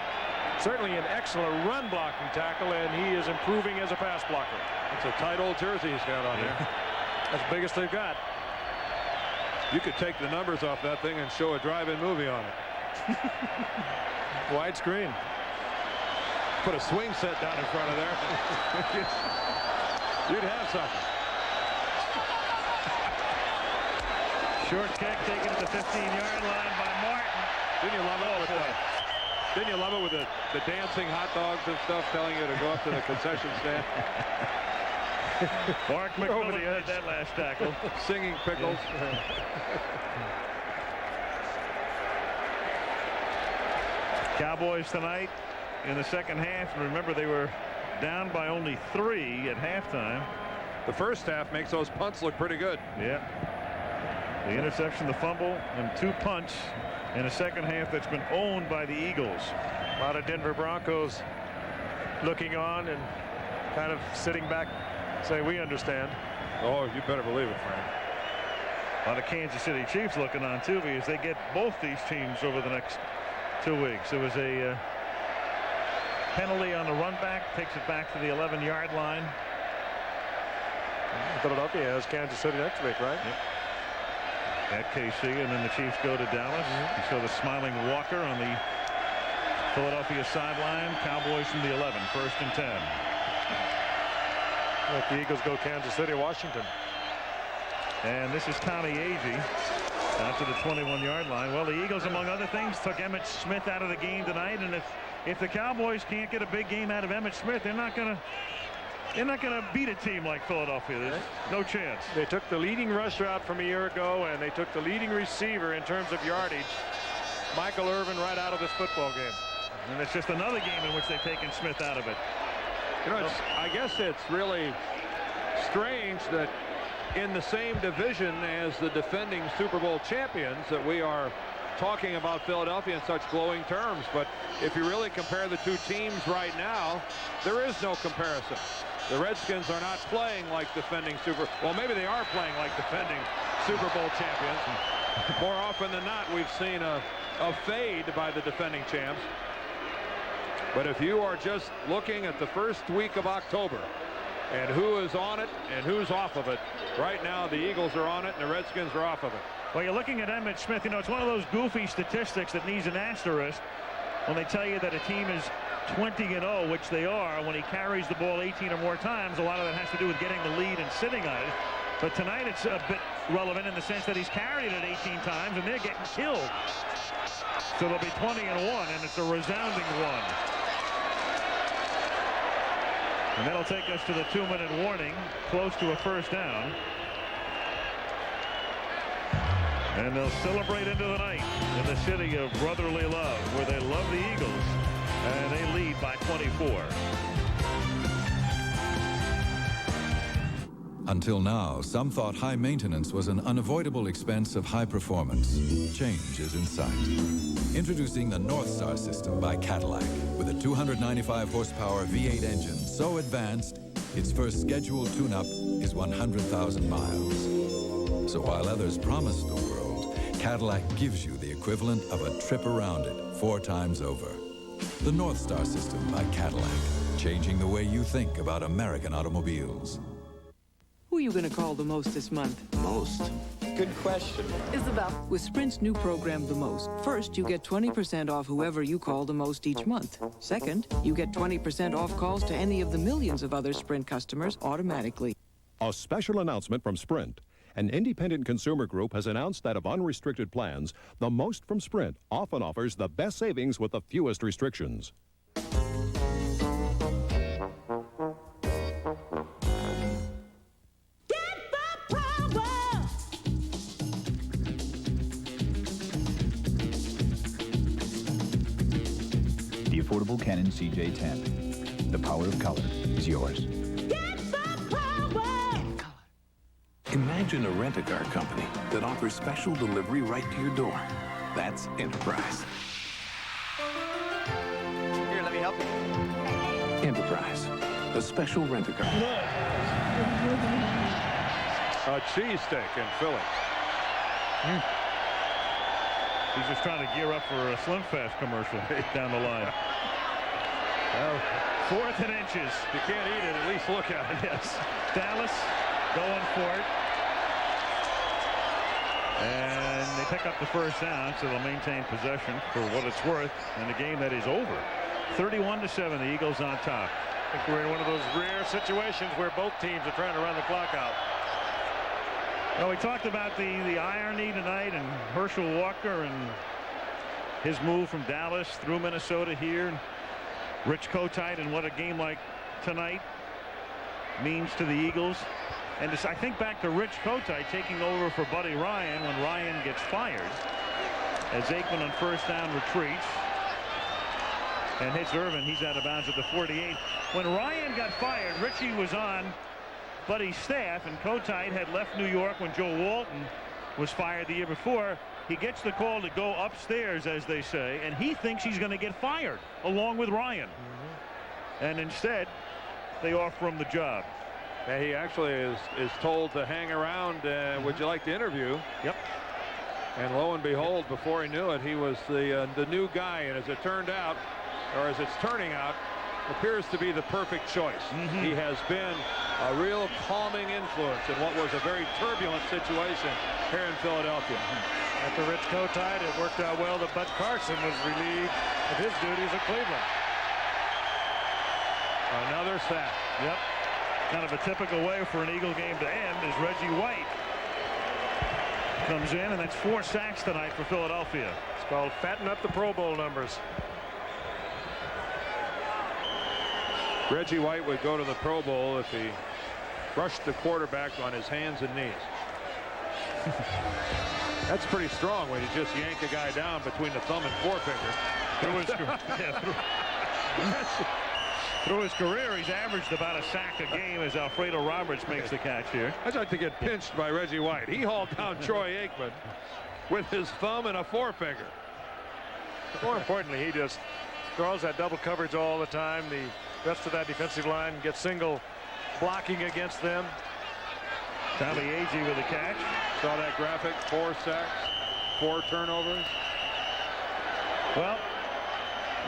certainly an excellent run blocking tackle, and he is improving as a pass blocker. It's a tight old jersey he's got on there. That's the biggest they've got. You could take the numbers off that thing and show a drive-in movie on it. Widescreen. Put a swing set down in front of there. You'd have something. Short kick taken at the 15-yard line by Martin. Didn't you love it with the dancing hot dogs and stuff telling you to go up to the concession stand? Mark McMillan did that last tackle. Singing pickles. Cowboys tonight in the second half. And remember, they were down by only 3 at halftime. The first half makes those punts look pretty good. Yeah. The interception, the fumble, and 2 punts in a second half that's been owned by the Eagles. A lot of Denver Broncos looking on and kind of sitting back, saying, we understand. Oh, you better believe it, Frank. A lot of Kansas City Chiefs looking on, too, because they get both these teams over the next 2 weeks. It was a penalty on the run back, takes it back to the 11-yard line. Philadelphia has Kansas City next week, right? Yep. At KC, and then the Chiefs go to Dallas. You saw the smiling Walker on the Philadelphia sideline. Cowboys from the 11, 1st and 10. Let the Eagles go Kansas City, Washington. And this is Tommy Agee out to the 21-yard line. Well, the Eagles, among other things, took Emmitt Smith out of the game tonight. And if the Cowboys can't get a big game out of Emmitt Smith, they're not going to beat a team like Philadelphia. There's no chance. They took the leading rusher out from a year ago, and they took the leading receiver in terms of yardage, Michael Irvin, right out of this football game. And it's just another game in which they've taken Smith out of it. You know, I guess it's really strange that in the same division as the defending Super Bowl champions that we are talking about Philadelphia in such glowing terms. But if you really compare the two teams right now, there is no comparison. The Redskins are not playing like defending well, maybe they are playing like defending Super Bowl champions. More often than not, we've seen a fade by the defending champs. But if you are just looking at the first week of October and who is on it and who's off of it, right now the Eagles are on it and the Redskins are off of it. Well, you're looking at Emmitt Smith. You know, it's one of those goofy statistics that needs an asterisk when they tell you that a team is 20-0, which they are, when he carries the ball 18 or more times. A lot of that has to do with getting the lead and sitting on it. But tonight it's a bit relevant in the sense that he's carried it 18 times and they're getting killed. So they'll be 20-1, and it's a resounding one. And that'll take us to the 2-minute warning, close to a first down. And they'll celebrate into the night in the city of brotherly love, where they love the Eagles, and they lead by 24. Until now, some thought high maintenance was an unavoidable expense of high performance. Change is in sight. Introducing the North Star system by Cadillac, with a 295 horsepower V8 engine so advanced, its first scheduled tune-up is 100,000 miles. So while others promise the world, Cadillac gives you the equivalent of a trip around it 4 times over. The North Star system by Cadillac, changing the way you think about American automobiles. Who are you going to call the most this month? Most? Good question. Isabel. With Sprint's new program, The Most, first, you get 20% off whoever you call the most each month. Second, you get 20% off calls to any of the millions of other Sprint customers automatically. A special announcement from Sprint. An independent consumer group has announced that of unrestricted plans, The Most from Sprint often offers the best savings with the fewest restrictions. The affordable Canon CJ10. The power of color is yours. Imagine a rent-a-car company that offers special delivery right to your door. That's Enterprise. Here, let me help you. Enterprise, a special rent-a-car. A cheesesteak in Philly. He's just trying to gear up for a Slim Fast commercial down the line. Well, 4th and inches. You can't eat it, at least look at it. Yes. Dallas going for it. And they pick up the first down, so they'll maintain possession for what it's worth in a game that is over. 31-7, the Eagles on top. I think we're in one of those rare situations where both teams are trying to run the clock out. Well, we talked about the irony tonight and Herschel Walker and his move from Dallas through Minnesota here. Rich Kotite, and what a game like tonight. means to the Eagles. And I think back to Rich Kotite taking over for Buddy Ryan when Ryan gets fired, as Aikman on first down retreats and hits Irvin. He's out of bounds at the 48. When Ryan got fired, Richie was on Buddy's staff, and Kotite had left New York when Joe Walton was fired the year before. He gets the call to go upstairs, as they say, and he thinks he's going to get fired along with Ryan. And instead, they offer him the job. And he actually is told to hang around. Would you like to interview? Yep. And lo and behold, before he knew it, he was the new guy. And as it turned out, or as it's turning out, appears to be the perfect choice. He has been a real calming influence in what was a very turbulent situation here in Philadelphia. After Rich Kotite, it worked out well that Bud Carson was relieved of his duties at Cleveland. Another sack. Yep. Kind of a typical way for an Eagle game to end as Reggie White comes in, and that's 4 sacks tonight for Philadelphia. It's called fatten up the Pro Bowl numbers. Reggie White would go to the Pro Bowl if he rushed the quarterback on his hands and knees. That's pretty strong when you just yank a guy down between the thumb and forefinger. Through his career, he's averaged about a sack a game as Alfredo Roberts makes the catch here. I'd like to get pinched by Reggie White. He hauled down Troy Aikman with his thumb and a forefinger. More importantly, he just throws that double coverage all the time. The rest of that defensive line gets single blocking against them. Tommy Agee with a catch. Saw that graphic. 4 sacks, 4 turnovers. Well,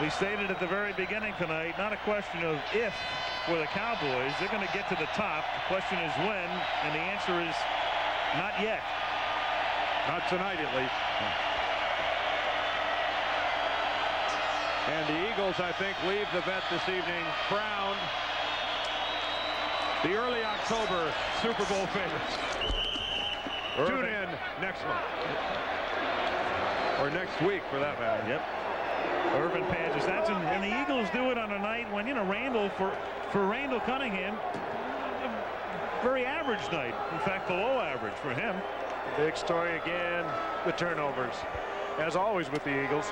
we stated at the very beginning tonight, not a question of if for the Cowboys. They're going to get to the top. The question is when, and the answer is not yet. Not tonight, at least. And the Eagles, I think, leave the vet this evening crowned the early October Super Bowl favorites. Tune in next month. Or next week, for that matter. Yep. Irvin Pantis. That's and the Eagles do it on a night when, you know, Randall, for Randall Cunningham, a very average night. In fact, below average for him. Big story again, the turnovers, as always with the Eagles.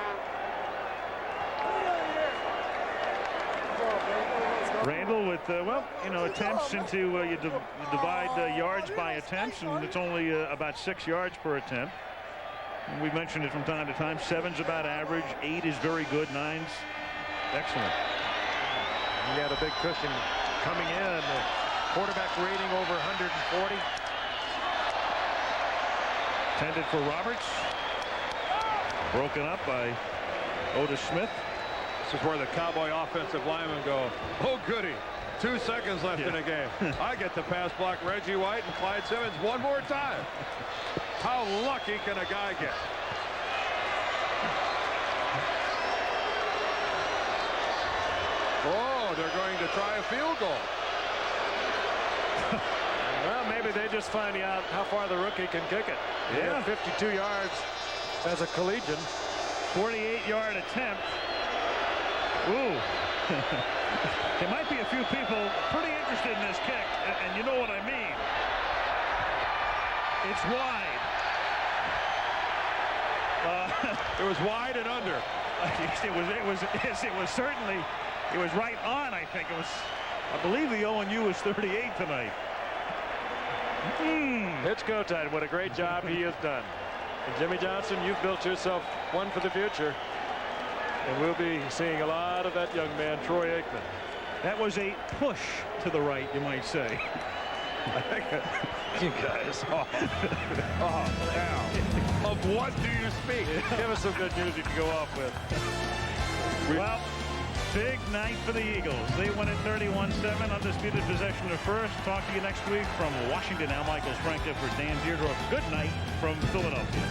Randall with, well, you know, attempts into, you divide yards by attempts, and it's only about 6 yards per attempt. And we've mentioned it from time to time. 7's about average. 8 is very good. 9's excellent. He had a big cushion coming in. The quarterback rating over 140. Intended for Roberts. Broken up by Otis Smith. This is where the Cowboy offensive linemen go, oh goody, 2 seconds left in the game. I get to pass block Reggie White and Clyde Simmons one more time. How lucky can a guy get? Oh, they're going to try a field goal. Well, maybe they just find out how far the rookie can kick it. Yeah. 52 yards as a collegian. 48-yard attempt. Ooh. There might be a few people pretty interested in this kick, and you know what I mean. It's wide. It was wide and under. It was certainly, it was right on. I think it was. I believe the ONU was 38 tonight. It's go time. What a great job he has done. And Jimmy Johnson, you've built yourself one for the future. And we'll be seeing a lot of that young man, Troy Aikman. That was a push to the right, you might say. You guys. Now, of what do you speak? Give us some good music to go off with. Well, big night for the Eagles. They win it 31-7, undisputed possession of first. Talk to you next week from Washington. Al Michaels, Frank Gifford, Dan Deardorff. Good night from Philadelphia.